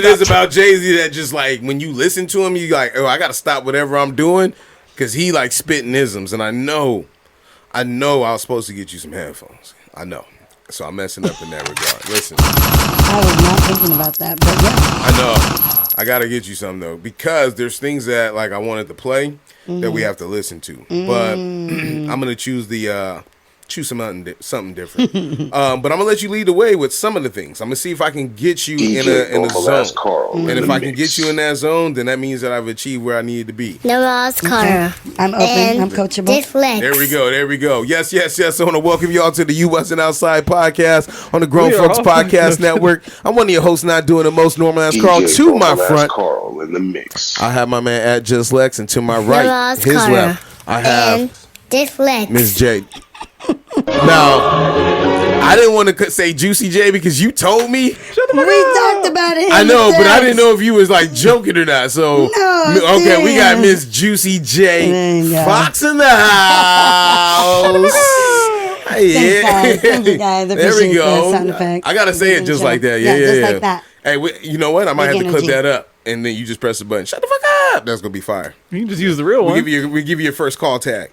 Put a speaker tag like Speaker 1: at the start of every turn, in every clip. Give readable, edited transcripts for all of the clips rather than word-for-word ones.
Speaker 1: It is about Jay-Z that just like when you listen to him, you like, oh, I gotta stop whatever I'm doing because he like spitting isms, and I know I was supposed to get you some headphones. I know, so I'm messing up in that regard. Listen,
Speaker 2: I was not thinking about that, but yeah,
Speaker 1: I know I gotta get you some though because there's things that like I wanted to play that we have to listen to, but I'm gonna choose something different. But I'm gonna let you lead the way with some of the things. I'm gonna see if I can get you in a zone. And if I can get you in that zone, then that means that I've achieved where I needed to be.
Speaker 3: Namaskar.
Speaker 2: I'm open.
Speaker 3: And
Speaker 2: I'm coachable.
Speaker 3: Deflect.
Speaker 1: There we go. Yes. I want to welcome y'all to the You Wasn't Outside podcast on the Grown Folks Podcast Network. I'm one of your hosts, not doing the most normal ass Carl. To my front,
Speaker 4: Carl in the mix.
Speaker 1: I have my man at Just Lex, and to my right,
Speaker 3: Namaskar.
Speaker 1: his left, I have
Speaker 3: Deflect.
Speaker 1: Miss J. Now, I didn't want to say Juicy J because you told me.
Speaker 2: We talked about it.
Speaker 1: I know, but I didn't know if you was like joking or not. So, okay, we got Miss Juicy J Fox in the house.
Speaker 2: Thank you guys.
Speaker 1: There we go.
Speaker 2: The sound effect.
Speaker 1: I gotta say it just like that. Yeah.
Speaker 2: Just like that.
Speaker 1: Hey, you know what? I might have to clip
Speaker 2: energy.
Speaker 1: that up, and then you just press the button. Shut the fuck up. That's gonna be fire.
Speaker 5: You can just use the real one.
Speaker 1: We give you your first call tag.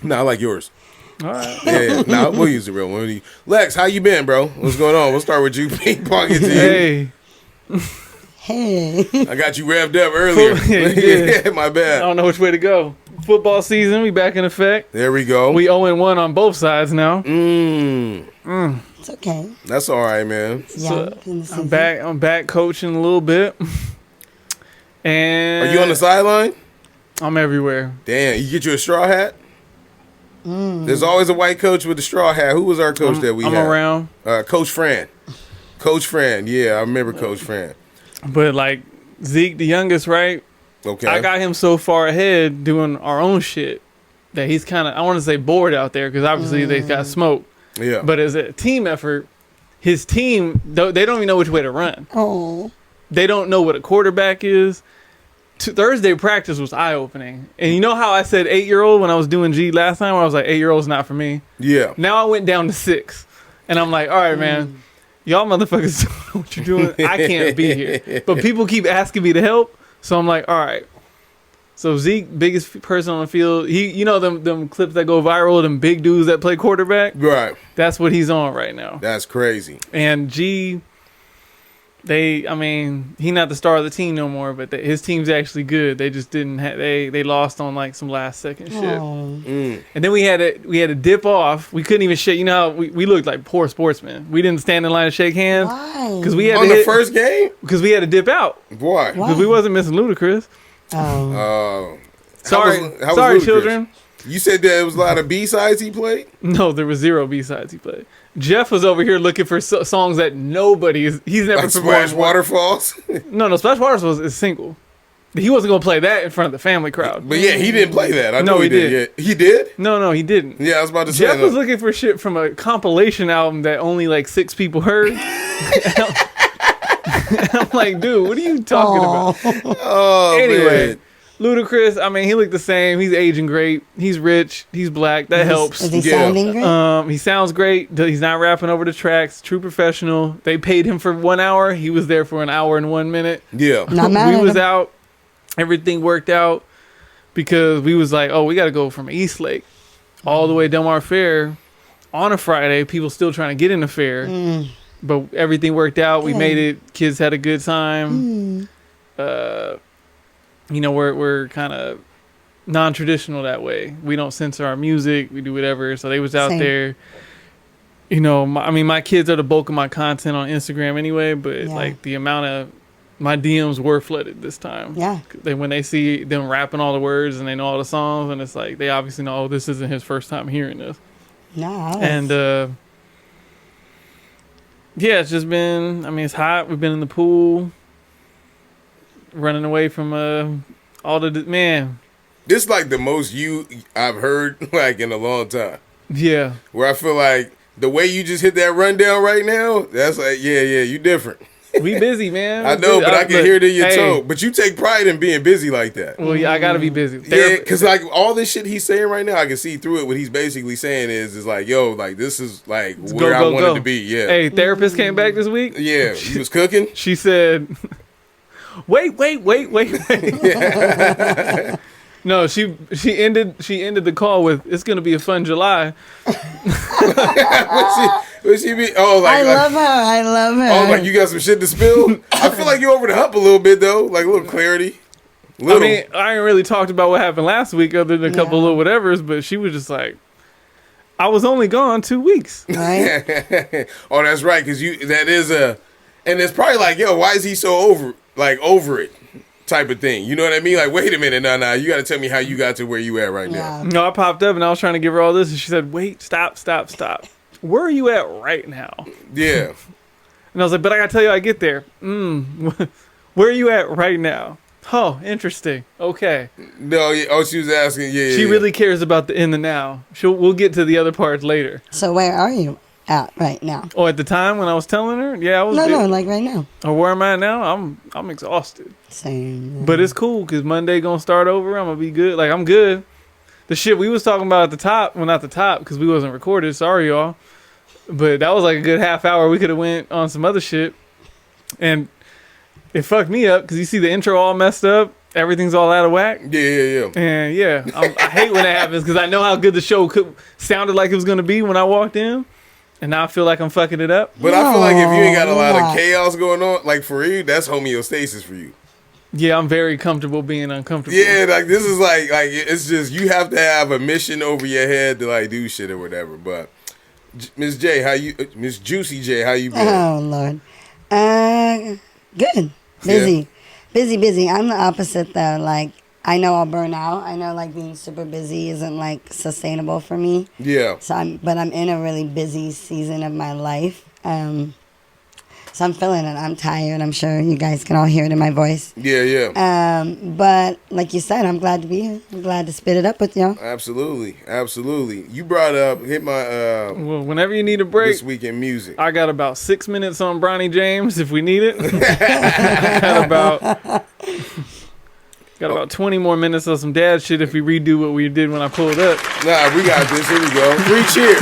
Speaker 1: No, I like yours.
Speaker 5: All right.
Speaker 1: Yeah. No, we'll use the real one. Lex, how you been, bro? What's going on? We'll start with you. Ping pong it to you.
Speaker 5: Hey.
Speaker 1: I got you revved up earlier.
Speaker 5: Yeah,
Speaker 1: my bad.
Speaker 5: I don't know which way to go. Football season, we back in effect.
Speaker 1: There we go.
Speaker 5: We 0-1 on both sides now.
Speaker 2: It's okay.
Speaker 1: That's all right, man.
Speaker 5: So, I'm back coaching a little bit. And
Speaker 1: are you on the sideline?
Speaker 5: I'm everywhere.
Speaker 1: Damn, you get you a straw hat? There's always a white coach with a straw hat. Who was our coach that we had?
Speaker 5: I'm around.
Speaker 1: Coach Fran. Coach Fran. Yeah, I remember Coach Fran.
Speaker 5: But like Zeke, the youngest, right?
Speaker 1: Okay.
Speaker 5: I got him so far ahead doing our own shit that he's kind of, I want to say, bored out there because obviously they got smoked.
Speaker 1: Yeah.
Speaker 5: But as a team effort, his team, they don't even know which way to run.
Speaker 2: Oh.
Speaker 5: They don't know what a quarterback is. Thursday practice was eye-opening. And you know how I said 8-year-old when I was doing G last time? Where I was like, 8-year-old's not for me.
Speaker 1: Yeah.
Speaker 5: Now I went down to 6. And I'm like, all right, man. Y'all motherfuckers don't know what you're doing. I can't be here. But people keep asking me to help. So I'm like, all right. So Zeke, biggest person on the field. You know them clips that go viral, them big dudes that play quarterback?
Speaker 1: Right.
Speaker 5: That's what he's on right now.
Speaker 1: That's crazy.
Speaker 5: And G... he's not the star of the team no more, but his team's actually good. They just didn't they lost on like some last second shit. And then we had to dip off. We couldn't even shake. You know how we looked like poor sportsmen. We didn't stand in line to shake hands.
Speaker 2: Why?
Speaker 5: Because we had
Speaker 1: on the first game?
Speaker 5: Because we had to dip out.
Speaker 1: Why?
Speaker 5: Because we wasn't missing Ludacris.
Speaker 1: Oh.
Speaker 5: Sorry,
Speaker 1: how was
Speaker 5: sorry,
Speaker 1: Ludacris?
Speaker 5: children.
Speaker 1: You said there was a lot of B-sides he played?
Speaker 5: No, there was 0 B-sides he played. Jeff was over here looking for songs that he's never
Speaker 1: like
Speaker 5: performed.
Speaker 1: Splash Waterfalls?
Speaker 5: No, Splash Waterfalls is single. He wasn't going to play that in front of the family crowd.
Speaker 1: But yeah, he didn't play that. I know
Speaker 5: No,
Speaker 1: he did. Yeah. He did?
Speaker 5: No, he didn't.
Speaker 1: Yeah, I was about to say
Speaker 5: Jeff was looking for shit from a compilation album that only like 6 people heard. I'm like, dude, what are you talking about?
Speaker 1: Oh,
Speaker 5: anyway,
Speaker 1: man.
Speaker 5: Ludacris, he looked the same. He's aging great. He's rich. He's black. That helps.
Speaker 2: Is he sounding great?
Speaker 5: He sounds great. He's not rapping over the tracks. True professional. They paid him for 1 hour. He was there for 1 hour and 1 minute.
Speaker 1: Yeah.
Speaker 2: Not mad
Speaker 5: We
Speaker 2: at
Speaker 5: was
Speaker 2: him.
Speaker 5: out. Everything worked out because we was like, oh, we got to go from Eastlake all the way to Delmar Fair on a Friday. People still trying to get in the fair. But everything worked out. We made it. Kids had a good time. We're kind of non-traditional that way. We don't censor our music. We do whatever. So they was out there. My kids are the bulk of my content on Instagram anyway. But like the amount of my DMs were flooded this time.
Speaker 2: Yeah.
Speaker 5: When they see them rapping all the words and they know all the songs, and it's like they obviously know, oh, this isn't his first time hearing this.
Speaker 2: Nice.
Speaker 5: And it's just been. It's hot. We've been in the pool. Running away from all the man.
Speaker 1: This is like the most I've heard like in a long time.
Speaker 5: Yeah.
Speaker 1: Where I feel like the way you just hit that rundown right now, that's like, yeah, you different.
Speaker 5: We busy, man.
Speaker 1: I know, but I can
Speaker 5: look,
Speaker 1: hear it in your
Speaker 5: hey,
Speaker 1: tone. But you take pride in being busy like that.
Speaker 5: Well, yeah, I gotta be busy.
Speaker 1: Yeah, because like all this shit he's saying right now, I can see through it. What he's basically saying is like, yo, like this is like where I wanted to be. Yeah.
Speaker 5: Hey, therapist came back this week.
Speaker 1: Yeah, he was cooking.
Speaker 5: She said, "Wait." No, she ended the call with, "It's gonna be a fun July."
Speaker 1: Would she be? Oh, like
Speaker 2: I love her.
Speaker 1: Oh, like you got some shit to spill. I feel like you over the hump a little bit though, like a little clarity. Little.
Speaker 5: I mean, I ain't really talked about what happened last week, other than a couple little whatevers. But she was just like, "I was only gone 2 weeks."
Speaker 2: Right?
Speaker 1: Oh, that's right, because that is and it's probably like, yo, why is he so over it? Type of thing. You know what I mean? Like, wait a minute, nah, you got to tell me how you got to where you at right now.
Speaker 5: No, I popped up and I was trying to give her all this, and she said, "Wait, stop. Where are you at right now?"
Speaker 1: Yeah.
Speaker 5: And I was like, "But I gotta tell you, I get there. Where are you at right now?" Oh, interesting. Okay.
Speaker 1: No, she was asking. Yeah,
Speaker 5: She really cares about the in the now. We'll get to the other parts later.
Speaker 2: So where are you at right now?
Speaker 5: Oh, at the time when I was telling her, yeah, I was.
Speaker 2: No, like right now.
Speaker 5: Or where am I now? I'm exhausted.
Speaker 2: Same.
Speaker 5: But it's cool because Monday gonna start over. I'm gonna be good. Like, I'm good. The shit we was talking about at the top, well, not the top because we wasn't recorded. Sorry, y'all. But that was like a good half hour. We could have went on some other shit, and it fucked me up because you see the intro all messed up. Everything's all out of whack.
Speaker 1: Yeah.
Speaker 5: And yeah, I hate when that happens because I know how good the show sounded like it was gonna be when I walked in. And now I feel like I'm fucking it up.
Speaker 1: But I feel like if you ain't got a lot of chaos going on, like for you, that's homeostasis for you.
Speaker 5: Yeah, I'm very comfortable being uncomfortable.
Speaker 1: Yeah, like this is like it's just you have to have a mission over your head to like do shit or whatever. But Miss Juicy J, how you been?
Speaker 2: Oh Lord, good, busy. I'm the opposite though. Like I know I'll burn out. I know like being super busy isn't like sustainable for me.
Speaker 1: Yeah.
Speaker 2: So I'm in a really busy season of my life. So I'm feeling it. I'm tired. I'm sure you guys can all hear it in my voice.
Speaker 1: Yeah.
Speaker 2: But like you said, I'm glad to be here. I'm glad to spit it up with y'all.
Speaker 1: Absolutely. You brought up hit my
Speaker 5: well, whenever you need a break
Speaker 1: this weekend music.
Speaker 5: I got about 6 minutes on Bronny James if we need it. got about 20 more minutes of some dad shit if we redo what we did when I pulled up.
Speaker 1: Nah, we got this. Here we go. 3 cheers.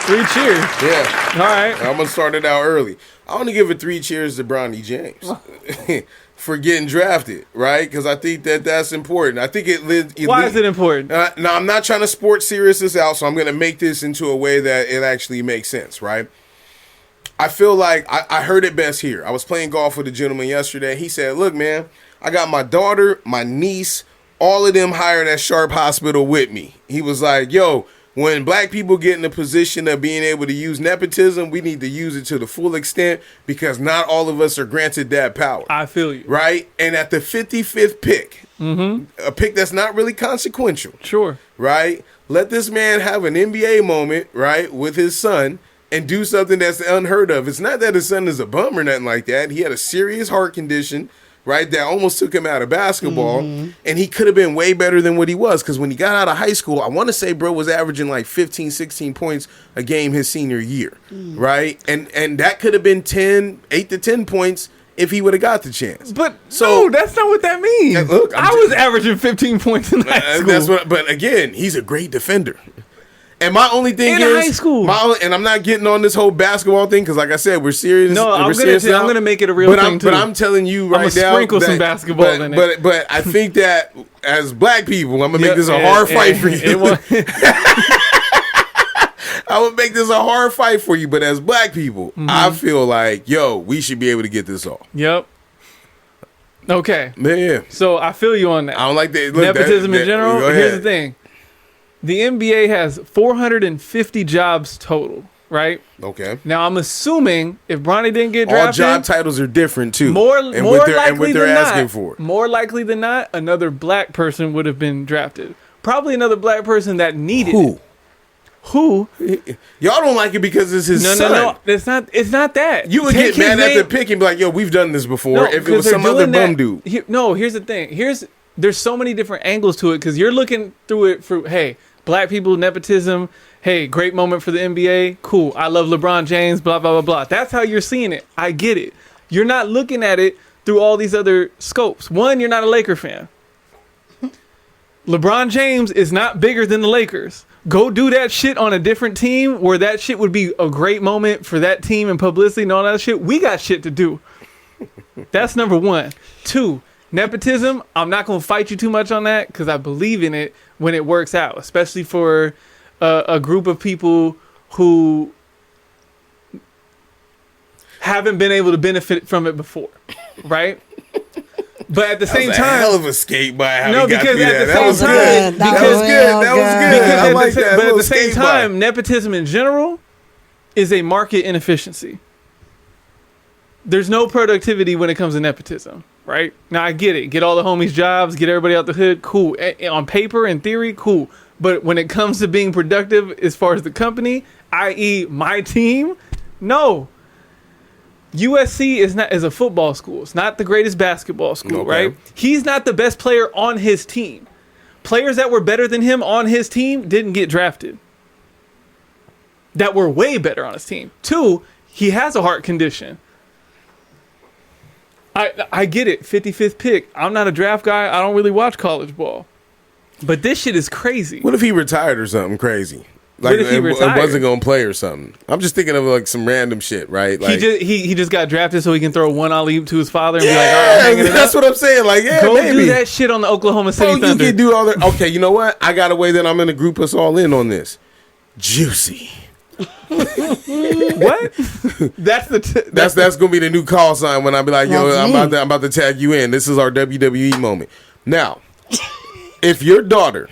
Speaker 5: 3 cheers.
Speaker 1: Yeah.
Speaker 5: All right.
Speaker 1: I'm gonna start it out early. I want to give it 3 cheers to Bronny James for getting drafted, right? Because I think that's important. I think
Speaker 5: Why is it important?
Speaker 1: Now, I'm not trying to sports serious this out, so I'm gonna make this into a way that it actually makes sense, right? I feel like I heard it best here. I was playing golf with a gentleman yesterday. He said, "Look, man, I got my daughter, my niece, all of them hired at Sharp Hospital with me." He was like, "Yo, when black people get in a position of being able to use nepotism, we need to use it to the full extent because not all of us are granted that power."
Speaker 5: I feel you.
Speaker 1: Right? And at the 55th pick, a pick that's not really consequential.
Speaker 5: Sure.
Speaker 1: Right? Let this man have an NBA moment, right, with his son and do something that's unheard of. It's not that his son is a bum or nothing like that. He had a serious heart condition, right, that almost took him out of basketball, and he could have been way better than what he was, because when he got out of high school, I want to say bro was averaging like 15, 16 points a game his senior year, right? And that could have been 8 to 10 points if he would have got the chance.
Speaker 5: But no, that's not what that means.
Speaker 1: Look,
Speaker 5: I was averaging 15 points in high school.
Speaker 1: But again, he's a great defender. And my only thing
Speaker 5: in
Speaker 1: is,
Speaker 5: high school.
Speaker 1: And I'm not getting on this whole basketball thing because, like I said, we're serious.
Speaker 5: No, I'm gonna make it a real thing too.
Speaker 1: But I'm telling you right now,
Speaker 5: sprinkle some basketball in it.
Speaker 1: But I think that as black people, I'm gonna make this a hard fight for you. I would make this a hard fight for you. But as black people, I feel like, yo, we should be able to get this off.
Speaker 5: Yep. Okay.
Speaker 1: Man.
Speaker 5: So I feel you on that.
Speaker 1: I don't like that.
Speaker 5: Nepotism in general. Here's the thing. The NBA has 450 jobs total, right?
Speaker 1: Okay.
Speaker 5: Now I'm assuming if Bronny didn't get drafted,
Speaker 1: all job titles are different too.
Speaker 5: More likely than
Speaker 1: asking
Speaker 5: not, more likely than not, another black person would have been drafted. Probably another black person that needed it. Who?
Speaker 1: Y'all don't like it because it's his son.
Speaker 5: No. It's not that.
Speaker 1: You would get mad at the pick and be like, "Yo, we've done this before." If it was some other bum dude.
Speaker 5: Here's the thing. There's so many different angles to it because you're looking through it for black people, nepotism. Hey, great moment for the NBA. Cool. I love LeBron James. Blah, blah, blah, blah. That's how you're seeing it. I get it. You're not looking at it through all these other scopes. One, you're not a Laker fan. LeBron James is not bigger than the Lakers. Go do that shit on a different team where that shit would be a great moment for that team and publicity and all that shit. We got shit to do. That's number one. Two, nepotism. I'm not going to fight you too much on that because I believe in it when it works out, especially for a group of people who haven't been able to benefit from it before, right? But at the same time,
Speaker 1: hell of a skate by how
Speaker 5: no,
Speaker 1: he got
Speaker 5: because
Speaker 1: through
Speaker 5: at the
Speaker 1: that.
Speaker 5: same
Speaker 1: Was
Speaker 5: time,
Speaker 1: good. That was good. That was good.
Speaker 5: Because
Speaker 1: I like that.
Speaker 5: But at the same
Speaker 1: skate by.
Speaker 5: time, nepotism in general is a market inefficiency. There's no productivity when it comes to nepotism, right? Now I get it. Get all the homies jobs, get everybody out the hood, cool. On paper, in theory, cool. But when it comes to being productive as far as the company, i.e. my team, no. USC is a football school. It's not the greatest basketball school, right? He's not the best player on his team. Players that were better than him on his team didn't get drafted. That were way better on his team. Two, he has a heart condition. I get it. 55th pick. I'm not a draft guy. I don't really watch college ball. But this shit is crazy.
Speaker 1: What if he retired or something crazy? Like,
Speaker 5: What if he retired?
Speaker 1: wasn't gonna play or something. I'm just thinking of like some random shit, right? Like,
Speaker 5: he just got drafted so he can throw one alley-oop to his father and be like, all right,
Speaker 1: yeah,
Speaker 5: I'm hanging it
Speaker 1: that's
Speaker 5: up.
Speaker 1: what I'm saying. Like, yeah,
Speaker 5: Go
Speaker 1: maybe
Speaker 5: do that shit on the Oklahoma City
Speaker 1: Bro,
Speaker 5: Thunder.
Speaker 1: you can do all that. Okay, you know what? I got a way that I'm gonna group us all in on this. Juicy.
Speaker 5: What?
Speaker 1: That's gonna be the new call sign when I be like, yo,
Speaker 2: That's
Speaker 1: I'm about to tag you in. This is our WWE moment. Now, if your daughter,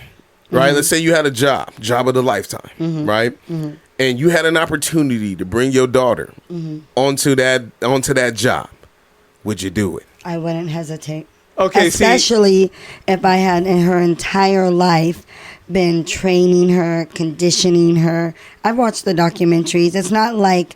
Speaker 1: right? Let's say you had a job of the lifetime, right? And you had an opportunity to bring your daughter onto that job, would you do it?
Speaker 2: I wouldn't hesitate.
Speaker 5: Okay,
Speaker 2: especially if I had in her entire life been training her, conditioning her. I've watched the documentaries. It's not like,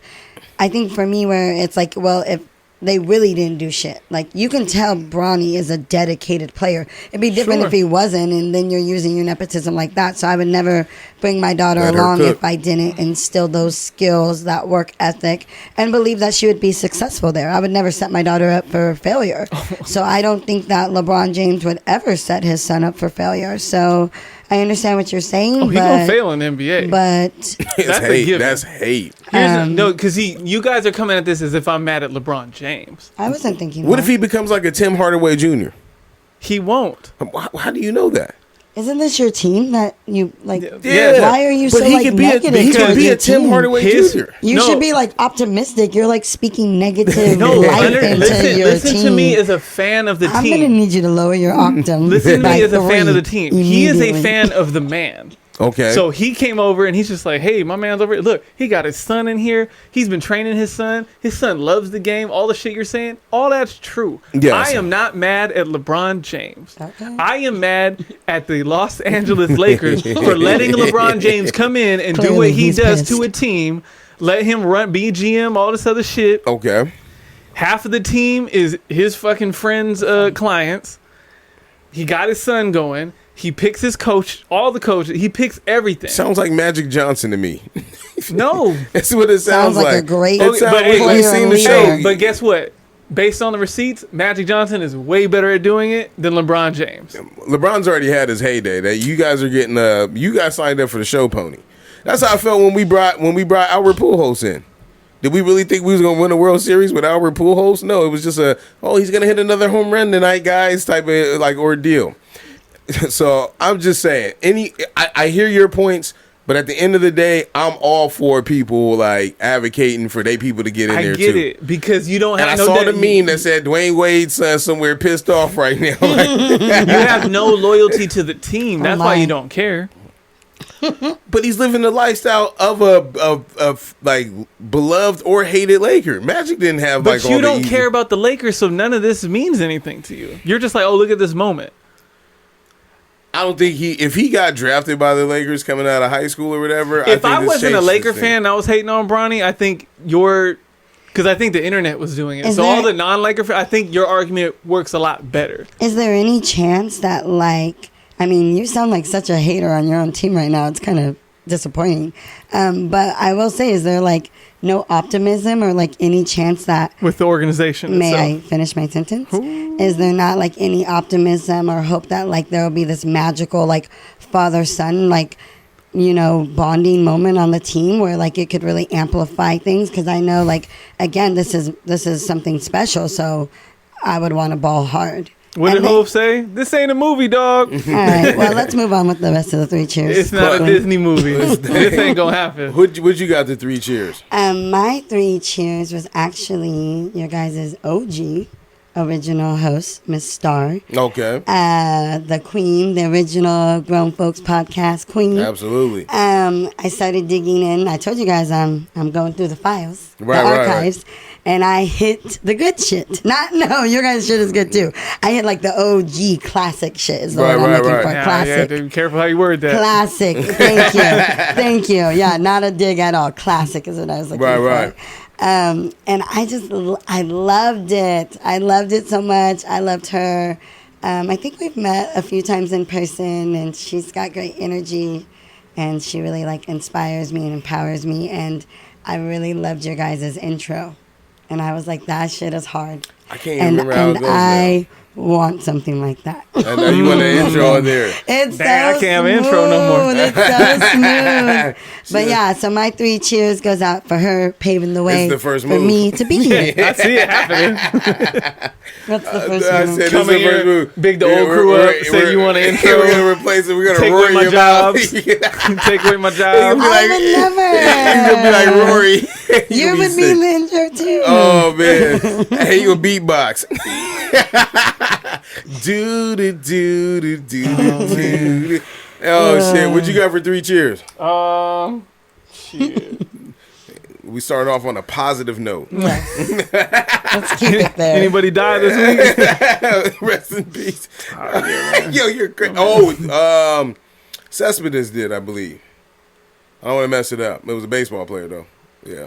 Speaker 2: I think for me where it's like, well, if they really didn't do shit. Like, you can tell Bronny is a dedicated player. It'd be different
Speaker 5: Sure.
Speaker 2: if he wasn't, and then you're using your nepotism like that. So I would never bring my daughter
Speaker 1: Let her
Speaker 2: along
Speaker 1: cook.
Speaker 2: if I didn't instill those skills, that work ethic, and believe that she would be successful there. I would never set my daughter up for failure. So I don't think that LeBron James would ever set his son up for failure. So I understand what you're saying.
Speaker 5: Oh, he's gonna fail in the NBA.
Speaker 2: But
Speaker 1: That's
Speaker 5: a
Speaker 1: hate.
Speaker 5: given.
Speaker 1: That's hate.
Speaker 5: No, because you guys are coming at this as if I'm mad at LeBron James.
Speaker 2: I wasn't thinking
Speaker 1: What
Speaker 2: that.
Speaker 1: if he becomes like a Tim Hardaway Jr.?
Speaker 5: He won't.
Speaker 1: How do you know that?
Speaker 2: Isn't this your team that you like?
Speaker 5: Yeah.
Speaker 2: Why are you
Speaker 1: But
Speaker 2: so
Speaker 1: he
Speaker 2: like
Speaker 1: could be
Speaker 2: negative?
Speaker 1: he could
Speaker 2: towards
Speaker 1: be
Speaker 2: your
Speaker 1: a Tim
Speaker 2: team?
Speaker 1: Hardaway
Speaker 5: His-
Speaker 1: Jr.
Speaker 2: You
Speaker 5: No.
Speaker 2: should be like optimistic. You're like speaking negative
Speaker 5: No,
Speaker 2: life into your
Speaker 5: listen
Speaker 2: team.
Speaker 5: to me as a fan of the
Speaker 2: I'm
Speaker 5: team.
Speaker 2: gonna need you to lower your octane.
Speaker 5: Listen to
Speaker 2: by
Speaker 5: me as a fan
Speaker 2: 3
Speaker 5: of the team. He is a
Speaker 2: immediately.
Speaker 5: fan of the man.
Speaker 1: Okay.
Speaker 5: So he came over and he's just like, hey, my man's over here. Look, he got his son in here. He's been training his son. His son loves the game. All the shit you're saying, all that's true.
Speaker 1: Yes.
Speaker 5: I am not mad at LeBron James.
Speaker 2: Okay.
Speaker 5: I am mad at the Los Angeles Lakers for letting LeBron James come in and do
Speaker 2: Clearly,
Speaker 5: what he
Speaker 2: he's
Speaker 5: does
Speaker 2: pissed.
Speaker 5: to a team. Let him run, be GM, all this other shit.
Speaker 1: Okay.
Speaker 5: Half of the team is his fucking friends' clients. He got his son going. He picks his coach, all the coaches. He picks everything.
Speaker 1: Sounds like Magic Johnson to me.
Speaker 5: No.
Speaker 1: That's what it sounds
Speaker 2: Sounds like
Speaker 1: like.
Speaker 2: a great
Speaker 1: It sounds
Speaker 5: but
Speaker 1: like
Speaker 5: hey,
Speaker 1: we seen the
Speaker 2: leader.
Speaker 1: show.
Speaker 5: Hey, but guess what? Based on the receipts, Magic Johnson is way better at doing it than LeBron James.
Speaker 1: LeBron's already had his heyday. That you guys are getting. You guys signed up for the show pony. That's how I felt when we brought Albert Pujols in. Did we really think we was gonna win a World Series with Albert Pujols? No, it was just he's gonna hit another home run tonight, guys, type of like ordeal. So I'm just saying, I hear your points, but at the end of the day, I'm all for people like advocating for they people to get in
Speaker 5: I
Speaker 1: there
Speaker 5: get
Speaker 1: too.
Speaker 5: it because you don't have
Speaker 1: And I
Speaker 5: no
Speaker 1: saw the meme that said Dwayne Wade's son somewhere pissed off right now. Like,
Speaker 5: you have no loyalty to the team. That's why
Speaker 2: my.
Speaker 5: you don't care.
Speaker 1: but he's living the lifestyle of a like beloved or hated Laker. Magic didn't have
Speaker 5: But
Speaker 1: like all
Speaker 5: you
Speaker 1: the
Speaker 5: don't
Speaker 1: easy-
Speaker 5: care about the Lakers, so none of this means anything to you. You're just like, oh, look at this moment.
Speaker 1: I don't think if he got drafted by the Lakers coming out of high school or whatever.
Speaker 5: If I
Speaker 1: this
Speaker 5: wasn't a
Speaker 1: changes
Speaker 5: Laker
Speaker 1: things.
Speaker 5: fan and I was hating on Bronny, I think because I think the internet was doing it.
Speaker 2: Is
Speaker 5: So all
Speaker 2: there-
Speaker 5: the non-Laker fans, I think your argument works a lot better.
Speaker 2: Is there any chance that like? I mean, you sound like such a hater on your own team right now. It's kind of disappointing. But I will say, is there like no optimism or like any chance that
Speaker 5: With the organization
Speaker 2: may I
Speaker 5: itself.
Speaker 2: finish my sentence? Is there not like any optimism or hope that like there will be this magical like father son like bonding moment on the team where like it could really amplify things? Because I know like again this is something special, so I would want to ball hard.
Speaker 5: What did Hov say? This ain't a movie, dog.
Speaker 2: All right, well, let's move on with the rest of the 3 cheers.
Speaker 5: It's not a Disney movie. This ain't gonna happen.
Speaker 1: What you got the 3 cheers?
Speaker 2: My 3 cheers was actually your guys' OG original host, Miss Star.
Speaker 1: Okay.
Speaker 2: The queen, the original Grown Folks podcast queen.
Speaker 1: Absolutely.
Speaker 2: I started digging in. I told you guys I'm going through the files, the archives. Right. And I hit the good shit. Your guys' shit is good too. I hit like the OG classic shit is the word I'm looking for.
Speaker 5: Yeah,
Speaker 2: classic.
Speaker 5: Yeah, be careful how you word that.
Speaker 2: Classic. Thank you. Thank you. Yeah, not a dig at all. Classic is what I was looking for. Right. And I loved it. I loved it so much. I loved her. I think we've met a few times in person, and she's got great energy, and she really like inspires me and empowers me. And I really loved your guys' intro. And I was like, that shit is hard.
Speaker 1: I can't even remember how it goes
Speaker 2: I want something like that.
Speaker 1: I know you want an intro in there.
Speaker 2: It's
Speaker 5: Dang,
Speaker 2: so
Speaker 5: I can't
Speaker 2: smooth.
Speaker 5: have intro no more.
Speaker 2: It's so smooth. But yeah, so my 3 cheers goes out for her paving the way
Speaker 1: the first
Speaker 2: for
Speaker 1: move.
Speaker 2: me to be here.
Speaker 5: I see it happening.
Speaker 2: What's the first
Speaker 1: I
Speaker 2: move?
Speaker 1: said,
Speaker 5: Come
Speaker 1: this is the first
Speaker 5: here,
Speaker 1: move.
Speaker 5: big the old crew up, say you want an intro.
Speaker 1: We're going to replace it. We're going to
Speaker 5: Take
Speaker 1: Rory
Speaker 5: away my
Speaker 1: him out.
Speaker 5: jobs. Take away my
Speaker 1: He's
Speaker 5: job.
Speaker 1: gonna
Speaker 2: I would never.
Speaker 1: He's going to be like Rory.
Speaker 2: You would be in the intro too.
Speaker 1: Oh, man. Hey, you a beatbox. Do. Oh, shit. What you got for 3 cheers?
Speaker 5: Shit.
Speaker 1: We started off on a positive note.
Speaker 2: Yes. Let's keep it there.
Speaker 5: Anybody die this week?
Speaker 1: Rest in peace. Yo, you're crazy. Cespedes did, I believe. I don't want to mess it up. It was a baseball player, though. Yeah.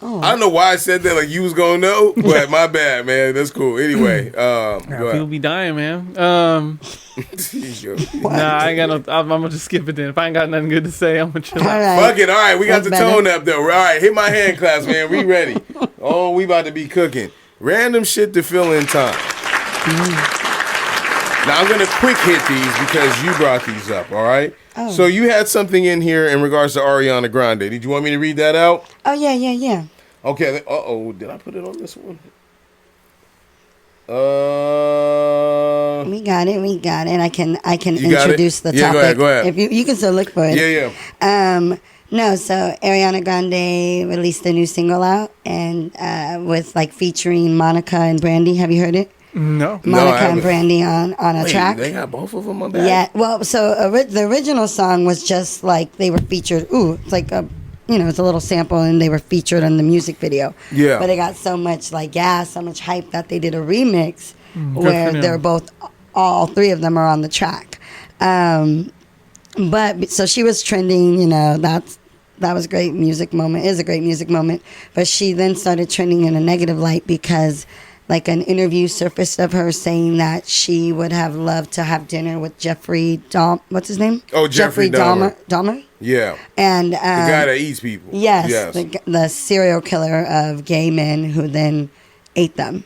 Speaker 2: Oh.
Speaker 1: I don't know why I said that like you was going to know, but my bad, man. That's cool. Anyway. Go
Speaker 5: People
Speaker 1: ahead.
Speaker 5: be dying, man. Nah, I ain't got no. I'm gonna just skip it then. If I ain't got nothing good to say, I'm gonna chill
Speaker 2: All
Speaker 5: out.
Speaker 2: right.
Speaker 1: Fuck it. All right, we got
Speaker 2: That's
Speaker 1: the tone up, though. All right, hit my hand claps, man. We ready. Oh, we about to be cooking. Random shit to fill in time. Now, I'm going to quick hit these because you brought these up, all right?
Speaker 2: Oh.
Speaker 1: So you had something in here in regards to Ariana Grande. Did you want me to read that out?
Speaker 2: Oh, yeah.
Speaker 1: Okay. Uh-oh. Did I put it on this one?
Speaker 2: We got it. I can
Speaker 1: You got
Speaker 2: introduce
Speaker 1: it?
Speaker 2: the
Speaker 1: Yeah,
Speaker 2: topic.
Speaker 1: go ahead.
Speaker 2: If you can still look for it.
Speaker 1: Yeah.
Speaker 2: No, so Ariana Grande released a new single out and with like featuring Monica and Brandy. Have you heard it?
Speaker 5: No.
Speaker 2: Monica
Speaker 1: I
Speaker 2: and
Speaker 1: haven't.
Speaker 2: Brandy on a
Speaker 1: Wait,
Speaker 2: track.
Speaker 1: they got both of them on that?
Speaker 2: Yeah. Well, so the original song was just like they were featured. It's like it's a little sample, and they were featured on the music video.
Speaker 1: Yeah.
Speaker 2: But it got so much so much hype that they did a remix where
Speaker 5: for them.
Speaker 2: they're both, all 3 of them are on the track. But so she was trending. That was a great music moment. Is a great music moment. But she then started trending in a negative light because, like, an interview surfaced of her saying that she would have loved to have dinner with Jeffrey what's his name?
Speaker 1: Oh, Jeffrey Dahmer.
Speaker 2: Dahmer?
Speaker 1: Yeah.
Speaker 2: And
Speaker 1: The guy that eats people.
Speaker 2: Yes. The serial killer of gay men who then ate them,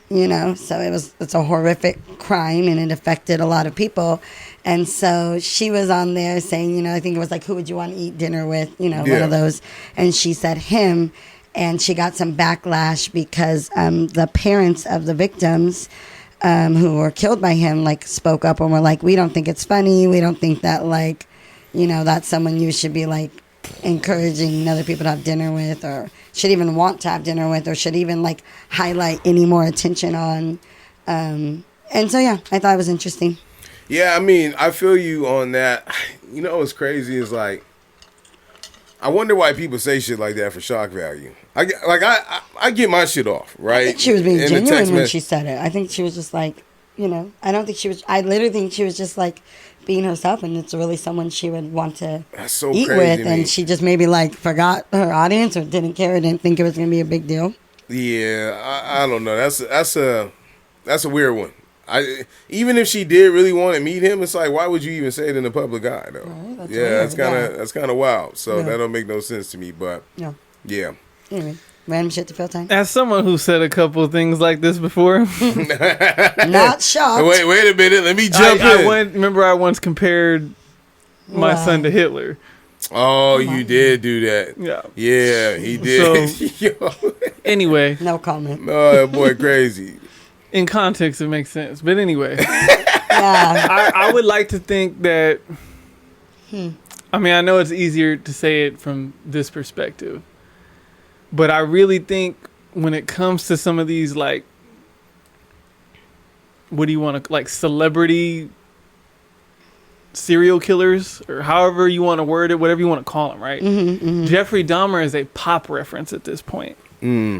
Speaker 2: So it's a horrific crime, and it affected a lot of people. And so she was on there saying, I think it was like, who would you want to eat dinner with? One of those. And she said him. And she got some backlash because the parents of the victims who were killed by him, like, spoke up and were like, we don't think it's funny. We don't think that, like, that's someone you should be, like, encouraging other people to have dinner with, or should even want to have dinner with, or should even, like, highlight any more attention on. And so, yeah, I thought it was interesting.
Speaker 1: Yeah, I mean, I feel you on that. What's crazy is, like, I wonder why people say shit like that for shock value. I get my shit off, right?
Speaker 2: I think she was being
Speaker 1: In the
Speaker 2: genuine
Speaker 1: text
Speaker 2: when
Speaker 1: mess-
Speaker 2: she said it. I think she was just like, I don't think she was. I literally think she was just like being herself, and it's really someone she would want to
Speaker 1: That's so
Speaker 2: eat
Speaker 1: crazy
Speaker 2: with,
Speaker 1: to me.
Speaker 2: and she just maybe like forgot her audience or didn't care, or didn't think it was gonna be a big deal.
Speaker 1: Yeah, I don't know. That's a weird one. Even if she did really want to meet him, it's like, why would you even say it in the public eye, though?
Speaker 2: Right, that's
Speaker 1: Yeah,
Speaker 2: weird,
Speaker 1: that's kind of wild. So
Speaker 2: Yeah.
Speaker 1: that don't make no sense to me. But
Speaker 2: Yeah.
Speaker 1: Yeah.
Speaker 2: Anyway, random shit to fill time.
Speaker 5: As someone who said a couple of things like this before,
Speaker 2: Not shocked.
Speaker 1: Wait a minute. Let me jump in.
Speaker 5: Remember I once compared my son to Hitler.
Speaker 1: Oh, you did do that.
Speaker 5: Yeah.
Speaker 1: Yeah, he did.
Speaker 5: So, anyway.
Speaker 2: No comment.
Speaker 1: Oh, that boy crazy.
Speaker 5: In context, it makes sense. But anyway.
Speaker 2: Yeah.
Speaker 5: I would like to think that... I mean, I know it's easier to say it from this perspective. But I really think when it comes to some of these, like... What do you want to... Like, celebrity... serial killers, or however you want to word it, whatever you want to call them, right? Jeffrey Dahmer is a pop reference at this point.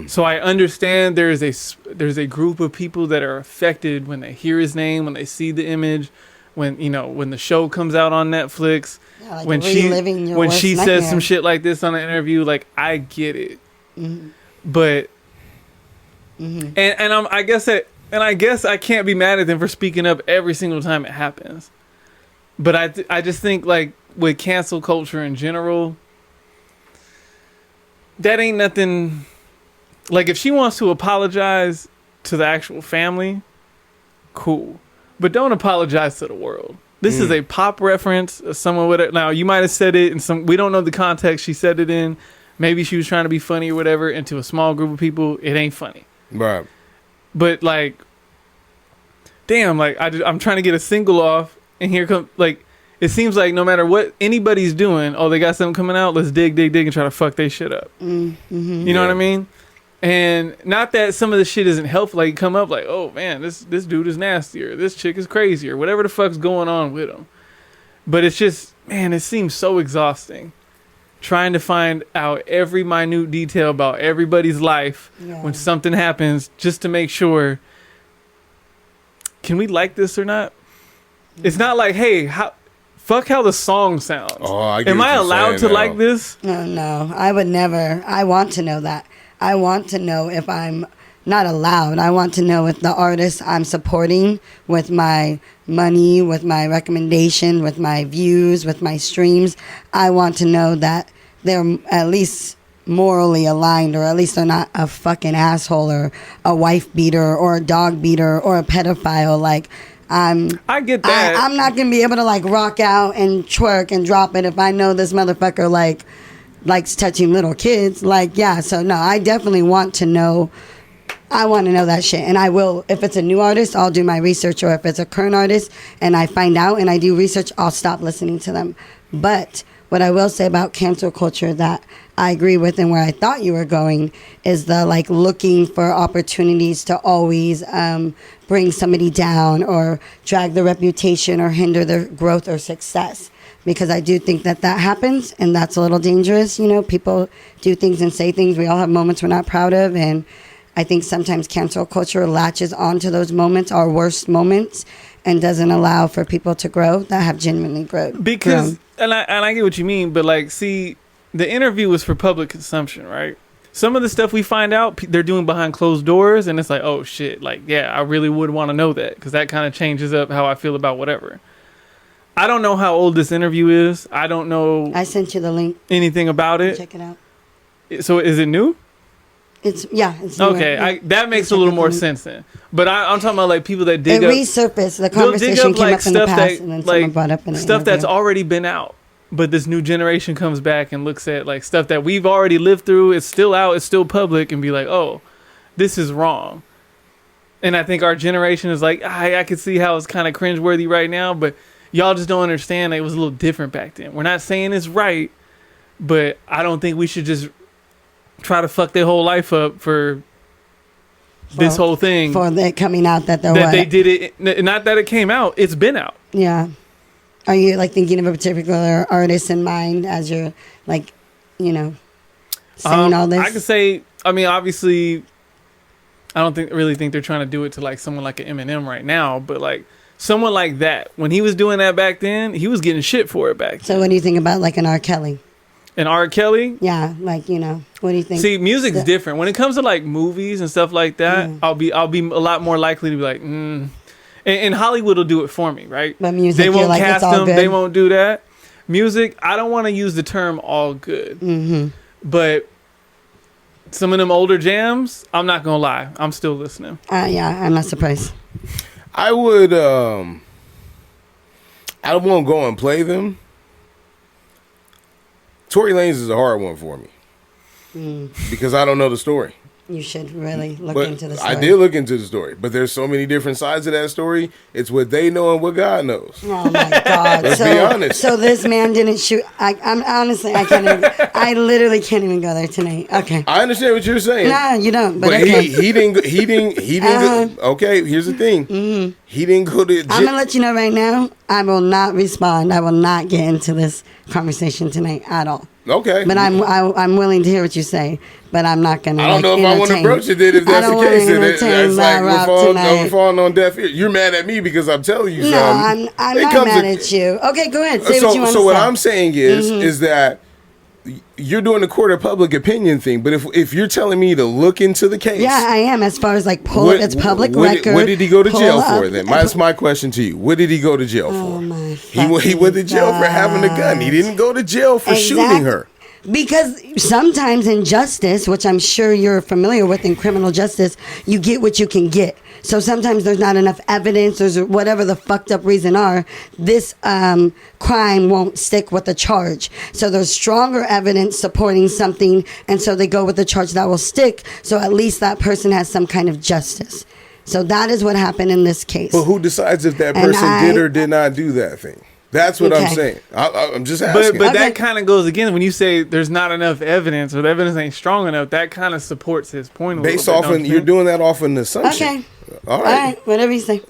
Speaker 5: So I understand there's a group of people that are affected when they hear his name, when they see the image, when the show comes out on Netflix,
Speaker 2: like
Speaker 5: when she says some shit like this on an interview. Like, I get it, but and I guess I can't be mad at them for speaking up every single time it happens. But I just think, like, with cancel culture in general, that ain't nothing. Like, if she wants to apologize to the actual family, cool. But don't apologize to the world. This is a pop reference. Someone with it. Now, you might have said it in we don't know the context she said it in. Maybe she was trying to be funny or whatever. And to a small group of people, it ain't funny.
Speaker 1: Right.
Speaker 5: But, like, damn, like, I'm trying to get a single off. And here come, like, it seems like no matter what anybody's doing, they got something coming out, let's dig, and try to fuck they shit up. You know what I mean? And not that some of the shit isn't helpful. Like, you come up like, oh, man, this dude is nasty, or this chick is crazy, or whatever the fuck's going on with him. But it's just, man, it seems so exhausting. Trying to find out every minute detail about everybody's life when something happens, just to make sure, can we like this or not? It's not like, hey, fuck how the song sounds. Am I allowed to like this?
Speaker 2: No, I would never. I want to know that. I want to know if I'm not allowed. I want to know if the artist I'm supporting with my money, with my recommendation, with my views, with my streams, I want to know that they're at least morally aligned, or at least they're not a fucking asshole or a wife beater or a dog beater or a pedophile. Like,
Speaker 5: I get that.
Speaker 2: I'm not gonna be able to, like, rock out and twerk and drop it if I know this motherfucker likes touching little kids. Like, yeah. So no, I definitely want to know. I want to know that shit, and I will. If it's a new artist, I'll do my research, or if it's a current artist and I find out and I do research, I'll stop listening to them. But what I will say about cancel culture that I agree with, and where I thought you were going, is the, like, looking for opportunities to always bring somebody down or drag their reputation or hinder their growth or success. Because I do think that happens, and that's a little dangerous. You know, people do things and say things. We all have moments we're not proud of, and I think sometimes cancel culture latches onto those moments, our worst moments, and doesn't allow for people to grow that have genuinely grown.
Speaker 5: Because, and I get what you mean, but, like, see, the interview was for public consumption, right? Some of the stuff we find out they're doing behind closed doors, and it's like, oh shit, like, yeah, I really would want to know that, because that kind of changes up how I feel about whatever. I don't know how old this interview is. I don't know.
Speaker 2: I sent you the link.
Speaker 5: Anything about it?
Speaker 2: Check it out.
Speaker 5: So is it new?
Speaker 2: It's new.
Speaker 5: Okay. That makes a little more sense then. But I'm talking about, like, people that dig up.
Speaker 2: It resurfaced. The conversation came up in the past, and then someone brought up in an
Speaker 5: stuff that's
Speaker 2: interview.
Speaker 5: already been out. But this new generation comes back and looks at, like, stuff that we've already lived through. It's still out. It's still public, and be like, oh, this is wrong. And I think our generation is like, I could see how it's kind of cringeworthy right now, but y'all just don't understand. It was a little different back then. We're not saying it's right, but I don't think we should just try to fuck their whole life up for this whole thing.
Speaker 2: For it coming out that
Speaker 5: they did it. Not that it came out. It's been out.
Speaker 2: Yeah. Are you, like, thinking of a particular artist in mind as you're, like, you know, saying all this?
Speaker 5: I could say, I mean, obviously, I don't really think they're trying to do it to, like, someone like an Eminem right now, but, like, someone like that, when he was doing that back then, he was getting shit for it back then.
Speaker 2: So what do you think about, like, an R. Kelly?
Speaker 5: An R. Kelly?
Speaker 2: Yeah, like, you know, what do you think?
Speaker 5: See, music's different. When it comes to, like, movies and stuff like that, I'll be a lot more likely to be like, And Hollywood will do it for me, right?
Speaker 2: But music,
Speaker 5: they won't
Speaker 2: like,
Speaker 5: cast
Speaker 2: it's all
Speaker 5: them.
Speaker 2: good.
Speaker 5: They won't do that. Music, I don't want to use the term all good. But some of them older jams, I'm not gonna lie, I'm still listening.
Speaker 2: Yeah, I'm not surprised.
Speaker 1: I would. I won't go and play them. Tory Lanez is a hard one for me because I don't know the story.
Speaker 2: You should really look
Speaker 1: But
Speaker 2: into the story.
Speaker 1: I did look into the story, but there's so many different sides of that story. It's what they know and what God knows.
Speaker 2: Oh my God!
Speaker 1: Let's be honest.
Speaker 2: So this man didn't shoot. I'm honestly, I can't. I literally can't even go there tonight. Okay.
Speaker 1: I understand what you're saying.
Speaker 2: Nah, you don't. But
Speaker 1: But
Speaker 2: okay.
Speaker 1: he didn't. Okay, here's the thing. Mm-hmm. He didn't go to.
Speaker 2: I'm gonna let you know right now. I will not respond. I will not get into this conversation tonight at all.
Speaker 1: Okay.
Speaker 2: But I'm willing to hear what you say. But I'm not gonna.
Speaker 1: I don't know if I want to broach it then if that's the case. It's like we're falling on deaf ears. You're mad at me because I'm telling you something.
Speaker 2: No, I'm not mad at you. Okay, go ahead. Say what you want to say.
Speaker 1: So what I'm saying is that you're doing the court of public opinion thing. But if you're telling me to look into the case,
Speaker 2: yeah, I am. As far as like it's public record.
Speaker 1: What did he go to jail for then? That's my question to you. What did he go to jail for?
Speaker 2: Oh my!
Speaker 1: He went to jail for having a gun. He didn't go to jail for shooting her.
Speaker 2: Because sometimes in justice, which I'm sure you're familiar with in criminal justice, you get what you can get. So sometimes there's not enough evidence or whatever the fucked up reason are. This crime won't stick with the charge. So there's stronger evidence supporting something. And so they go with the charge that will stick. So at least that person has some kind of justice. So that is what happened in this case.
Speaker 1: But who decides if that person did or did not do that thing? That's what I'm saying. I'm just asking.
Speaker 5: But that kind of goes again when you say there's not enough evidence or the evidence ain't strong enough. That kind of supports his point a
Speaker 1: Based
Speaker 5: little bit.
Speaker 1: you're doing that off an assumption.
Speaker 2: Okay.
Speaker 1: All right.
Speaker 2: Whatever you say.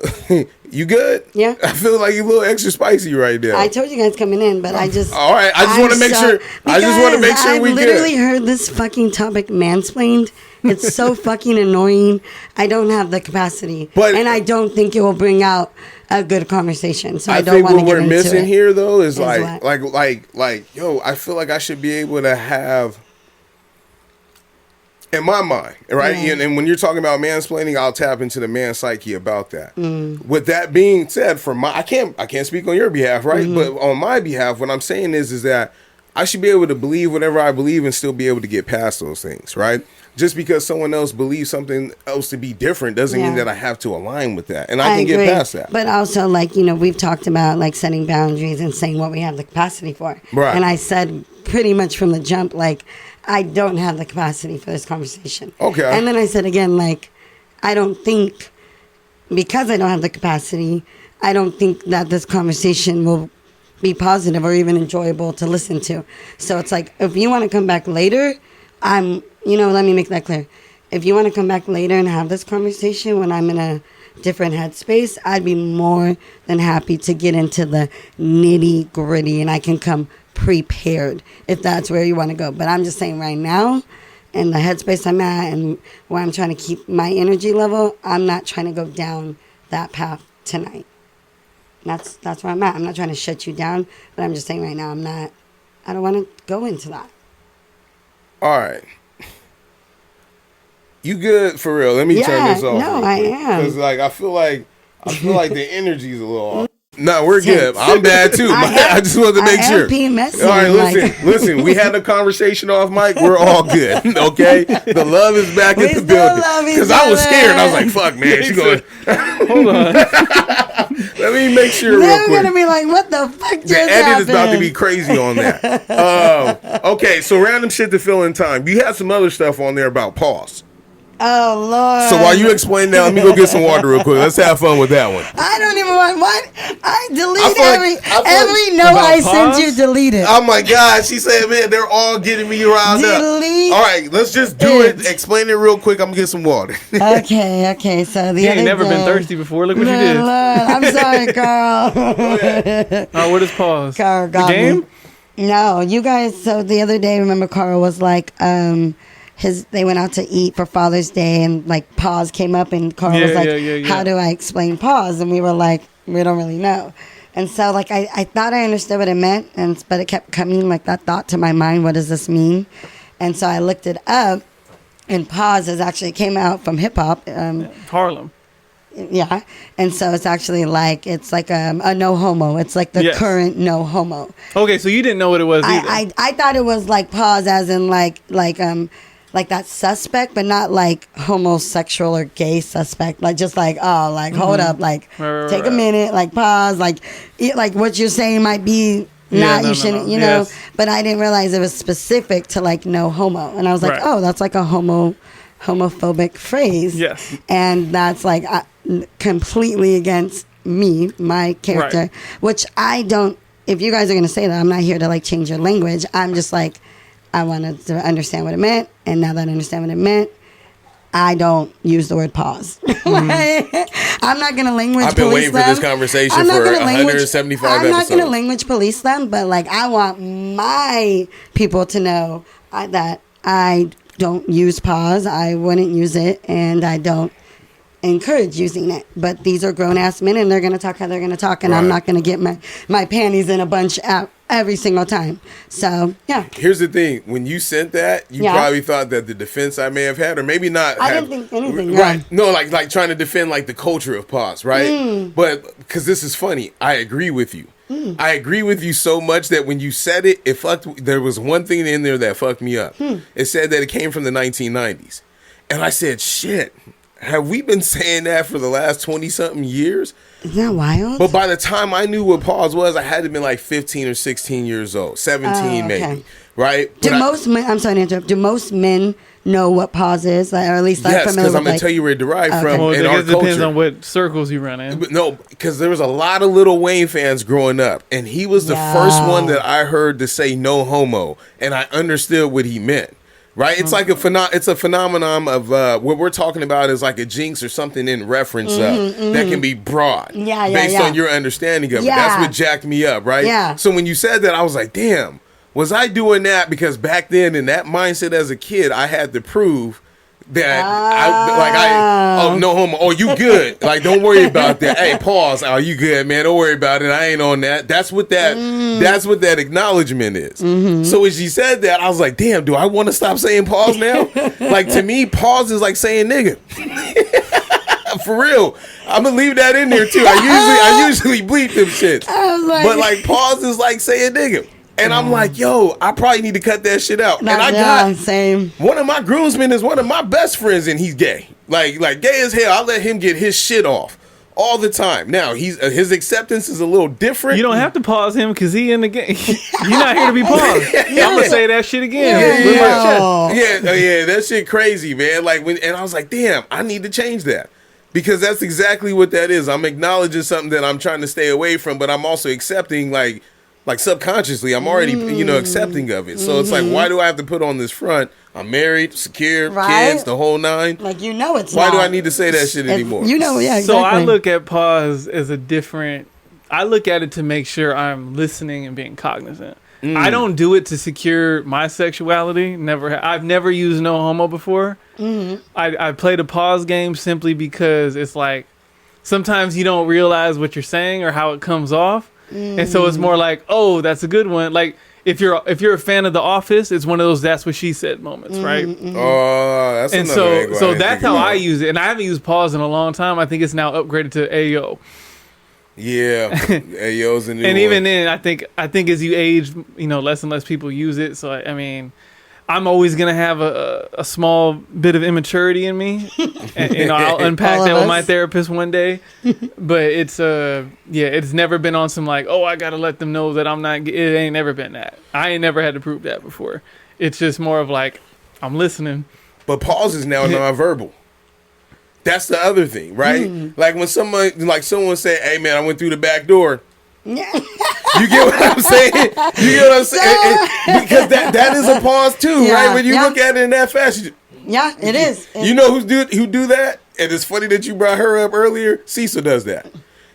Speaker 1: You good?
Speaker 2: Yeah.
Speaker 1: I feel like you're a little extra spicy right now.
Speaker 2: I told you guys coming in, but I just.
Speaker 1: All right. I just want to make sure. I just want to make sure we good.
Speaker 2: I literally heard this fucking topic mansplained. It's so fucking annoying. I don't have the capacity, and I don't think it will bring out a good conversation. So I don't want to get into it.
Speaker 1: What we're missing here, though, is like, yo, I feel like I should be able to have, in my mind, right?
Speaker 2: Yeah.
Speaker 1: And when you're talking about mansplaining, I'll tap into the man psyche about that. With that being said, I can't speak on your behalf, right? But on my behalf, what I'm saying is that I should be able to believe whatever I believe and still be able to get past those things, right? Just because someone else believes something else to be different doesn't mean that I have to align with that. And I can get past that.
Speaker 2: But also, like, we've talked about, like, setting boundaries and saying what we have the capacity for.
Speaker 1: Right.
Speaker 2: And I said pretty much from the jump, like, I don't have the capacity for this conversation.
Speaker 1: Okay.
Speaker 2: And then I said again, like, I don't think, because I don't have the capacity, I don't think that this conversation will be positive or even enjoyable to listen to. So it's like, if you want to come back later, let me make that clear. If you want to come back later and have this conversation when I'm in a different headspace, I'd be more than happy to get into the nitty gritty and I can come prepared if that's where you want to go. But I'm just saying right now, in the headspace I'm at and where I'm trying to keep my energy level, I'm not trying to go down that path tonight. That's where I'm at. I'm not trying to shut you down, but I'm just saying right now I don't want to go into that.
Speaker 1: All right. You good for real? Let me turn this off.
Speaker 2: No, I am.
Speaker 1: Because I feel like the energy's a little off. No, we're good. I'm bad too. I just wanted to make sure. All right, listen. We had a conversation off mic. We're all good. Okay, the love is back in the building. Because I was scared. I was like, "Fuck, man, she going."
Speaker 5: Hold on.
Speaker 1: Let me make sure real quick.
Speaker 2: They're gonna be like, "What the fuck just happened?"
Speaker 1: The edit is about to be crazy on that. Okay, so random shit to fill in time. You had some other stuff on there about pause.
Speaker 2: Oh, Lord.
Speaker 1: So while you explain that, let me go get some water real quick. Let's have fun with that one.
Speaker 2: I don't even want what? I delete every note I sent you, delete it.
Speaker 1: Oh my God. She said, man, they're all getting me riled up. All right, let's just do it. Explain it real quick. I'm going to get some water.
Speaker 2: Okay. So the
Speaker 5: you
Speaker 2: other
Speaker 5: ain't never
Speaker 2: day,
Speaker 5: been thirsty before. Look what you did.
Speaker 2: Lord, I'm sorry, Carl.
Speaker 5: What is pause?
Speaker 2: Carl got
Speaker 5: the game?
Speaker 2: Me. No, you guys. So the other day, remember, Carl was like, they went out to eat for Father's Day and like pause came up and Carl was like, how do I explain pause? And we were like, we don't really know. And so like I thought I understood what it meant, but it kept coming like that thought to my mind, what does this mean? And so I looked it up, and pause is actually, it came out from hip hop.
Speaker 5: Harlem.
Speaker 2: Yeah. And so it's actually like, it's like a no homo. It's like the current no homo.
Speaker 5: Okay, so you didn't know what it was either.
Speaker 2: I thought it was like pause as in like like that suspect, but not like homosexual or gay suspect. Like just like, oh, like hold up, like take a minute, like pause, like what you're saying might be not, you shouldn't, you know. Yes. But I didn't realize it was specific to like no homo, and I was like, oh, that's like a homophobic phrase.
Speaker 5: Yes,
Speaker 2: and that's like completely against me, my character, which I don't. If you guys are gonna say that, I'm not here to like change your language. I'm just like, I wanted to understand what it meant, and now that I understand what it meant, I don't use the word pause. I'm not going to language police them.
Speaker 1: I've been waiting for this conversation for 175 episodes.
Speaker 2: I'm not going to language police them, but like I want my people to know that I don't use pause. I wouldn't use it, and I don't encourage using it. But these are grown-ass men, and they're going to talk how they're going to talk, and I'm not going to get my panties in a bunch out every single time. So, yeah.
Speaker 1: Here's the thing. When you sent that, you probably thought that the defense I may have had, or maybe not.
Speaker 2: I didn't think anything.
Speaker 1: Right. No, like trying to defend like the culture of pause, right? But because this is funny, I agree with you. I agree with you so much that when you said it, there was one thing in there that fucked me up. It said that it came from the 1990s. And I said, shit, have we been saying that for the last 20-something years?
Speaker 2: Isn't that wild?
Speaker 1: But by the time I knew what pause was, I had to have been like 15 or 16 years old. 17 maybe. Right?
Speaker 2: Do most men, I'm sorry to interrupt, do most men know what pause is? Or at least
Speaker 1: yes, because I'm going to tell you where it derived from in our culture.
Speaker 5: It depends on what circles you run in.
Speaker 1: But no, because there was a lot of Lil Wayne fans growing up. And he was the first one that I heard to say no homo. And I understood what he meant. Right, it's like it's a phenomenon of what we're talking about is like a jinx or something in reference that can be broad, based on your understanding of it. That's what jacked me up, right?
Speaker 2: Yeah.
Speaker 1: So when you said that, I was like, damn, was I doing that because back then in that mindset as a kid, I had to prove that no homo. Oh, you good? Like, don't worry about that. Hey, pause. Oh, you good, man? Don't worry about it. I ain't on that. That's what that acknowledgement is. So when she said that, I was like, damn, do I want to stop saying pause now? Like, to me, pause is like saying nigga. For real. I'm gonna leave that in there too. I usually bleep them shits. But like pause is like saying nigga. And I'm like, yo, I probably need to cut that shit out. And I got
Speaker 2: same.
Speaker 1: One of my groomsmen is one of my best friends, and he's gay. Like gay as hell. I let him get his shit off all the time. Now his acceptance is a little different.
Speaker 5: You don't have to pause him because he in the game. You're not here to be paused. I'm gonna say that shit again.
Speaker 1: Yeah, that shit crazy, man. Like and I was like, damn, I need to change that. Because that's exactly what that is. I'm acknowledging something that I'm trying to stay away from, but I'm also accepting like subconsciously, I'm already, accepting of it. So it's like, why do I have to put on this front? I'm married, secure, kids, the whole nine.
Speaker 2: Like, it's
Speaker 1: why do I need to say that shit anymore?
Speaker 2: Exactly.
Speaker 5: So I look at pause as I look at it to make sure I'm listening and being cognizant. I don't do it to secure my sexuality. I've never used no homo before. I played a pause game simply because it's like, sometimes you don't realize what you're saying or how it comes off. And so it's more like, oh, that's a good one. Like if you're a fan of The Office, it's one of those "that's what she said" moments, right?
Speaker 1: Oh, that's
Speaker 5: and
Speaker 1: another
Speaker 5: so that's how I use it. And I haven't used pause in a long time. I think it's now upgraded to AO.
Speaker 1: Yeah, AO's a new
Speaker 5: and
Speaker 1: one.
Speaker 5: even then, I think as you age, less and less people use it. So I mean, I'm always gonna have a small bit of immaturity in me, and I'll unpack that with my therapist one day. But it's never been on some like, oh, I gotta let them know that I'm not. It ain't never been that. I ain't never had to prove that before. It's just more of like, I'm listening.
Speaker 1: But pause is now nonverbal. That's the other thing, right? Like when someone say, "Hey, man, I went through the back door." You get what I'm saying? Because that is a pause too, right? When you look at it in that fashion.
Speaker 2: Yeah, it is.
Speaker 1: You know who do that? And it's funny that you brought her up earlier. Cecil does that.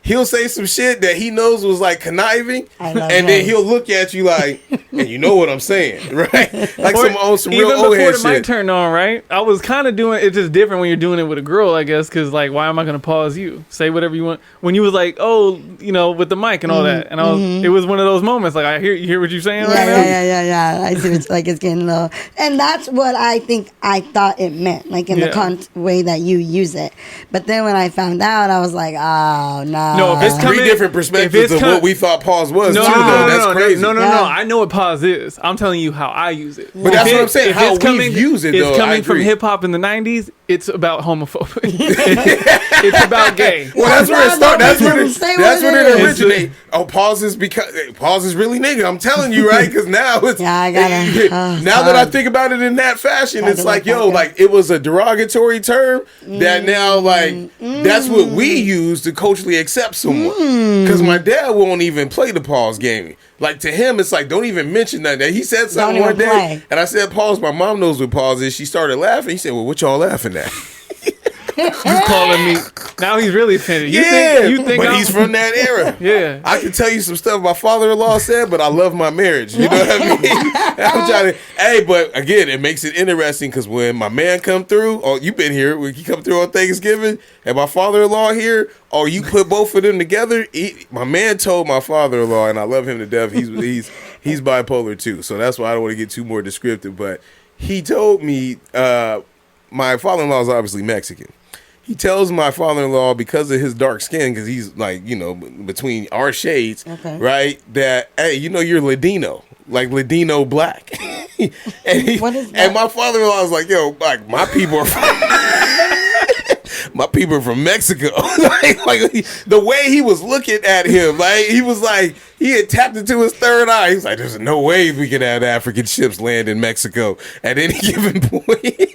Speaker 1: He'll say some shit that he knows was like conniving, and then he'll look at you like, and you know what I'm saying, right? Like some real old head shit. Even before the mic
Speaker 5: turned on, right? I was kind of doing it's just different when you're doing it with a girl, I guess, because like, why am I going to pause you? Say whatever you want. When you was like, oh, with the mic and all that, and it was one of those moments like, you hear what you're saying right now?
Speaker 2: Yeah. I see it's like it's getting low, and that's what I thought it meant, like in the way that you use it. But then when I found out, I was like, oh no.
Speaker 5: No, if it's coming,
Speaker 1: three different perspectives of what we thought pause was.
Speaker 5: No,
Speaker 1: too,
Speaker 5: no,
Speaker 1: though.
Speaker 5: no,
Speaker 1: That's
Speaker 5: no,
Speaker 1: crazy.
Speaker 5: no, no,
Speaker 2: Yeah.
Speaker 5: no. I know what pause is. I'm telling you how I use it.
Speaker 1: But that's what I'm saying. How we use it, though.
Speaker 5: It's
Speaker 1: I
Speaker 5: coming from
Speaker 1: agree.
Speaker 5: hip hop in the '90s. It's about homophobia. It's about gay.
Speaker 1: Well, that's where it started. That's where it
Speaker 2: is.
Speaker 1: originated. Oh, pause is really nigga. I'm telling you, right? Because now it's
Speaker 2: Yeah, I gotta.
Speaker 1: now that I think about it in that fashion,
Speaker 2: Gotta
Speaker 1: it's like,
Speaker 2: look
Speaker 1: yo,
Speaker 2: back
Speaker 1: like it was a derogatory term that now, like, that's what we use to culturally accept someone. Because my dad won't even play the pause game. Like, to him, it's like, don't even mention that. He said something
Speaker 2: Don't
Speaker 1: one
Speaker 2: even
Speaker 1: day,
Speaker 2: play.
Speaker 1: and I said, pause. My mom knows what pause is. She started laughing. He said, well, what y'all laughing at?
Speaker 5: You calling me? Now he's really offended. You think
Speaker 1: but
Speaker 5: I'm-
Speaker 1: he's from that era.
Speaker 5: Yeah.
Speaker 1: I can tell you some stuff my father-in-law said, but I love my marriage. You know what I mean? I'm trying to. Hey, but again, it makes it interesting because when my man come through, oh, you've been here. When he come through on Thanksgiving, and my father-in-law here, or you put both of them together. My man told my father-in-law, and I love him to death. He's bipolar too, so that's why I don't want to get too more descriptive. But he told me, my father-in-law is obviously Mexican. He tells my father-in-law, because of his dark skin, because he's like, you know, between our shades,
Speaker 2: Okay.
Speaker 1: right? That, hey, you know, you're Ladino, like Ladino black.
Speaker 2: What is that?
Speaker 1: And my father-in-law was like, yo, like, my people are from my people are from Mexico. like the way he was looking at him, like he was like, he had tapped into his third eye. He's like, there's no way we can have African ships land in Mexico at any given point.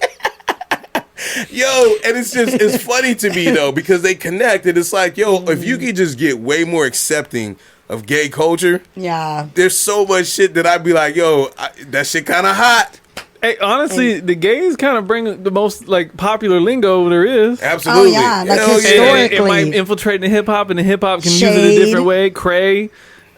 Speaker 1: Yo, and it's funny to me though, because they connect, and it's like, yo, if you could just get way more accepting of gay culture,
Speaker 2: Yeah.
Speaker 1: there's so much shit that I'd be like, yo, that shit kind of hot.
Speaker 5: Hey, honestly, the gays kind of bring the most like popular lingo there is.
Speaker 1: Absolutely.
Speaker 2: Oh, yeah, like
Speaker 1: Hell
Speaker 5: And
Speaker 2: historic-
Speaker 5: it might
Speaker 2: Historically.
Speaker 5: infiltrate in hip hop, and the hip hop can use it
Speaker 2: Shade.
Speaker 5: a different way. Cray.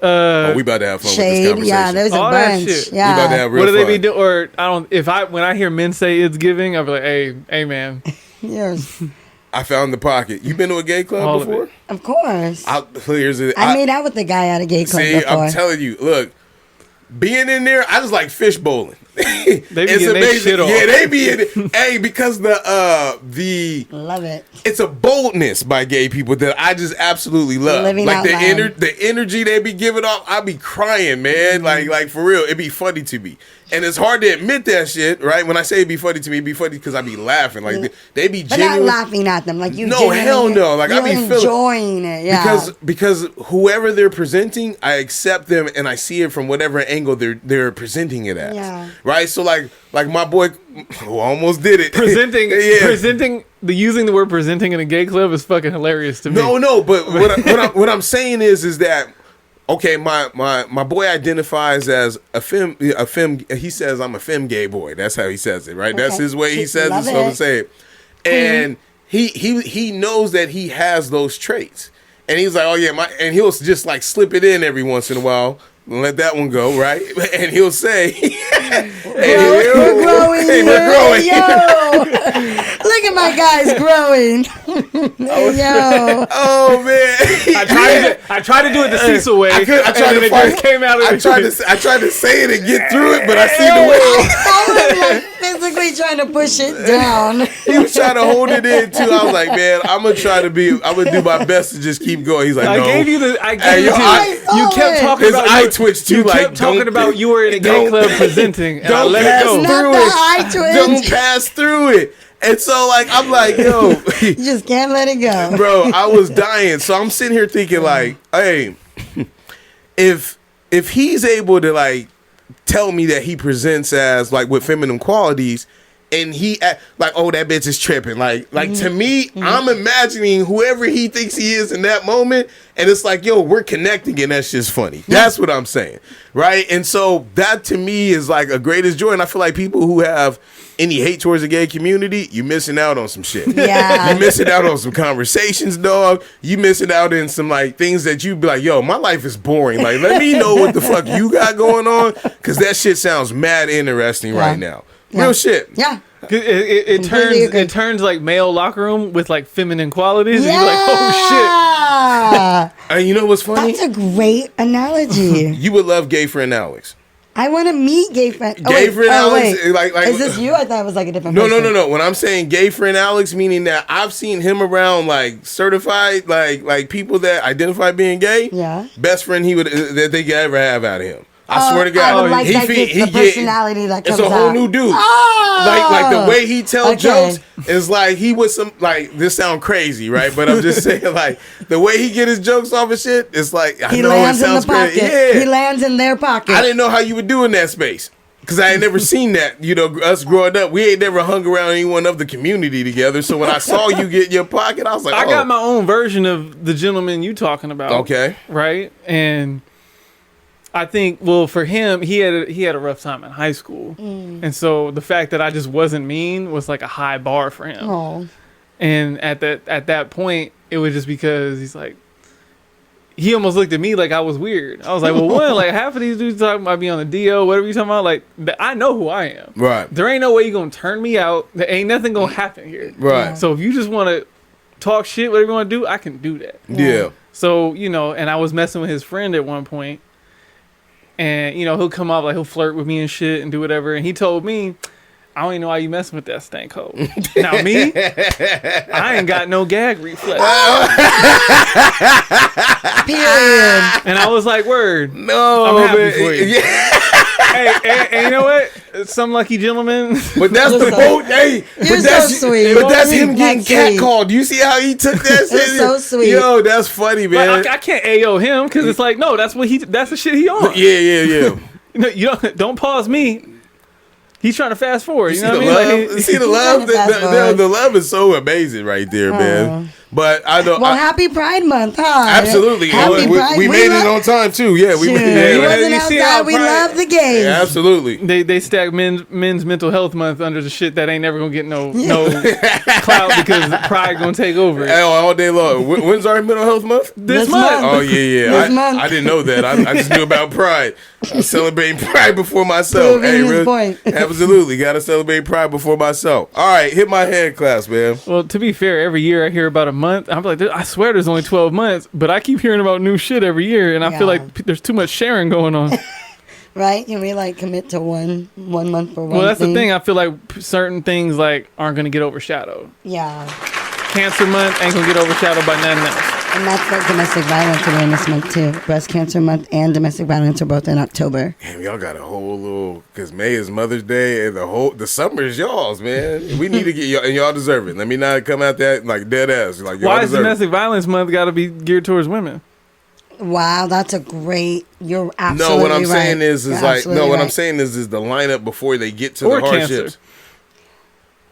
Speaker 1: Oh, we about to have fun with this
Speaker 2: Shade.
Speaker 1: conversation.
Speaker 2: Yeah, there's a
Speaker 5: All that
Speaker 2: bunch.
Speaker 5: shit.
Speaker 1: We about to
Speaker 2: Yeah.
Speaker 1: have real
Speaker 5: What do they
Speaker 1: fun.
Speaker 5: be doing? Or when I hear men say it's giving, I'll be like, hey man.
Speaker 2: Yes.
Speaker 1: I found the pocket. You been to a gay club
Speaker 5: All of
Speaker 1: before?
Speaker 5: it.
Speaker 2: Of course.
Speaker 1: Here's it.
Speaker 2: I made out with the guy at a gay club
Speaker 1: See,
Speaker 2: before.
Speaker 1: I'm telling you, look, being in there, I just like fish bowling.
Speaker 5: They be getting their shit off.
Speaker 1: Yeah, they be in it. Hey, because the
Speaker 2: Love it.
Speaker 1: it's a boldness by gay people that I just absolutely love.
Speaker 2: Living
Speaker 1: like
Speaker 2: out
Speaker 1: the
Speaker 2: loud.
Speaker 1: the energy they be giving off, I be crying, man. Like for real, it be funny to me. And it's hard to admit that shit, right? When I say it be funny to me, it be funny because I be laughing. Like they be
Speaker 2: But
Speaker 1: genuine.
Speaker 2: not laughing at them. Like you
Speaker 1: No,
Speaker 2: genuinely-
Speaker 1: hell no. Like, I
Speaker 2: you're
Speaker 1: be feeling-
Speaker 2: enjoying it. Yeah.
Speaker 1: Because whoever they're presenting, I accept them and I see it from whatever angle they're presenting it as.
Speaker 2: Yeah.
Speaker 1: Right? So like my boy who almost did it.
Speaker 5: Presenting using the word presenting in a gay club is fucking hilarious to me.
Speaker 1: No, but what I'm saying is that okay, my boy identifies as a femme. He says I'm a femme gay boy. That's how he says it, right? That's
Speaker 2: Okay.
Speaker 1: his way he says
Speaker 2: Love
Speaker 1: it. So I'm
Speaker 2: it.
Speaker 1: saying, and he knows that he has those traits, and he's like, oh yeah, and he'll just like slip it in every once in a while. Let that one go, right? And he'll say, hey,
Speaker 2: We're growing.
Speaker 1: Hey, we're growing.
Speaker 2: Yo. Look at my guys growing. Yo.
Speaker 1: Oh man.
Speaker 5: I tried to do it the Cecil way.
Speaker 1: I tried
Speaker 5: and then
Speaker 1: to
Speaker 5: it
Speaker 1: find,
Speaker 5: just came out of
Speaker 1: I tried to say it and get through it, but I see the way
Speaker 2: I was like physically trying to push it down.
Speaker 1: he was trying to hold it in too. I was like, man, I'm gonna do my best to just keep going. He's like,
Speaker 5: I
Speaker 1: no.
Speaker 5: gave you the. I
Speaker 1: Hey,
Speaker 5: gave
Speaker 1: yo,
Speaker 5: you
Speaker 1: I
Speaker 5: the. You kept talking
Speaker 1: his
Speaker 5: about.
Speaker 1: eye twitched too.
Speaker 5: You
Speaker 1: like,
Speaker 5: kept talking
Speaker 1: don't-
Speaker 5: about you were in a gay
Speaker 1: don't-
Speaker 5: club presenting, and I
Speaker 1: don't
Speaker 5: let
Speaker 1: pass
Speaker 5: it go.
Speaker 2: Not
Speaker 1: through
Speaker 2: the
Speaker 1: it.
Speaker 2: eye twitch.
Speaker 1: Don't pass through it. And so like I'm like, yo,
Speaker 2: You just can't let it go.
Speaker 1: bro, I was dying. So I'm sitting here thinking like, hey, if he's able to like tell me that he presents as like with feminine qualities, and he like, oh, that bitch is tripping. Like to me, I'm imagining whoever he thinks he is in that moment, and it's like, yo, we're connecting, and that's just funny. That's what I'm saying, right? And so that to me is like a greatest joy, and I feel like people who have any hate towards the gay community, you missing out on some shit.
Speaker 2: Yeah.
Speaker 1: You missing out on some conversations, dog. You missing out in some like things that you be like, yo, my life is boring. Like, let me know what the fuck you got going on, because that shit sounds mad interesting right now.
Speaker 2: Yeah.
Speaker 1: Real shit.
Speaker 2: Yeah.
Speaker 5: It
Speaker 2: Completely agree.
Speaker 5: turns like male locker room with like feminine qualities,
Speaker 2: Yeah.
Speaker 5: and you're like, oh
Speaker 1: And you know what's funny?
Speaker 2: That's a great analogy.
Speaker 1: You would love gay friend Alex.
Speaker 2: I want to meet gay friend.
Speaker 1: Gay friend Alex,
Speaker 2: wait.
Speaker 1: like
Speaker 2: Is this you? I thought it was like a different
Speaker 1: no,
Speaker 2: person.
Speaker 1: no. When I'm saying gay friend Alex, meaning that I've seen him around like certified, like people that identify being gay.
Speaker 2: Yeah.
Speaker 1: Best friend he would that they could ever have out of him. I swear to
Speaker 2: I
Speaker 1: God,
Speaker 2: would like that the personality that comes
Speaker 1: it's a whole
Speaker 2: out.
Speaker 1: new dude.
Speaker 2: Oh!
Speaker 1: Like the way he tells
Speaker 2: Okay.
Speaker 1: jokes is like he was some like this sound crazy, right? But I'm just saying like the way he get his jokes off of shit, it's like I
Speaker 2: He
Speaker 1: know
Speaker 2: lands
Speaker 1: it
Speaker 2: in the
Speaker 1: sounds
Speaker 2: pocket.
Speaker 1: crazy. Yeah.
Speaker 2: He lands in their pocket.
Speaker 1: I didn't know how you would do in that space. Because I had never seen that. You know, us growing up, we ain't never hung around anyone of the community together. So when I saw you get in your pocket, I was like,
Speaker 5: I got my own version of the gentleman you talking about.
Speaker 1: Okay.
Speaker 5: Right? And I think, well, for him, he had a rough time in high school. And so the fact that I just wasn't mean was like a high bar for him.
Speaker 2: Oh.
Speaker 5: And at that point, it was just because he's like, he almost looked at me like I was weird. I was like, well, one, like half of these dudes talking about me on the DO, whatever you talking about, like I know who I am.
Speaker 1: Right.
Speaker 5: There ain't no way you gonna turn me out. There ain't nothing gonna happen here.
Speaker 1: Right.
Speaker 5: So if you just want to talk shit, whatever you want to do, I can do that.
Speaker 1: Yeah.
Speaker 5: So, you know, and I was messing with his friend at one point, and, you know, he'll come up, like, he'll flirt with me and shit and do whatever. And he told me, I don't even know why you messing with that stank hoe. Now, me, I ain't got no gag reflex.
Speaker 2: Period.
Speaker 5: And I was like, word.
Speaker 1: No,
Speaker 5: I'm happy
Speaker 1: man.
Speaker 5: for you.
Speaker 1: Yeah.
Speaker 5: Hey, and you know what? Some lucky gentleman.
Speaker 1: But that's
Speaker 2: You're
Speaker 1: the
Speaker 2: so-
Speaker 1: boat. Hey,
Speaker 2: You're
Speaker 1: but that's
Speaker 2: so sweet.
Speaker 1: But that's
Speaker 2: That's
Speaker 1: him getting
Speaker 2: sweet.
Speaker 1: catcalled. You see how he took that?
Speaker 2: That's so sweet.
Speaker 1: Yo, that's funny, man.
Speaker 5: Like, I can't AO him because it's like, no, that's the shit he on.
Speaker 1: Yeah.
Speaker 5: You don't pause me. He's trying to fast forward. You, know what I mean? Like,
Speaker 1: See the love. The love is so amazing right there, man. But I know.
Speaker 2: Well, happy Pride Month, huh?
Speaker 1: Absolutely.
Speaker 2: Happy Pride.
Speaker 1: We made it on time too. Yeah, we
Speaker 2: Shoot,
Speaker 1: made
Speaker 2: we
Speaker 1: it.
Speaker 2: wasn't
Speaker 5: You see how
Speaker 2: outside. We
Speaker 5: Pride-
Speaker 2: love the gays.
Speaker 1: Yeah, absolutely.
Speaker 5: they stack men's mental health month under the shit that ain't never gonna get no clout because pride gonna take over it.
Speaker 1: All day long. When's our mental health month?
Speaker 5: This month.
Speaker 1: Oh yeah.
Speaker 2: This month.
Speaker 1: I didn't know that. I just knew about Pride. I was celebrating Pride before myself.
Speaker 2: Proving his point.
Speaker 1: Absolutely, got to celebrate Pride before myself. All right, hit my hand class, man.
Speaker 5: Well, to be fair, every year I hear about a month. I'm like, I swear there's only 12 months, but I keep hearing about new shit every year, and I feel
Speaker 2: Yeah.
Speaker 5: like there's too much sharing going on.
Speaker 2: Right? Can we like commit to one month for one
Speaker 5: Well, that's
Speaker 2: thing?
Speaker 5: the thing. I feel like certain things like aren't gonna get overshadowed.
Speaker 2: Yeah.
Speaker 5: Cancer month ain't gonna get overshadowed by nothing else.
Speaker 2: And that's like Domestic Violence Awareness Month too. Breast Cancer Month and Domestic Violence are both in October.
Speaker 1: Damn, y'all got a whole little because May is Mother's Day and the summer is y'all's, man. We need to get y'all and y'all deserve it. Let me not come out that like dead ass. Like y'all
Speaker 5: Why is
Speaker 1: deserve it.
Speaker 5: Domestic Violence Month got to be geared towards women?
Speaker 2: Wow, that's a great. You're absolutely
Speaker 1: No, what I'm
Speaker 2: right.
Speaker 1: saying is
Speaker 2: You're
Speaker 1: like no.
Speaker 2: absolutely
Speaker 1: What I'm
Speaker 2: right.
Speaker 1: saying is the lineup before they get to
Speaker 5: Or
Speaker 1: the hardships.
Speaker 5: cancer.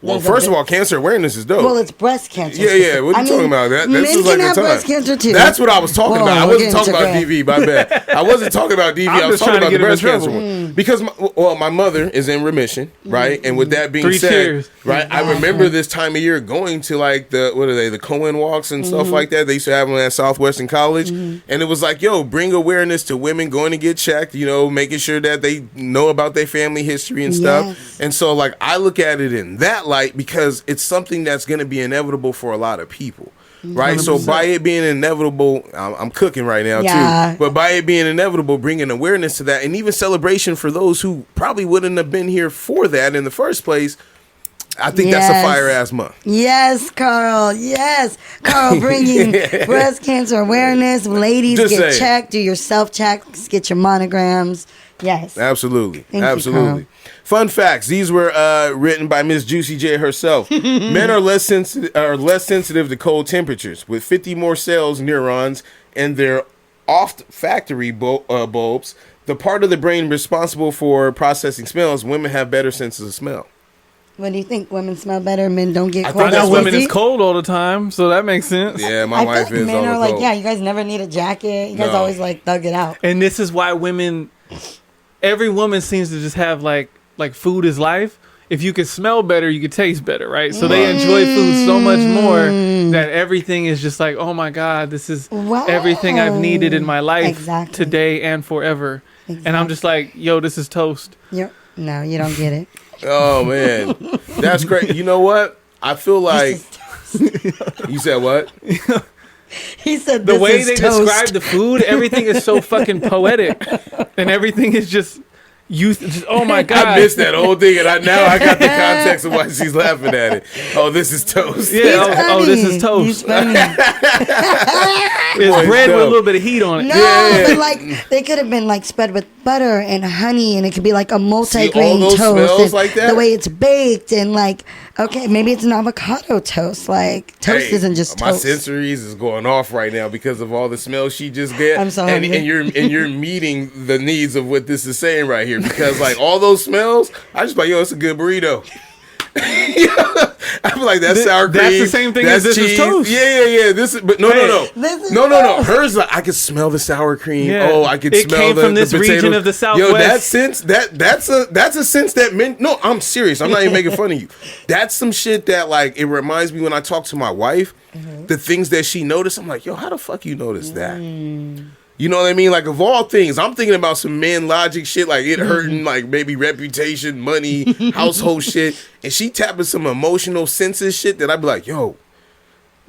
Speaker 1: Well,
Speaker 2: There's a
Speaker 1: first of
Speaker 2: bit-
Speaker 1: all, cancer awareness is dope.
Speaker 2: Well, it's breast cancer.
Speaker 1: Yeah. What are you talking about? This
Speaker 2: men
Speaker 1: is
Speaker 2: can
Speaker 1: like the
Speaker 2: have
Speaker 1: time.
Speaker 2: breast cancer too.
Speaker 1: That's what I was talking
Speaker 2: Whoa,
Speaker 1: about. I
Speaker 2: we're
Speaker 1: wasn't
Speaker 2: getting
Speaker 1: talking about
Speaker 2: to
Speaker 1: DV. My bad. I wasn't talking about DV.
Speaker 5: I'm
Speaker 1: I was
Speaker 5: just
Speaker 1: talking
Speaker 5: trying to
Speaker 1: about the
Speaker 5: get him in
Speaker 1: breast cancer
Speaker 5: trouble.
Speaker 1: one because my mother is in remission, right? And with that being
Speaker 5: 3
Speaker 1: said,
Speaker 5: cheers.
Speaker 1: right, I remember this time of year going to like the Cohen walks and stuff like that. They used to have them at Southwestern College, and it was like, yo, bring awareness to women going to get checked. You know, making sure that they know about their family history and stuff.
Speaker 2: Yes.
Speaker 1: And so, like, I look at it in that light because it's something that's going to be inevitable for a lot of people, right? So, by it being inevitable, I'm cooking right now,
Speaker 2: Yeah.
Speaker 1: too. But by it being inevitable, bringing awareness to that and even celebration for those who probably wouldn't have been here for that in the first place, I think that's a
Speaker 2: Yes.
Speaker 1: fire ass month.
Speaker 2: Yes, Carl. Yes, Carl, bringing breast cancer awareness. Ladies,
Speaker 1: Just
Speaker 2: get
Speaker 1: saying.
Speaker 2: checked. Do your self checks. Get your monograms. Yes.
Speaker 1: Absolutely.
Speaker 2: Thank you,
Speaker 1: Absolutely. Fun facts. These were written by Miss Juicy J herself. Men are less sensitive to cold temperatures, with 50 more cells, neurons, and their olfactory bulbs, the part of the brain responsible for processing smells. Women have better senses of smell.
Speaker 2: What do you think? Women smell better. Men don't get
Speaker 1: I
Speaker 2: cold.
Speaker 1: thought
Speaker 5: I know
Speaker 1: that's
Speaker 5: women
Speaker 2: easy?
Speaker 5: is cold all the time, so that makes sense.
Speaker 1: Yeah, my
Speaker 2: I
Speaker 1: wife
Speaker 2: feel like
Speaker 1: is
Speaker 2: men
Speaker 1: on
Speaker 2: are
Speaker 1: the
Speaker 2: like,
Speaker 1: cold.
Speaker 2: yeah, you guys never need a jacket. You guys
Speaker 1: No.
Speaker 2: always like thug it out.
Speaker 5: And this is why women, every woman seems to just have like food is life. If you can smell better, you can taste better, right? So they enjoy food so much more that everything is just like, oh my God, this is
Speaker 2: Wow.
Speaker 5: everything I've needed in my life
Speaker 2: Exactly.
Speaker 5: today and forever. And I'm just like, yo, this is toast.
Speaker 2: No, you don't get it.
Speaker 1: Oh, man. That's great. You know what? I feel like... You said what?
Speaker 2: He said
Speaker 5: The
Speaker 2: this
Speaker 5: way
Speaker 2: is
Speaker 5: they
Speaker 2: toast.
Speaker 5: describe the food, everything is so fucking poetic. And everything is just, Oh my god!
Speaker 1: I missed that whole thing, and now I got the context of why she's laughing at it. Oh, this is toast.
Speaker 5: Yeah. Oh, this is toast.
Speaker 2: He's funny.
Speaker 5: It's bread with a little bit of heat on it.
Speaker 2: No, but like they could have been like spread with butter and honey, and it could be like a multi-grain
Speaker 1: those
Speaker 2: toast.
Speaker 1: smells
Speaker 2: And
Speaker 1: like that?
Speaker 2: the way it's baked, and like okay, maybe it's an avocado toast. Like toast
Speaker 1: Hey,
Speaker 2: isn't just
Speaker 1: my
Speaker 2: toast.
Speaker 1: sensories is going off right now because of all the smells she just get.
Speaker 2: I'm so
Speaker 1: and,
Speaker 2: hungry.
Speaker 1: and you're meeting the needs of what this is saying right here, because like all those smells, I just like, yo, it's a good burrito. I'm like, that's sour cream.
Speaker 5: That's the same thing as this is toast.
Speaker 1: Yeah. This is, but no.
Speaker 2: This is
Speaker 1: No.
Speaker 2: toast.
Speaker 1: Hers, like, I could smell the sour cream.
Speaker 5: Yeah.
Speaker 1: Oh, I could
Speaker 5: It
Speaker 1: smell
Speaker 5: came
Speaker 1: the
Speaker 5: from this
Speaker 1: the
Speaker 5: region
Speaker 1: potatoes.
Speaker 5: of the
Speaker 1: Yo,
Speaker 5: Southwest.
Speaker 1: that sense, that's a sense that no, I'm serious. I'm not even making fun of you. That's some shit that like it reminds me when I talk to my wife, the things that she noticed. I'm like, yo, how the fuck you notice that? You know what I mean? Like, of all things, I'm thinking about some man logic shit, like it hurting, like maybe reputation, money, household shit. And she tapping some emotional senses shit that I'd be like, yo,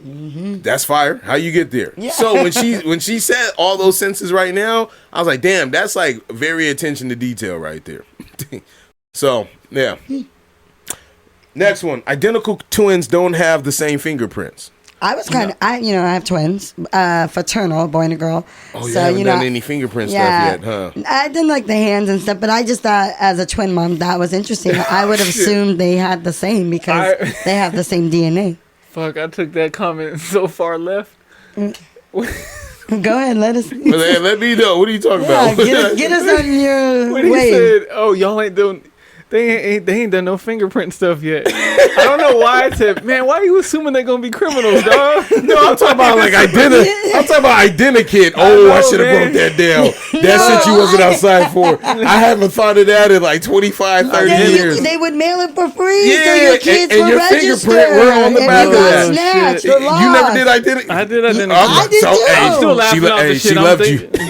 Speaker 1: that's fire. How you get there?
Speaker 2: Yeah.
Speaker 1: So when she said all those senses right now, I was like, damn, that's like very attention to detail right there. So, yeah. Next one. Identical twins don't have the same fingerprints.
Speaker 2: I was kind of, I have twins, fraternal, boy and a girl.
Speaker 1: Oh, you haven't done any fingerprint stuff yet, huh?
Speaker 2: I didn't like the hands and stuff, but I just thought as a twin mom, that was interesting. I would have assumed they had the same because they have the same DNA.
Speaker 5: Fuck, I took that comment so far left.
Speaker 2: Go ahead, let us.
Speaker 1: Let me know. What are you talking
Speaker 2: Yeah,
Speaker 1: about?
Speaker 2: get us on your
Speaker 5: When he
Speaker 2: way.
Speaker 5: said, "Oh, y'all ain't doing." They ain't done no fingerprint stuff yet. I don't know why I said, man, why are you assuming they're gonna be criminals, dog?
Speaker 1: No, I'm talking about like I'm talking about identikit. Oh, I should have broke that down. That shit you wasn't outside for. I haven't thought of that in like 25, 30 years.
Speaker 2: They would mail it for free, so
Speaker 1: Yeah,
Speaker 2: your kids
Speaker 1: and
Speaker 2: were
Speaker 1: your
Speaker 2: registered.
Speaker 1: fingerprint were on the
Speaker 2: and
Speaker 1: back
Speaker 2: it
Speaker 1: of
Speaker 2: got
Speaker 1: that.
Speaker 2: snatched
Speaker 5: Shit.
Speaker 2: or
Speaker 1: You
Speaker 2: lost.
Speaker 1: never did identity.
Speaker 5: I did identity.
Speaker 2: I did too.
Speaker 5: I'm still laughing off the shit.
Speaker 1: She
Speaker 5: I'm
Speaker 1: loved you.
Speaker 5: thinking.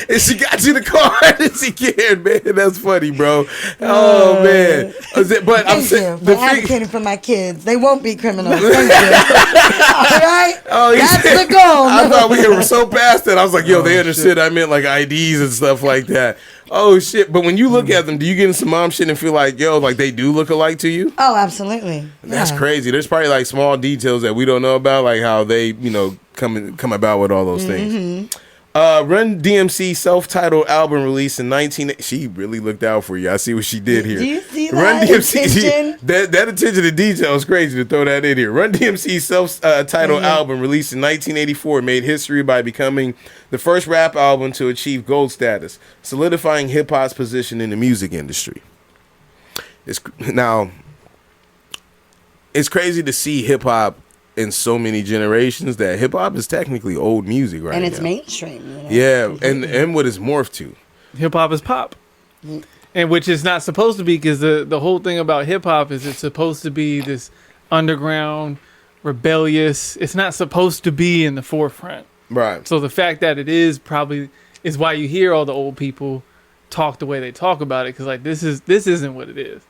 Speaker 1: And she got you the card as he can, man. That's funny, bro. Oh man. But I'm
Speaker 2: Thank
Speaker 1: saying
Speaker 2: you for advocating for my kids. They won't be criminals. Thank you. All right?
Speaker 1: Oh,
Speaker 2: That's
Speaker 1: said,
Speaker 2: the goal.
Speaker 1: I thought we were so past that. I was like, yo, they understood. I meant like IDs and stuff like that. Oh shit. But when you look at them, do you get in some mom shit and feel like, yo, like they do look alike to you?
Speaker 2: Oh, absolutely.
Speaker 1: That's
Speaker 2: Yeah.
Speaker 1: crazy. There's probably like small details that we don't know about, like how they, come about with all those things. Run DMC self-titled album released in 19. She really looked out for you. I see what she did here.
Speaker 2: Do you see that
Speaker 1: Run DMC.
Speaker 2: attention?
Speaker 1: That attention to detail is crazy to throw that in here. Run DMC self-titled album released in 1984 made history by becoming the first rap album to achieve gold status, solidifying hip hop's position in the music industry. It's crazy to see hip hop in so many generations that hip hop is technically old music right now.
Speaker 2: And it's mainstream.
Speaker 1: Yeah, and what it's morphed to.
Speaker 5: Hip hop is pop, and which is not supposed to be, because the whole thing about hip hop is it's supposed to be this underground, rebellious. It's not supposed to be in the forefront.
Speaker 1: Right.
Speaker 5: So the fact that it is probably is why you hear all the old people talk the way they talk about it, because like this isn't what it is.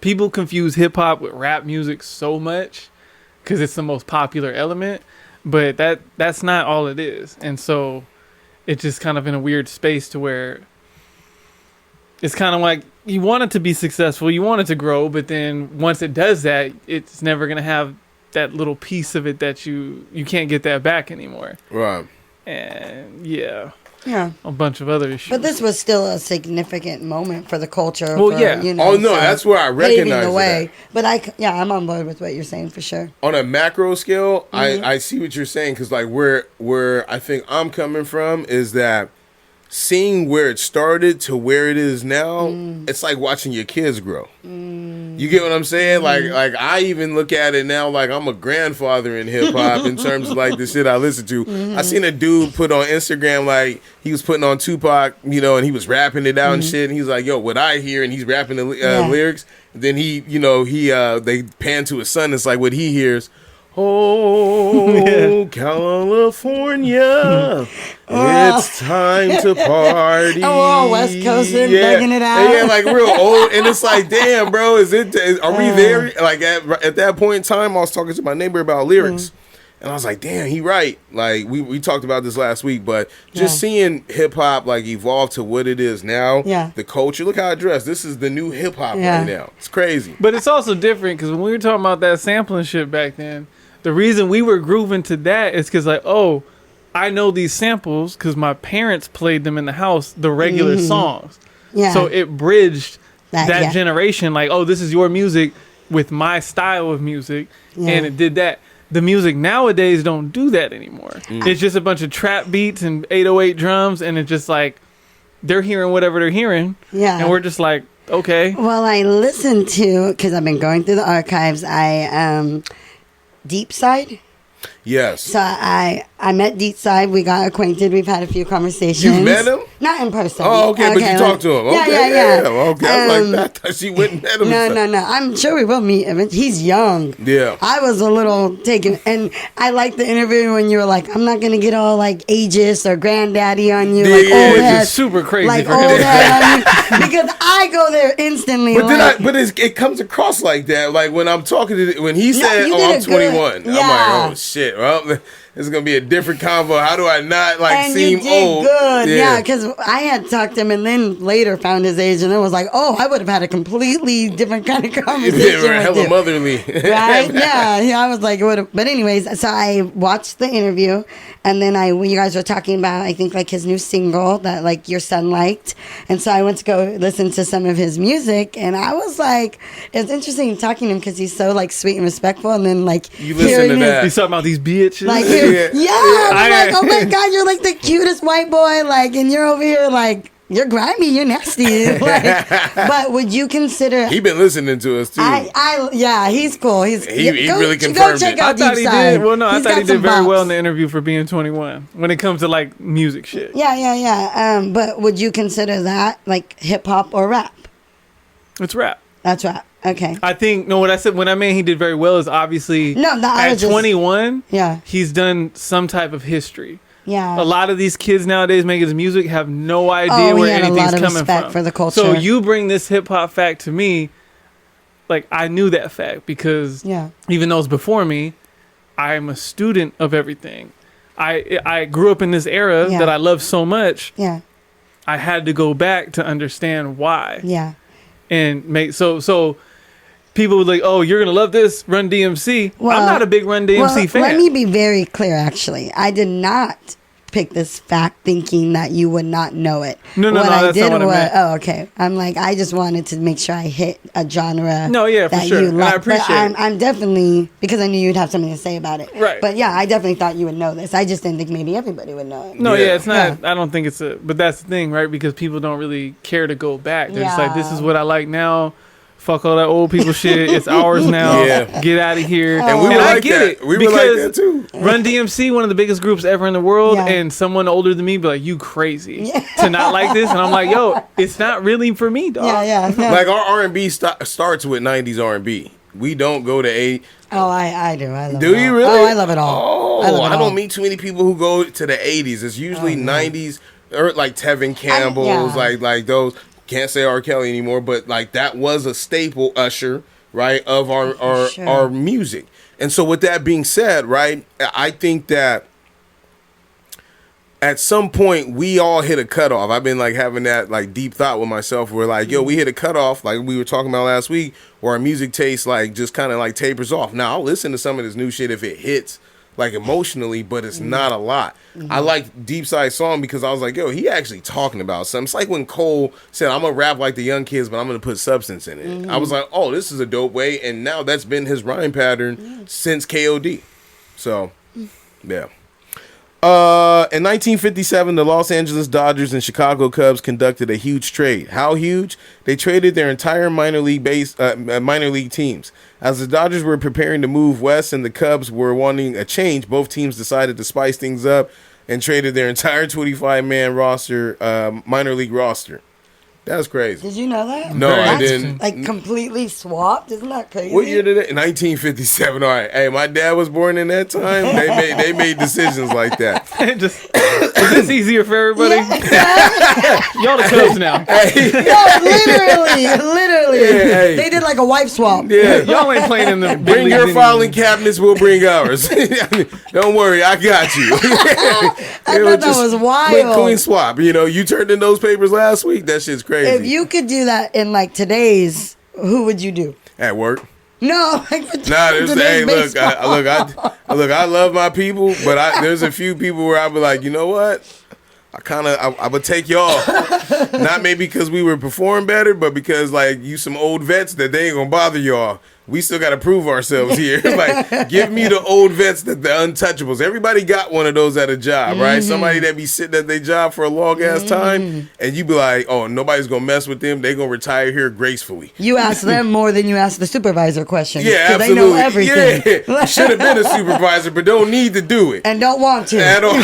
Speaker 5: People confuse hip hop with rap music so much because it's the most popular element, but that's not all it is. And so it's just kind of in a weird space to where it's kind of like you want it to be successful, you want it to grow, but then once it does that, it's never going to have that little piece of it that you can't get that back anymore.
Speaker 1: Right.
Speaker 5: And yeah,
Speaker 2: Yeah.
Speaker 5: a bunch of other issues.
Speaker 2: But this was still a significant moment for the culture.
Speaker 5: Well,
Speaker 2: for,
Speaker 5: yeah.
Speaker 1: Oh, no, that's where I
Speaker 2: paving
Speaker 1: recognize
Speaker 2: the way.
Speaker 1: that.
Speaker 2: But I'm on board with what you're saying for sure.
Speaker 1: On a macro scale, I see what you're saying, because like where I think I'm coming from is that seeing where it started to where it is now, it's like watching your kids grow. You get what I'm saying? Like I even look at it now like I'm a grandfather in hip hop in terms of like the shit I listen to. I seen a dude put on Instagram, like he was putting on Tupac, and he was rapping it out and shit. And he was like, "Yo, what I hear," and he's rapping the lyrics. Then they pan to his son. It's like what he hears. Oh, California, it's time to party.
Speaker 2: Oh, West Coasters begging it out.
Speaker 1: Yeah, like real old. And it's like, damn, bro, are we there? Like at that point in time, I was talking to my neighbor about lyrics. And I was like, damn, he right. Like, we talked about this last week, but just seeing hip-hop, like, evolve to what it is now, the culture, look how it dressed. This is the new hip-hop right now. It's crazy.
Speaker 5: But it's also different, because when we were talking about that sampling shit back then, the reason we were grooving to that is because, like, oh, I know these samples because my parents played them in the house, the regular songs. Yeah. So it bridged that generation, like, oh, this is your music with my style of music, and it did that. The music nowadays don't do that anymore. It's just a bunch of trap beats and 808 drums, and it's just like they're hearing whatever they're hearing. Yeah. And we're just like, okay.
Speaker 2: Well, I listened to, because I've been going through the archives, Deep Side.
Speaker 1: Yes.
Speaker 2: So I met Deepside. We got acquainted. We've had a few conversations.
Speaker 1: You met him?
Speaker 2: Not in person.
Speaker 1: Oh, okay, but you talked to him. Okay, yeah. Okay, I was like, I thought she went and met him.
Speaker 2: No. I'm sure we will meet him. He's young.
Speaker 1: Yeah.
Speaker 2: I was a little taken, and I liked the interview when you were like, I'm not gonna get all like ageist or granddaddy on you, like old head,
Speaker 5: super crazy,
Speaker 2: like old head on you, because I go there instantly.
Speaker 1: But it comes across like that. Like when I'm talking to when he said, "Oh, I'm 21," I'm like, "Oh shit." Well, this is gonna be a different convo. How do I not seem old?
Speaker 2: Good, yeah, because I had talked to him and then later found his age, and it was like, oh, I would have had a completely different kind of conversation.
Speaker 1: Yeah, hella motherly,
Speaker 2: right? Yeah. I was like, but anyways, so I watched the interview, and then when you guys were talking about, I think like his new single that like your son liked, and so I went to go listen to some of his music, and I was like, it's interesting talking to him because he's so like sweet and respectful, and then like
Speaker 1: you listen to that,
Speaker 5: he's talking about these bitches,
Speaker 2: like I'm like, oh my god, you're like the cutest white boy, like, and you're over here like, you're grimy, you're nasty. Like, but would you consider?
Speaker 1: He been listening to us too.
Speaker 2: He's cool. He
Speaker 1: really confirmed
Speaker 2: check
Speaker 1: it.
Speaker 2: Out
Speaker 5: I thought
Speaker 2: Deep
Speaker 5: he
Speaker 2: Side.
Speaker 5: did. Well, no, I thought he did very
Speaker 2: bops.
Speaker 5: well in the interview for being 21 when it comes to like music shit.
Speaker 2: Yeah. But would you consider that like hip hop or rap?
Speaker 5: It's rap.
Speaker 2: That's rap. Okay.
Speaker 5: I think what I said when I mean he did very well is obviously at 21. Yeah. He's done some type of history. Yeah. A lot of these kids nowadays making this music have no idea where anything's coming from.
Speaker 2: For the culture.
Speaker 5: So you bring this hip hop fact to me, like I knew that fact because even though it's before me, I'm a student of everything. I grew up in this era that I love so much. Yeah. I had to go back to understand why. Yeah. And make so people were like, oh, you're going to love this Run DMC. Well, I'm not a big Run DMC fan.
Speaker 2: Let me be very clear, actually. I did not pick this fact thinking that you would not know it.
Speaker 5: No, that's not what I meant.
Speaker 2: Oh, okay. I'm like, I just wanted to make sure I hit a genre.
Speaker 5: No, yeah, for sure. And I appreciate it.
Speaker 2: I'm definitely, because I knew you'd have something to say about it.
Speaker 5: Right.
Speaker 2: But yeah, I definitely thought you would know this. I just didn't think maybe everybody would know it.
Speaker 5: No, yeah, it's not. Yeah. I don't think it's but that's the thing, right? Because people don't really care to go back. They're just like, this is what I like now. Fuck all that old people shit. It's ours now. Get out of here.
Speaker 1: And we were like that. We were like that too.
Speaker 5: Run DMC, one of the biggest groups ever in the world, and someone older than me be like, you crazy to not like this. And I'm like, yo, it's not really for me, dog.
Speaker 2: Yeah.
Speaker 1: Like our R&B starts with 90s R&B. We don't go to
Speaker 2: Oh, I do. I love
Speaker 1: do
Speaker 2: it
Speaker 1: you
Speaker 2: all.
Speaker 1: really?
Speaker 2: Oh, I love it all.
Speaker 1: I don't meet too many people who go to the 80s. It's usually 90s or like Tevin Campbell's, like those. Can't say R. Kelly anymore, but like that was a staple usher, right, of our music. And so with that being said, right, I think that at some point we all hit a cutoff. I've been like having that like deep thought with myself where like, yo, we hit a cutoff like we were talking about last week where our music taste like just kind of like tapers off. Now I'll listen to some of this new shit if it hits like emotionally, but it's not a lot. I like Deep Side song because I was like, yo, he actually talking about something. It's like when Cole said, I'm gonna rap like the young kids, but I'm gonna put substance in it. I was like, oh, this is a dope way, and now that's been his rhyme pattern since KOD. So, yeah. In 1957, the Los Angeles Dodgers and Chicago Cubs conducted a huge trade. How huge? They traded their entire minor league teams. As the Dodgers were preparing to move west and the Cubs were wanting a change, both teams decided to spice things up and traded their entire 25-man roster, minor league roster. That's crazy.
Speaker 2: Did you know that?
Speaker 1: No, I
Speaker 2: That's,
Speaker 1: didn't.
Speaker 2: Like completely swapped. Isn't that crazy?
Speaker 1: What year did it? 1957. All right. Hey, my dad was born in that time. They made decisions like that.
Speaker 5: Just is this easier for everybody? Y'all the Cubs now.
Speaker 1: Hey,
Speaker 2: No, literally.
Speaker 1: Yeah, hey.
Speaker 2: They did like a wife swap.
Speaker 1: yeah.
Speaker 5: Y'all ain't playing in the big
Speaker 1: Bring
Speaker 5: leagues
Speaker 1: your
Speaker 5: anymore.
Speaker 1: filing cabinets. We'll bring ours. Don't worry, I got you.
Speaker 2: I thought that was wild.
Speaker 1: Clean swap. You know, you turned in those papers last week. That shit's crazy.
Speaker 2: If you could do that in like today's, who would you do?
Speaker 1: At work.
Speaker 2: No, like for
Speaker 1: Nah, there's hey,
Speaker 2: today's
Speaker 1: look, I love my people, but there's a few people where I be like, you know what? I would take y'all. Not maybe because we would perform better, but because like you some old vets that they ain't gonna bother y'all. We still got to prove ourselves here. Like, give me the old vets, the untouchables. Everybody got one of those at a job, right? Somebody that be sitting at their job for a long ass time, and you be like, oh, nobody's gonna mess with them. They gonna retire here gracefully.
Speaker 2: You ask them more than you ask the supervisor questions.
Speaker 1: Yeah,
Speaker 2: 'cause
Speaker 1: absolutely.
Speaker 2: They know everything.
Speaker 1: Yeah, should have been a supervisor, but don't need to do it.
Speaker 2: And don't want to.
Speaker 1: At all.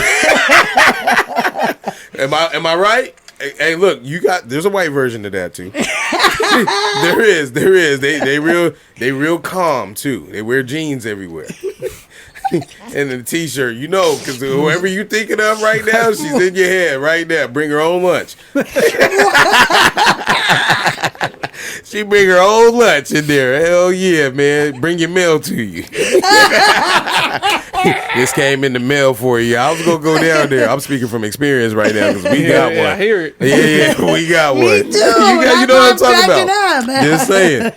Speaker 1: Am I right? Hey, look, there's a white version of that too. there is. They real calm too. They wear jeans everywhere. And a t-shirt, you know, because whoever you thinking of right now, she's in your head right now. Bring her own lunch. She bring her own lunch in there. Hell yeah, man. Bring your mail to you. This came in the mail for you. I was going to go down there. I'm speaking from experience right now because we got one.
Speaker 5: I hear it.
Speaker 1: Yeah, we got one.
Speaker 2: Me too.
Speaker 1: You know what I'm talking
Speaker 2: cracking
Speaker 1: about.
Speaker 2: up.
Speaker 1: Just saying.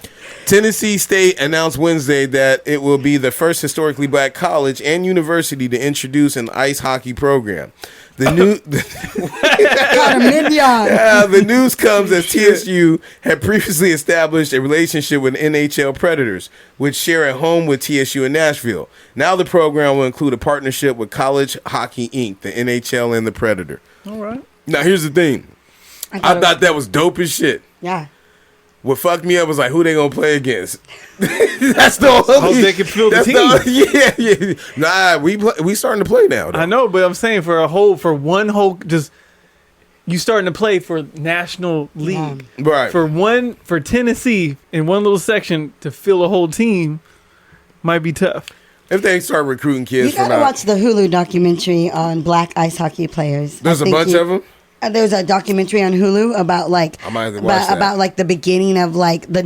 Speaker 1: Tennessee State announced Wednesday that it will be the first historically black college and university to introduce an ice hockey program. The news comes as TSU had previously established a relationship with NHL Predators, which share a home with TSU in Nashville. Now the program will include a partnership with College Hockey Inc., the NHL, and the Predator.
Speaker 5: All right.
Speaker 1: Now here's the thing. I thought that was dope as shit.
Speaker 2: Yeah.
Speaker 1: What fucked me up was like, who they gonna play against? That's the only.
Speaker 5: Hope they can fill the
Speaker 1: that's
Speaker 5: team.
Speaker 1: Yeah. Nah, we starting to play now. Though.
Speaker 5: I know, but I'm saying you starting to play for National League.
Speaker 1: Right.
Speaker 5: For Tennessee in one little section to fill a whole team might be tough.
Speaker 1: If they start recruiting kids,
Speaker 2: You gotta watch the Hulu documentary on black ice hockey players.
Speaker 1: There's a bunch of them.
Speaker 2: There's a documentary on Hulu about like
Speaker 1: I might have to watch that.
Speaker 2: about like the beginning of like the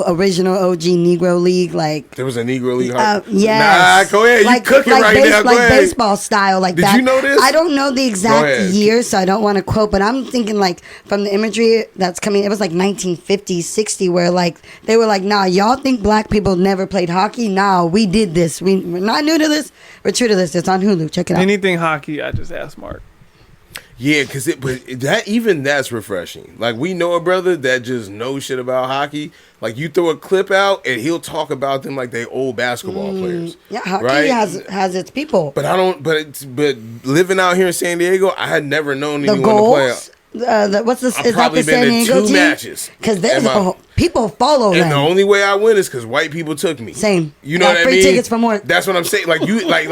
Speaker 2: original OG Negro League, like
Speaker 1: There was a Negro League.
Speaker 2: yes.
Speaker 1: Nah, go ahead. You cooking right now. Go
Speaker 2: like
Speaker 1: ahead.
Speaker 2: baseball style, like
Speaker 1: Did
Speaker 2: that.
Speaker 1: you know this?
Speaker 2: I don't know the
Speaker 1: Go
Speaker 2: exact
Speaker 1: ahead.
Speaker 2: year, so I don't want to quote, but I'm thinking like from the imagery that's coming, it was like 1950, 60, where like they were like, nah, y'all think black people never played hockey? Nah, we did this. We're not new to this. We're true to this. It's on Hulu. Check it out.
Speaker 5: Anything hockey, I just ask Mark.
Speaker 1: Yeah, because that's refreshing. Like, we know a brother that just knows shit about hockey. Like, you throw a clip out and he'll talk about them like they old basketball players.
Speaker 2: Yeah, hockey
Speaker 1: right?
Speaker 2: has its people.
Speaker 1: But I don't. But living out here in San Diego, I had never known
Speaker 2: The
Speaker 1: anyone to play.
Speaker 2: goals. What's this?
Speaker 1: I've
Speaker 2: Is that
Speaker 1: probably
Speaker 2: the
Speaker 1: been
Speaker 2: San
Speaker 1: to
Speaker 2: Diego
Speaker 1: 2
Speaker 2: team?
Speaker 1: matches.
Speaker 2: Because there's
Speaker 1: And my-
Speaker 2: people follow
Speaker 1: And
Speaker 2: them.
Speaker 1: the only way I win is because white people took me.
Speaker 2: Same.
Speaker 1: You know
Speaker 2: Got
Speaker 1: what I
Speaker 2: free
Speaker 1: mean?
Speaker 2: tickets from work.
Speaker 1: That's what I'm saying. Like you, like,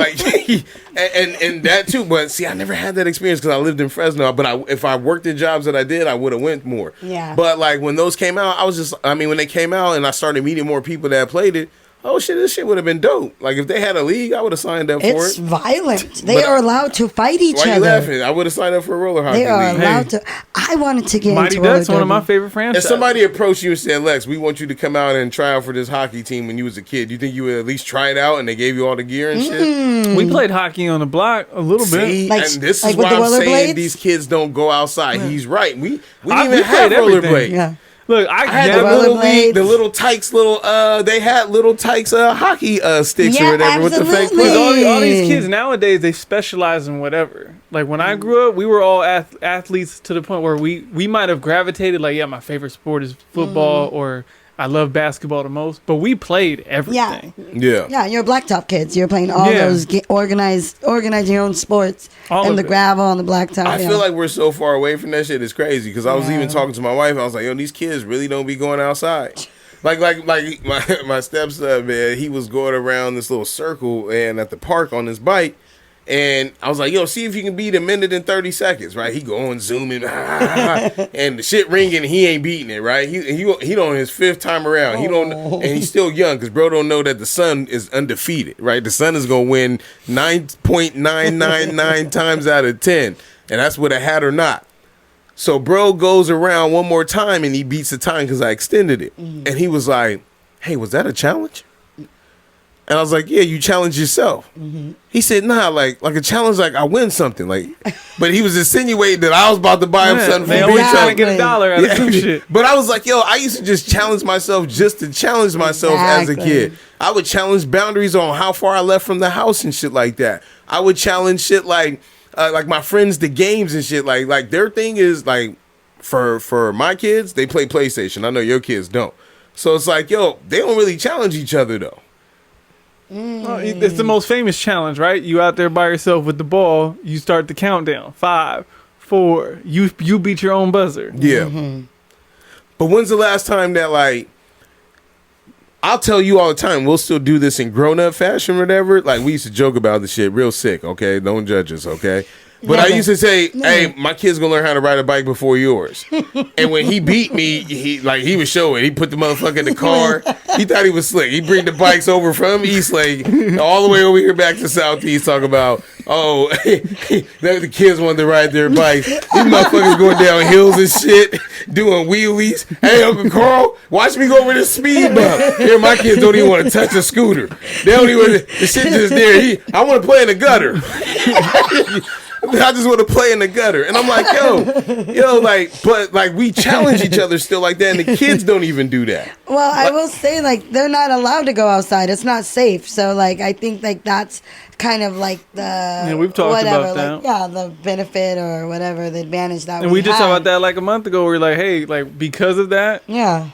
Speaker 1: and that too. But see, I never had that experience because I lived in Fresno. But if I worked in jobs that I did, I would have went more.
Speaker 2: Yeah.
Speaker 1: But like when those came out, when they came out and I started meeting more people that played it. Oh shit, this shit would have been dope. Like if they had a league, I would have signed up for
Speaker 2: It's
Speaker 1: it.
Speaker 2: violent. They
Speaker 1: But
Speaker 2: are allowed to fight each
Speaker 1: Why you
Speaker 2: other.
Speaker 1: laughing? I would have signed up for a roller hockey
Speaker 2: They are
Speaker 1: league.
Speaker 2: allowed to. I wanted to get
Speaker 5: Mighty
Speaker 2: into roller
Speaker 5: Ducks, one of my
Speaker 2: derby.
Speaker 5: favorite
Speaker 1: If
Speaker 5: franchises.
Speaker 1: somebody approached you and said, Lex, we want you to come out and try out for this hockey team when you was a kid, you think you would at least try it out and they gave you all the gear and shit?
Speaker 5: We played hockey on the block a little bit.
Speaker 1: See,
Speaker 2: Like-
Speaker 1: and this
Speaker 2: like
Speaker 1: is
Speaker 2: with
Speaker 1: why
Speaker 2: the
Speaker 1: I'm saying
Speaker 2: rollerblades?
Speaker 1: these kids don't go outside. He's right. We
Speaker 5: We
Speaker 1: didn't even have
Speaker 5: played everything.
Speaker 1: rollerblades.
Speaker 2: Yeah.
Speaker 5: Look,
Speaker 1: I
Speaker 5: I
Speaker 1: had
Speaker 5: yeah,
Speaker 1: the little
Speaker 2: rollerblades.
Speaker 1: league, the little Tykes, they had little Tykes hockey sticks
Speaker 2: Yeah,
Speaker 1: or whatever with the fake
Speaker 2: absolutely.
Speaker 1: clips.
Speaker 5: all these kids nowadays, they specialize in whatever. Like when I grew up, we were all athletes to the point where we might have gravitated like, yeah, my favorite sport is football or I love basketball the most, but we played everything.
Speaker 1: Yeah.
Speaker 2: Yeah, you're blacktop kids. You're playing all
Speaker 5: Yeah.
Speaker 2: those organizing your own sports
Speaker 5: All
Speaker 2: and
Speaker 5: of
Speaker 2: the
Speaker 5: it.
Speaker 2: gravel on the blacktop.
Speaker 1: I
Speaker 2: yeah.
Speaker 1: feel like we're so far away from that shit. It's crazy because I was
Speaker 2: Yeah.
Speaker 1: even talking to my wife. I was like, "Yo, these kids really don't be going outside." Like my stepson, man, he was going around this little circle and at the park on his bike, And I was like, yo, see if you can beat a minute and 30 seconds, right? He going zooming, and the shit ringing, and he ain't beating it, right? He on his 5th time around. He don't, and he's still young because bro don't know that the Sun is undefeated, right? The Sun is gonna win 9.999 times out of 10, and that's with a hat or not. So bro goes around one more time and he beats the time because I extended it, and he was like, "Hey, was that a challenge?" And I was like, yeah, you challenge yourself. He said, nah, like a challenge, like I win something. Like, but he was insinuating that I was about to buy him something
Speaker 5: they
Speaker 1: for
Speaker 5: always
Speaker 1: being
Speaker 5: trying to get $1 out of some shit.
Speaker 1: But I was like, yo, I used to just challenge myself just to challenge myself as a kid. I would challenge boundaries on how far I left from the house and shit like that. I would challenge shit like my friends to games and shit. Like their thing is like, for my kids, they play PlayStation. I know your kids don't. So it's like, yo, they don't really challenge each other though.
Speaker 5: Well, it's the most famous challenge, right? You out there by yourself with the ball. You start the countdown. 5, 4. You beat your own buzzer.
Speaker 1: Yeah. But when's the last time that, like, I'll tell you all the time, we'll still do this in grown-up fashion or whatever. Like, we used to joke about this shit real sick, okay? Don't judge us, okay? But I used to say, hey, my kid's gonna learn how to ride a bike before yours. And when he beat me, he was showing. He put the motherfucker in the car. He thought he was slick. He bring the bikes over from East Lake all the way over here back to Southeast, talk about, oh, the kids wanted to ride their bikes. These motherfuckers going down hills and shit, doing wheelies. Hey, Uncle Carl, watch me go over this speed bump. Here, my kids don't even want to touch a scooter. They don't even, the shit just there. I want to play in the gutter. I just want to play in the gutter. And I'm like, yo, like, but like we challenge each other still like that, and the kids don't even do that.
Speaker 2: Well, I will say, like, they're not allowed to go outside. It's not safe. So, like, I think, like, that's kind of like the
Speaker 5: we've talked about that.
Speaker 2: Like, yeah, the benefit or whatever, the advantage that
Speaker 5: and we just talked about that like a month ago. We're like, hey, like because of that,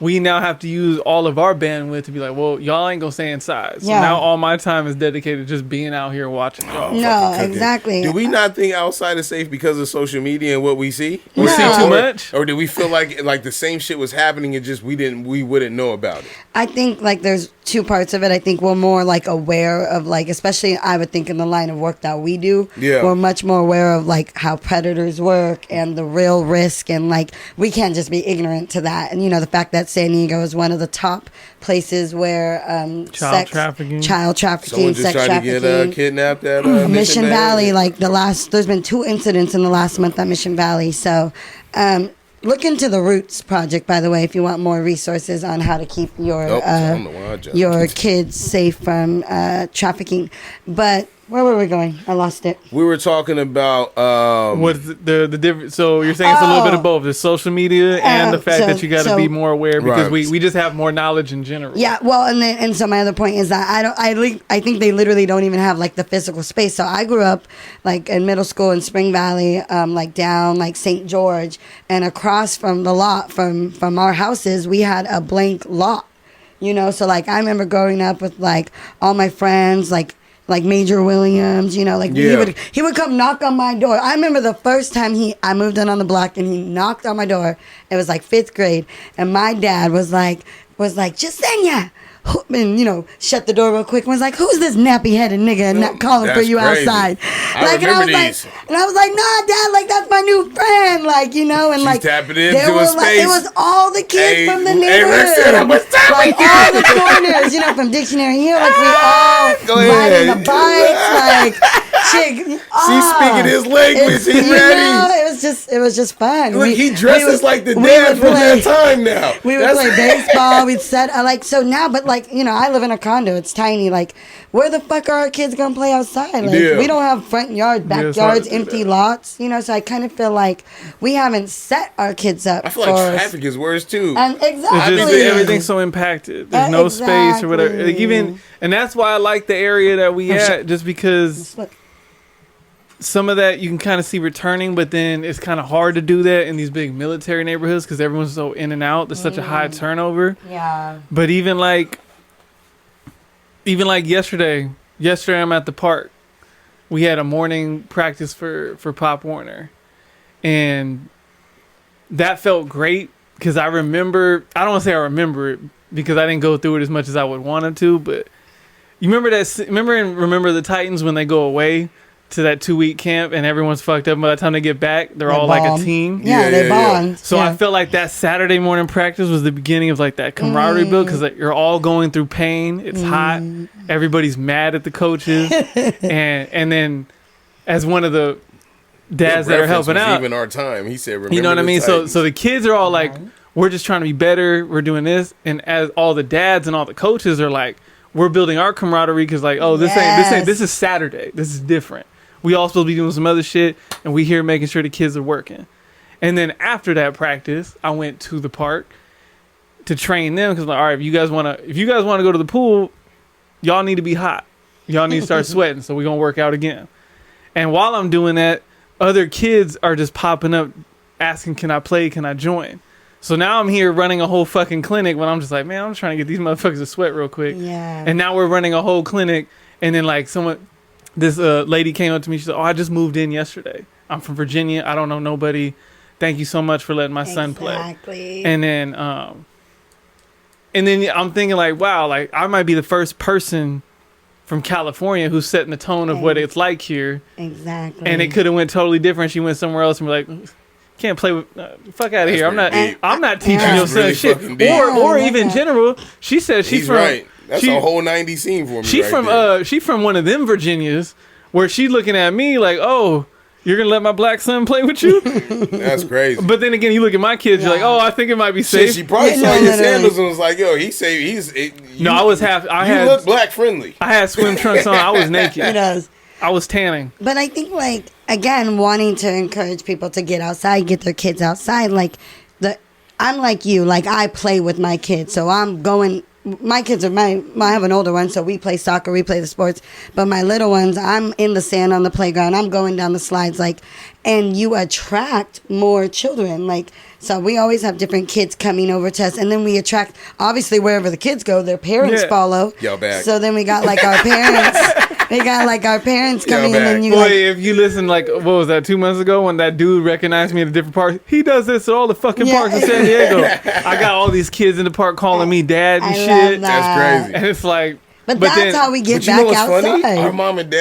Speaker 5: we now have to use all of our bandwidth to be like, well, y'all ain't gonna stay inside. So now all my time is dedicated to just being out here watching y'all.
Speaker 2: No, exactly.
Speaker 1: Do we not think outside is safe because of social media and what we see?
Speaker 5: We see too much,
Speaker 1: or do we feel like the same shit was happening and just we wouldn't know about it?
Speaker 2: I think like there's two parts of it. I think we're more like aware of like, especially I would think in the line of work that we do, we're much more aware of like how predators work and the real risk, and like we can't just be ignorant to that. And you know, the fact that San Diego is one of the top places where child trafficking,
Speaker 1: someone just
Speaker 2: sex
Speaker 1: tried
Speaker 2: trafficking,
Speaker 1: to get kidnapped at
Speaker 2: Mission Valley. Like there's been 2 incidents in the last month at Mission Valley. So look into the Roots Project, by the way, if you want more resources on how to keep your kids safe from trafficking. But where were we going? I lost it.
Speaker 1: We were talking about
Speaker 5: what's the difference. So you're saying it's a little bit of both, the social media and the fact that you got to be more aware because we just have more knowledge in general.
Speaker 2: Yeah, well, and so my other point is that I think they literally don't even have like the physical space. So I grew up like in middle school in Spring Valley, like down like St. George, and across from the lot from our houses we had a blank lot. You know, so like I remember growing up with like all my friends, like Major Williams, you know, like he would come knock on my door. I remember the first time I moved in on the block and he knocked on my door. It was like 5th grade, and my dad was like, Jasenia. And, you know, shut the door real quick and was like, who's this nappy-headed nigga not calling for you
Speaker 1: crazy.
Speaker 2: Outside?
Speaker 1: I remember these.
Speaker 2: And I was like, nah, Dad, like, that's my new friend. Like, you know, and
Speaker 1: she's
Speaker 2: like,
Speaker 1: tapping into a space.
Speaker 2: It was all the kids from the neighborhood. Like, all the corners, you know, from Dictionary Hill. Like, we all riding the bikes. Like, chick.
Speaker 1: She's speaking his language. He's ready.
Speaker 2: Know, it was just fun.
Speaker 1: Look, he dresses like the dad from that time now.
Speaker 2: We would play baseball. We'd set, like, so now, but like, you know, I live in a condo. It's tiny. Like, where the fuck are our kids gonna play outside? Like, we don't have front yards, backyards, empty lots. You know, so I kind of feel like we haven't set our kids up.
Speaker 1: I feel like traffic is worse too.
Speaker 2: And exactly,
Speaker 5: everything's so impacted. There's no space or whatever. Like, and that's why I like the area that we at, just because some of that you can kind of see returning, but then it's kind of hard to do that in these big military neighborhoods because everyone's so in and out. There's such a high turnover.
Speaker 2: Yeah.
Speaker 5: But even like yesterday I'm at the park. We had a morning practice for Pop Warner, and that felt great because I don't want to say I remember it because I didn't go through it as much as I would want to, but you remember the Titans when they go away? to that 2-week camp and everyone's fucked up. By the time they get back, they're
Speaker 2: They
Speaker 5: all like a
Speaker 2: bond.
Speaker 5: team.
Speaker 2: Yeah, they bond.
Speaker 5: So
Speaker 2: yeah.
Speaker 5: I felt like that Saturday morning practice was the beginning of like that camaraderie build, because like, you're all going through pain. It's hot. Everybody's mad at the coaches, and then as one of the dads that are helping out,
Speaker 1: even our time, he said, remember,
Speaker 5: you know what I mean. So
Speaker 1: Titans.
Speaker 5: the kids are all like, we're just trying to be better. We're doing this, and as all the dads and all the coaches are like, we're building our camaraderie, because like, oh, this is Saturday. This is different. We all supposed to be doing some other shit, and we here making sure the kids are working. And then after that practice, I went to the park to train them, because like, all right, if you guys want to go to the pool, y'all need to be hot. Y'all need to start sweating, so we're gonna work out again. And while I'm doing that, other kids are just popping up asking, can I play? Can I join? So now I'm here running a whole fucking clinic when I'm just like, man, I'm trying to get these motherfuckers to sweat real quick.
Speaker 2: Yeah.
Speaker 5: And now we're running a whole clinic, and then like this lady came up to me. She said, "Oh, I just moved in yesterday. I'm from Virginia. I don't know nobody. Thank you so much for letting my son play."
Speaker 2: Exactly.
Speaker 5: And then I'm thinking like, wow, like I might be the first person from California who's setting the tone of what it's like here.
Speaker 2: Exactly.
Speaker 5: And it could have went totally different. She went somewhere else and be like, can't play with fuck out of here. I'm not teaching your son
Speaker 1: really
Speaker 5: shit.
Speaker 1: fucking deep.
Speaker 5: Or even general. She said she's
Speaker 1: He's
Speaker 5: from
Speaker 1: right. That's a whole 90 scene for me.
Speaker 5: She
Speaker 1: right
Speaker 5: from
Speaker 1: there.
Speaker 5: she from one of them Virginias where she looking at me like, oh, you're gonna let my black son play with you?
Speaker 1: That's crazy.
Speaker 5: But then again, you look at my kids, you're like, oh, I think it might be
Speaker 1: Shit,
Speaker 5: safe.
Speaker 1: she probably saw your sandals and was like, yo,
Speaker 5: No, I was half.
Speaker 1: You look black friendly.
Speaker 5: I had swim trunks on. I was naked.
Speaker 2: He does.
Speaker 5: I was tanning.
Speaker 2: But I think, like, again, wanting to encourage people to get outside, get their kids outside. Like, I'm like you. Like, I play with my kids, so I'm going. My kids are I have an older one, so we play soccer, we play the sports. But my little ones, I'm in the sand on the playground. I'm going down the slides, like, and you attract more children. Like, so we always have different kids coming over to us, and then we attract, obviously, wherever the kids go, their parents follow.
Speaker 1: Yo, back.
Speaker 2: So then we got like our parents. We got like our parents coming, and then you
Speaker 5: Boy,
Speaker 2: like,
Speaker 5: if you listen, like, what was that, 2 months ago when that dude recognized me at a different park? He does this at all the fucking parks in San Diego. I got all these kids in the park calling me dad and
Speaker 2: I
Speaker 5: shit.
Speaker 2: love that.
Speaker 1: That's crazy.
Speaker 5: And it's like,
Speaker 2: But that's how we get
Speaker 1: But you
Speaker 2: back
Speaker 1: know what's
Speaker 2: outside.
Speaker 1: funny? Our mom and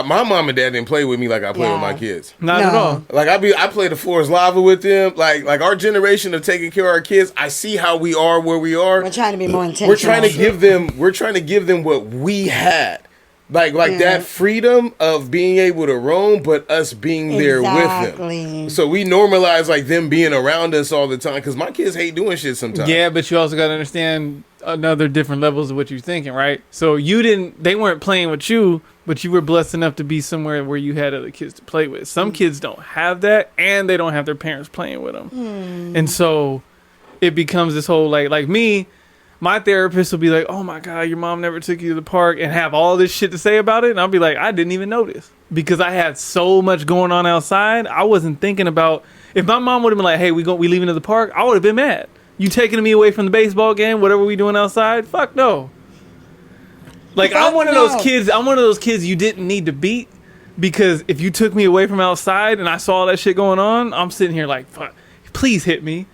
Speaker 1: my mom and dad didn't play with me like I play with
Speaker 2: Yeah.
Speaker 1: my kids.
Speaker 5: not at
Speaker 2: No.
Speaker 5: all.
Speaker 1: Like I play the floor is lava with them. Like our generation of taking care of our kids. I see how we are where we are.
Speaker 2: We're trying to be more intentional.
Speaker 1: We're trying to give them what we had. Like that freedom of being able to roam, but us being there with
Speaker 2: Exactly.
Speaker 1: them. So we normalize like them being around us all the time because my kids hate doing shit sometimes.
Speaker 5: Yeah, but you also got to understand another different levels of what you're thinking, right? So they weren't playing with you, but you were blessed enough to be somewhere where you had other kids to play with. Some kids don't have that, and they don't have their parents playing with them. And so it becomes this whole, like me, my therapist will be like, oh my God, your mom never took you to the park, and have all this shit to say about it. And I'll be like, I didn't even notice because I had so much going on outside. I wasn't thinking about, if my mom would have been like, hey, we leaving to the park, I would have been mad. You taking me away from the baseball game, whatever we doing outside? Fuck no. Like, I'm one of those kids you didn't need to beat, because if you took me away from outside and I saw all that shit going on, I'm sitting here like, fuck, please hit me.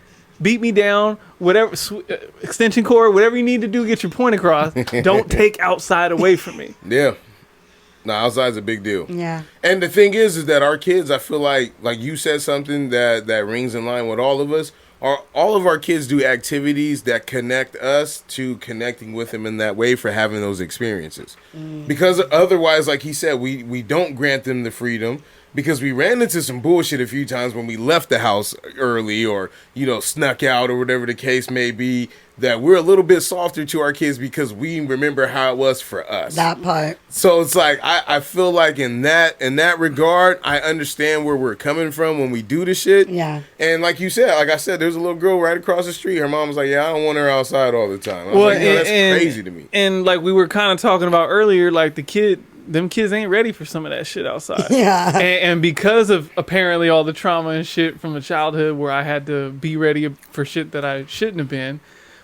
Speaker 5: Beat me down, whatever, extension cord, whatever you need to do, get your point across. Don't take outside away from me.
Speaker 1: Yeah. No, outside's a big deal.
Speaker 2: Yeah.
Speaker 1: And the thing is that our kids, I feel like you said something that rings in line with all of us. All of our kids do activities that connect us to connecting with them in that way for having those experiences. Because otherwise, like he said, we don't grant them the freedom. Because we ran into some bullshit a few times when we left the house early or, snuck out or whatever the case may be, that we're a little bit softer to our kids because we remember how it was for us.
Speaker 2: That part.
Speaker 1: So it's like, I feel like in that regard, I understand where we're coming from when we do the shit.
Speaker 2: Yeah.
Speaker 1: And like you said, like I said, there's a little girl right across the street. Her mom was like, yeah, I don't want her outside all the time. I was like, that's crazy to me.
Speaker 5: And like we were kind of talking about earlier, like them kids ain't ready for some of that shit outside.
Speaker 2: Yeah.
Speaker 5: And because of apparently all the trauma and shit from a childhood where I had to be ready for shit that I shouldn't have been,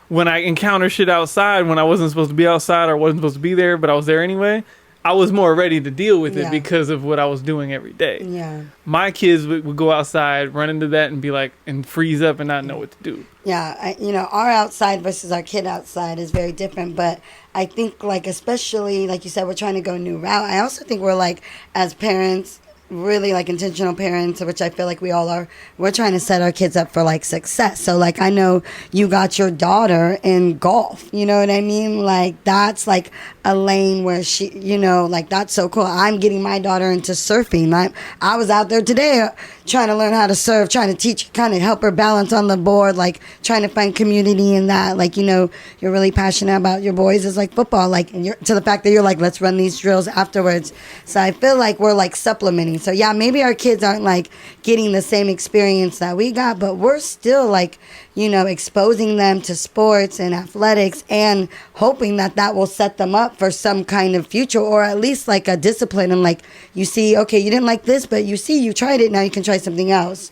Speaker 5: when I encounter shit outside when I wasn't supposed to be outside or wasn't supposed to be there, but I was there anyway, I was more ready to deal with it
Speaker 2: Yeah.
Speaker 5: because of what I was doing every day.
Speaker 2: Yeah.
Speaker 5: My kids would go outside, run into that, and be like, and freeze up and not know what to do.
Speaker 2: Yeah, our outside versus our kid outside is very different. But I think, like, especially, like you said, we're trying to go a new route. I also think we're, like, as parents, really, like, intentional parents, which I feel like we all are, we're trying to set our kids up for, like, success. So, like, I know you got your daughter in golf. You know what I mean? Like, that's, like, a lane where she, like, that's so cool. I'm getting my daughter into surfing. I was out there today trying to learn how to surf, trying to teach, kind of help her balance on the board, like, trying to find community in that. Like, you're really passionate about your boys is like football, like, and to the fact that you're like, let's run these drills afterwards. So I feel like we're, like, supplementing. So, yeah, maybe our kids aren't, like, getting the same experience that we got, but we're still, like, exposing them to sports and athletics and hoping that will set them up for some kind of future, or at least like a discipline. And like, you see, okay, you didn't like this, but you tried it. Now you can try something else,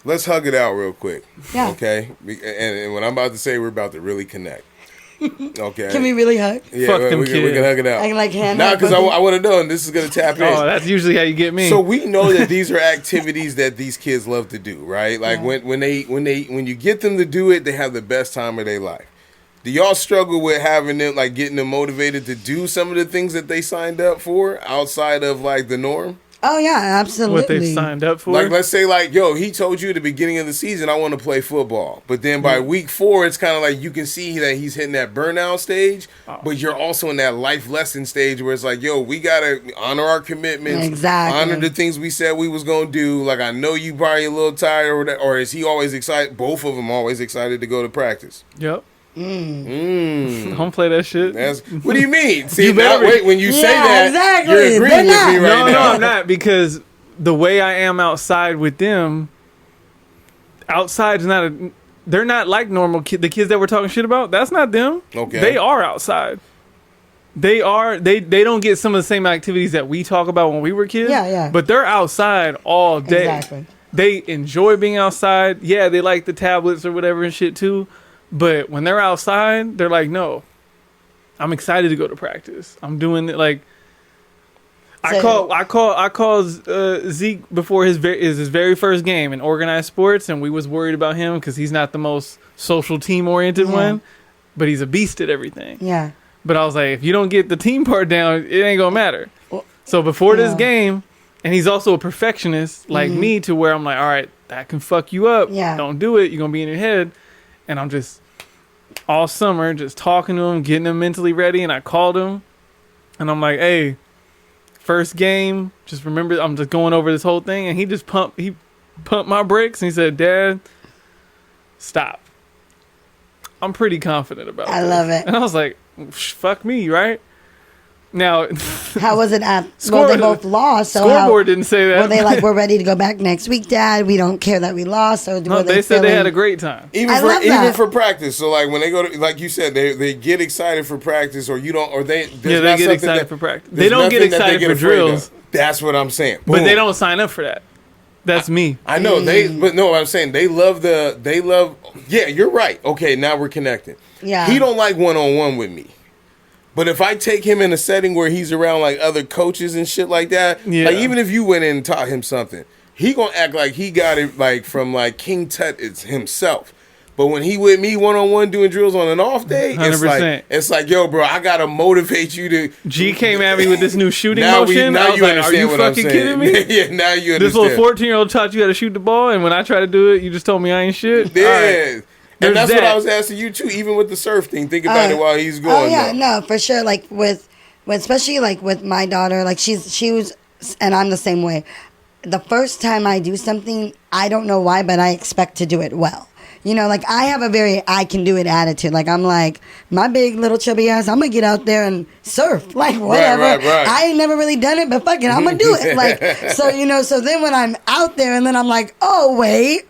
Speaker 1: Let's hug it out real quick.
Speaker 2: Yeah.
Speaker 1: Okay. And what I'm about to say, we're about to really connect. Okay.
Speaker 2: Can we really hug?
Speaker 1: Yeah,
Speaker 5: Fuck them
Speaker 1: we
Speaker 5: kids.
Speaker 1: can hug it out.
Speaker 2: I can, like, hand
Speaker 1: Nah,
Speaker 2: hug
Speaker 1: because
Speaker 2: both.
Speaker 1: I want to know, and this is going to tap in.
Speaker 5: Oh, that's usually how you get me.
Speaker 1: So we know that these are activities that these kids love to do, right? Like
Speaker 2: Yeah.
Speaker 1: when you get them to do it, they have the best time of their life. Do y'all struggle with having them, like, getting them motivated to do some of the things that they signed up for outside of, like, the norm?
Speaker 2: Oh yeah, absolutely.
Speaker 5: what they've signed up for.
Speaker 1: Like, let's say, like, yo, he told you at the beginning of the season, I want to play football. But then by week 4, it's kind of like you can see that he's hitting that burnout stage, but you're also in that life lesson stage where it's like, yo, we got to honor our commitments.
Speaker 2: Exactly.
Speaker 1: Honor the things we said we was going to do. Like, I know you probably a little tired or whatever. Or is he always excited? Both of them always excited to go to practice.
Speaker 5: Yep.
Speaker 1: Mm.
Speaker 5: Don't play that shit.
Speaker 1: What do you mean? See,
Speaker 5: You better
Speaker 1: now, wait, when you say
Speaker 2: Yeah,
Speaker 1: that,
Speaker 2: exactly.
Speaker 1: you're agreeing
Speaker 2: They're
Speaker 1: with me
Speaker 2: not.
Speaker 1: right
Speaker 5: No,
Speaker 1: now.
Speaker 5: I'm not, because the way I am outside with them, outside's not they're not like normal kids. The kids that we're talking shit about, that's not them.
Speaker 1: Okay.
Speaker 5: They are outside. They don't get some of the same activities that we talk about when we were kids.
Speaker 2: Yeah, yeah.
Speaker 5: But they're outside all day.
Speaker 2: Exactly.
Speaker 5: They enjoy being outside. Yeah, they like the tablets or whatever and shit too. But when they're outside, they're like, no, I'm excited to go to practice. I'm doing it. Like, I called Zeke before his very first game in organized sports, and we was worried about him because he's not the most social team oriented one, but he's a beast at everything.
Speaker 2: Yeah.
Speaker 5: But I was like, if you don't get the team part down, it ain't gonna matter. So before this game, and he's also a perfectionist like me, to where I'm like, all right, that can fuck you up.
Speaker 2: Yeah.
Speaker 5: Don't do it. You're gonna be in your head. And I'm just all summer just talking to him, getting him mentally ready. And I called him, and I'm like, hey, first game, just remember, I'm just going over this whole thing. And he pumped my brakes, and he said, Dad, stop. I'm pretty confident about it.
Speaker 2: I love it.
Speaker 5: And I was like, fuck me, right? Now,
Speaker 2: How was it at? Well, they both lost. So
Speaker 5: scoreboard didn't say that.
Speaker 2: Were they like, we're ready to go back next week, Dad? We don't care that we lost. Or
Speaker 5: No,
Speaker 2: were
Speaker 5: they said they
Speaker 2: feeling-
Speaker 5: had a great time.
Speaker 1: Even for practice. So like when they go to, like you said, they get excited for practice, or you don't, or they
Speaker 5: Yeah, they get excited for practice. They don't get
Speaker 1: nothing that
Speaker 5: excited
Speaker 1: get
Speaker 5: for
Speaker 1: afraid
Speaker 5: drills,
Speaker 1: of. That's what I'm saying.
Speaker 5: but they
Speaker 1: Boom.
Speaker 5: don't sign up for that. That's me.
Speaker 1: I know but no, I'm saying they love. Yeah, you're right. Okay, now we're connecting.
Speaker 2: Yeah.
Speaker 1: He don't like one-on-one with me. But if I take him in a setting where he's around like other coaches and shit like that,
Speaker 5: Yeah.
Speaker 1: like even if you went in and taught him something, he gonna act like he got it like from like King Tut it's himself. But when he with me one-on-one doing drills on an off day,
Speaker 5: 100%.
Speaker 1: it's like, yo, bro, I gotta motivate you to.
Speaker 5: G came at me with this new shooting
Speaker 1: Now
Speaker 5: motion.
Speaker 1: now
Speaker 5: I was
Speaker 1: you
Speaker 5: like, are you
Speaker 1: understand what I'm
Speaker 5: fucking
Speaker 1: saying.
Speaker 5: kidding me?
Speaker 1: Yeah, now you
Speaker 5: This
Speaker 1: understand.
Speaker 5: little 14-year-old taught you how to shoot the ball, and when I try to do it, you just told me I ain't shit?
Speaker 1: Yeah.
Speaker 5: All right.
Speaker 1: And
Speaker 5: There's
Speaker 1: that's what
Speaker 5: that.
Speaker 1: I was asking you too, even with the surf thing. Think about it while he's going.
Speaker 2: Oh yeah,
Speaker 1: though.
Speaker 2: no, for sure. Like with especially like with my daughter, like she was, and I'm the same way. The first time I do something, I don't know why, but I expect to do it well. Like I have a very I can do it attitude. Like I'm like my big little chubby ass. I'm gonna get out there and surf. Like whatever.
Speaker 1: Right.
Speaker 2: I ain't never really done it, but fuck it, I'm gonna do it. Like so. So then when I'm out there, and then I'm like, oh wait.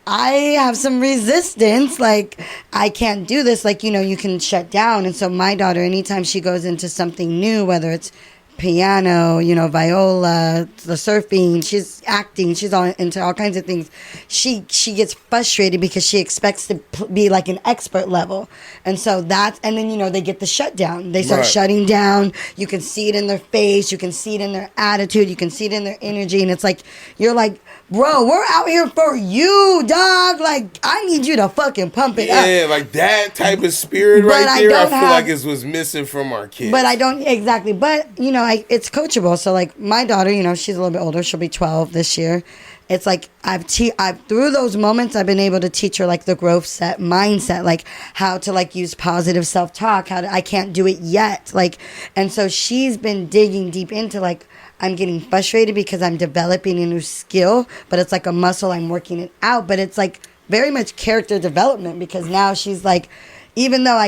Speaker 2: I have some resistance, like I can't do this, like you can shut down. And so my daughter, anytime she goes into something new, whether it's piano, viola, the surfing. She's acting. She's all into all kinds of things. She gets frustrated because she expects to be like an expert level, and so and then they get the shutdown. They start shutting down. You can see it in their face. You can see it in their attitude. You can see it in their energy, and it's like you're like, bro, we're out here for you, dog. Like, I need you to fucking pump it up.
Speaker 1: Yeah, like that type of spirit right there, I feel like it was missing from our kids.
Speaker 2: But I don't, exactly. But, it's coachable. So, like, my daughter, she's a little bit older. She'll be 12 this year. It's like I've through those moments, I've been able to teach her, like, the growth mindset, like, how to, like, use positive self-talk, I can't do it yet. Like, and so she's been digging deep into, like, I'm getting frustrated because I'm developing a new skill, but it's like a muscle, I'm working it out. But it's like very much character development, because now she's like, even though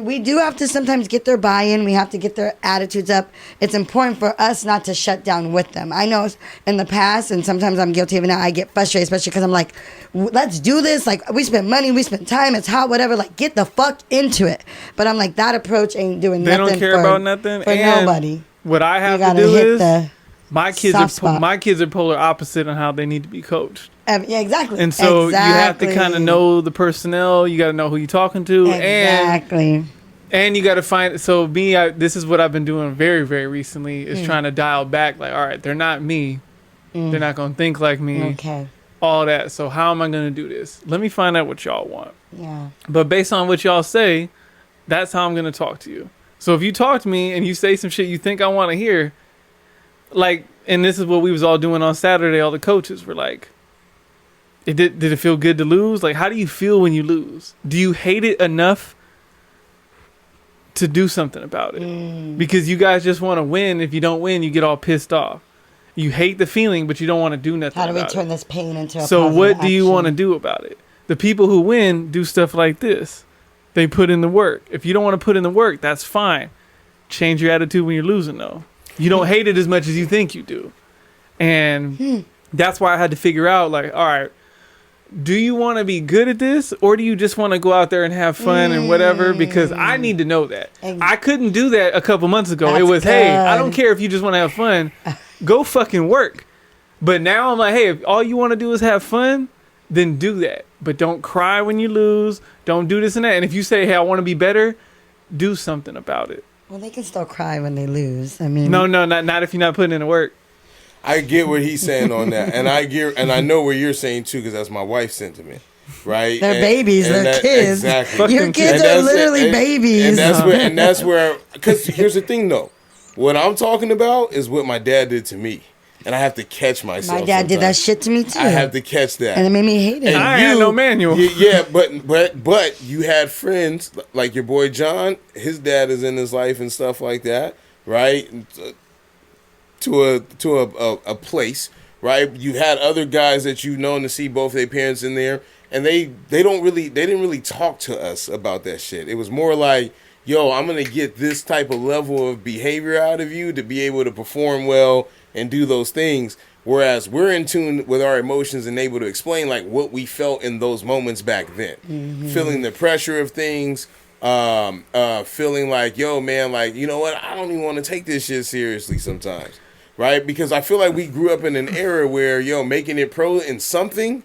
Speaker 2: we do have to sometimes get their buy-in, we have to get their attitudes up. It's important for us not to shut down with them. I know in the past, and sometimes I'm guilty of it now, I get frustrated, especially because I'm like, let's do this. Like, we spend money, we spend time, it's hot, whatever. Like, get the fuck into it. But I'm like, that approach ain't doing nothing.
Speaker 5: They don't care about nothing.
Speaker 2: For nobody.
Speaker 5: What I have to do is my kids are polar opposite on how they need to be coached.
Speaker 2: Yeah, exactly.
Speaker 5: And so you have to kind of know the personnel. You got to know who you're talking to.
Speaker 2: Exactly.
Speaker 5: And you got to find. So this is what I've been doing very, very recently, is trying to dial back. Like, all right, they're not me. They're not going to think like me.
Speaker 2: Okay.
Speaker 5: All that. So how am I going to do this? Let me find out what y'all want.
Speaker 2: Yeah.
Speaker 5: But based on what y'all say, that's how I'm going to talk to you. So if you talk to me and you say some shit you think I want to hear, like, and this is what we was all doing on Saturday, all the coaches were like, did it feel good to lose? Like, how do you feel when you lose? Do you hate it enough to do something about it? Because you guys just want to win. If you don't win, you get all pissed off. You hate the feeling, but you don't want to do nothing about it.
Speaker 2: How do we turn this pain into a
Speaker 5: So
Speaker 2: positive
Speaker 5: what do you
Speaker 2: action?
Speaker 5: want to do about it? The people who win do stuff like this. They put in the work. If you don't want to put in the work, that's fine. Change your attitude when you're losing, though. You don't hate it as much as you think you do. And that's why I had to figure out, like, all right, do you want to be good at this, or do you just want to go out there and have fun and whatever? Because I need to know that. I couldn't do that a couple months ago. It was, hey, I don't care if you just want to have fun. Go fucking work. But now I'm like, hey, if all you want to do is have fun, then do that. But don't cry when you lose. Don't do this and that. And if you say, hey, I want to be better, do something about it.
Speaker 2: Well, they can still cry when they lose. I mean,
Speaker 5: no, not if you're not putting in the work.
Speaker 1: I get what he's saying on that, and I know what you're saying too, because that's my wife's sentiment, right?
Speaker 2: They're babies, they're kids.
Speaker 1: Exactly.
Speaker 2: Your kids are literally babies.
Speaker 1: And that's where. Because here's the thing, though. What I'm talking about is what my dad did to me. And I have to catch myself.
Speaker 2: My dad did that shit to me too.
Speaker 1: I have to catch that,
Speaker 2: and it made me hate it.
Speaker 5: And I had no manual.
Speaker 1: Yeah, but you had friends like your boy John. His dad is in his life and stuff like that, right? To a place, right? You had other guys that you've known to see both their parents in there, and they didn't really talk to us about that shit. It was more like, yo, I'm gonna get this type of level of behavior out of you to be able to perform well and do those things, whereas we're in tune with our emotions and able to explain like what we felt in those moments back then, feeling the pressure of things, feeling like, yo, man, like, you know what, I don't even want to take this shit seriously sometimes, right? Because I feel like we grew up in an era where, yo, making it pro in something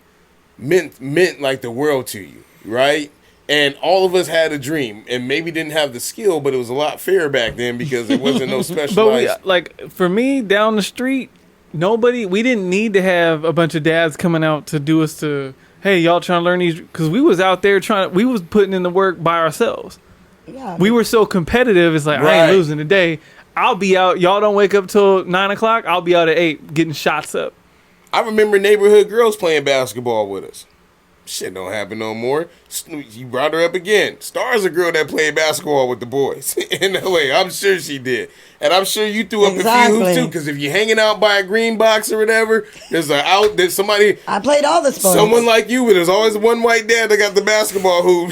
Speaker 1: meant like the world to you, right? And all of us had a dream, and maybe didn't have the skill, but it was a lot fairer back then because there wasn't no specialized.
Speaker 5: But for me, down the street, we didn't need to have a bunch of dads coming out to do us to, hey, y'all trying to learn these, because we was out there we was putting in the work by ourselves. Yeah, we were so competitive. It's like, I ain't losing today. I'll be out. Y'all don't wake up till 9 o'clock. I'll be out at 8 getting shots up.
Speaker 1: I remember neighborhood girls playing basketball with us. Shit don't happen no more. You brought her up again. Star's a girl that played basketball with the boys in LA. I'm sure she did. And I'm sure you threw up a few hoops too, because if you're hanging out by a green box or whatever, there's somebody.
Speaker 2: I played all the sports.
Speaker 1: Someone like you, but there's always one white dad that got the basketball hoop.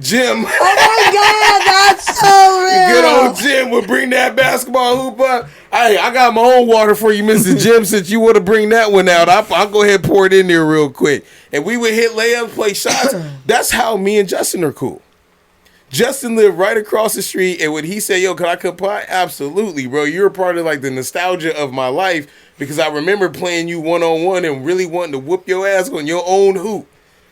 Speaker 1: Jim.
Speaker 2: Oh my God, that's so real.
Speaker 1: Good old Jim would bring that basketball hoop up. Hey, I got my own water for you, Mr. Jim. Since you want to bring that one out, I'll go ahead and pour it in there real quick. And we would hit layups, play shots. That's how me and Justin are cool. Justin lived right across the street, and when he said, "Yo, can I comply?" Absolutely, bro. You're a part of like the nostalgia of my life because I remember playing you 1-on-1 and really wanting to whoop your ass on your own hoop,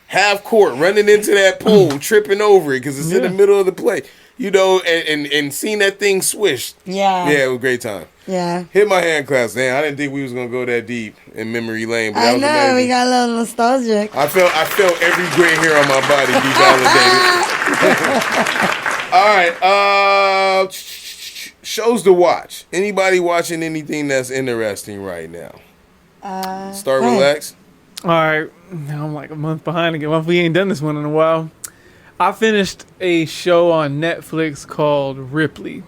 Speaker 1: half court, running into that pole, tripping over it because it's in the middle of the play. You know, and seeing that thing swish.
Speaker 2: Yeah.
Speaker 1: Yeah, it was a great time.
Speaker 2: Yeah.
Speaker 1: Hit my hand claps, man. I didn't think we was gonna go that deep in memory lane, but that
Speaker 2: I
Speaker 1: was
Speaker 2: know,
Speaker 1: amazing.
Speaker 2: we got a little nostalgic.
Speaker 1: I felt every gray hair on my body be validated. All right, shows to watch. Anybody watching anything that's interesting right now? Start relax.
Speaker 5: All right, now I'm like a month behind again. Well, we ain't done this one in a while. I finished a show on Netflix called Ripley.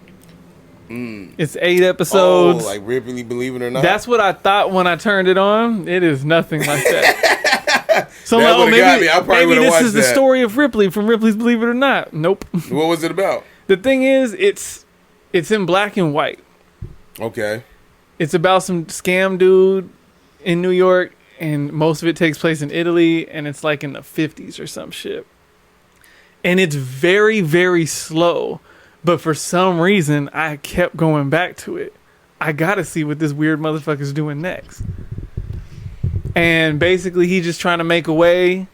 Speaker 5: It's 8 episodes.
Speaker 1: Oh, like Ripley, Believe It or Not?
Speaker 5: That's what I thought when I turned it on. It is nothing like that. So
Speaker 1: That
Speaker 5: I'm like,
Speaker 1: would've got me. I probably
Speaker 5: maybe
Speaker 1: would've
Speaker 5: this
Speaker 1: watched
Speaker 5: is the
Speaker 1: that.
Speaker 5: story of Ripley from Ripley's Believe It or Not. Nope.
Speaker 1: What was it about?
Speaker 5: The thing is, it's in black and white.
Speaker 1: Okay.
Speaker 5: It's about some scam dude in New York, and most of it takes place in Italy, and it's like in the 50s or some shit. And it's very, very slow. But for some reason, I kept going back to it. I gotta see what this weird motherfucker's doing next. And basically, he's just trying to make a way.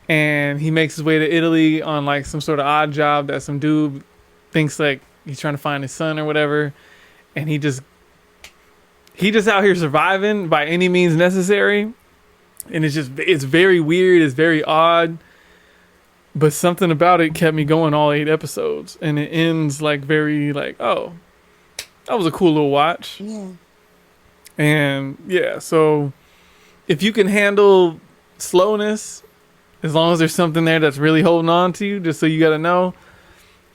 Speaker 5: And he makes his way to Italy on like some sort of odd job that some dude thinks like he's trying to find his son or whatever. And he just out here surviving by any means necessary. And it's very weird. It's very odd. But something about it kept me going all 8 episodes. And it ends like very like, oh, that was a cool little watch.
Speaker 2: Yeah.
Speaker 5: And yeah, so if you can handle slowness, as long as there's something there that's really holding on to you, just so you got to know,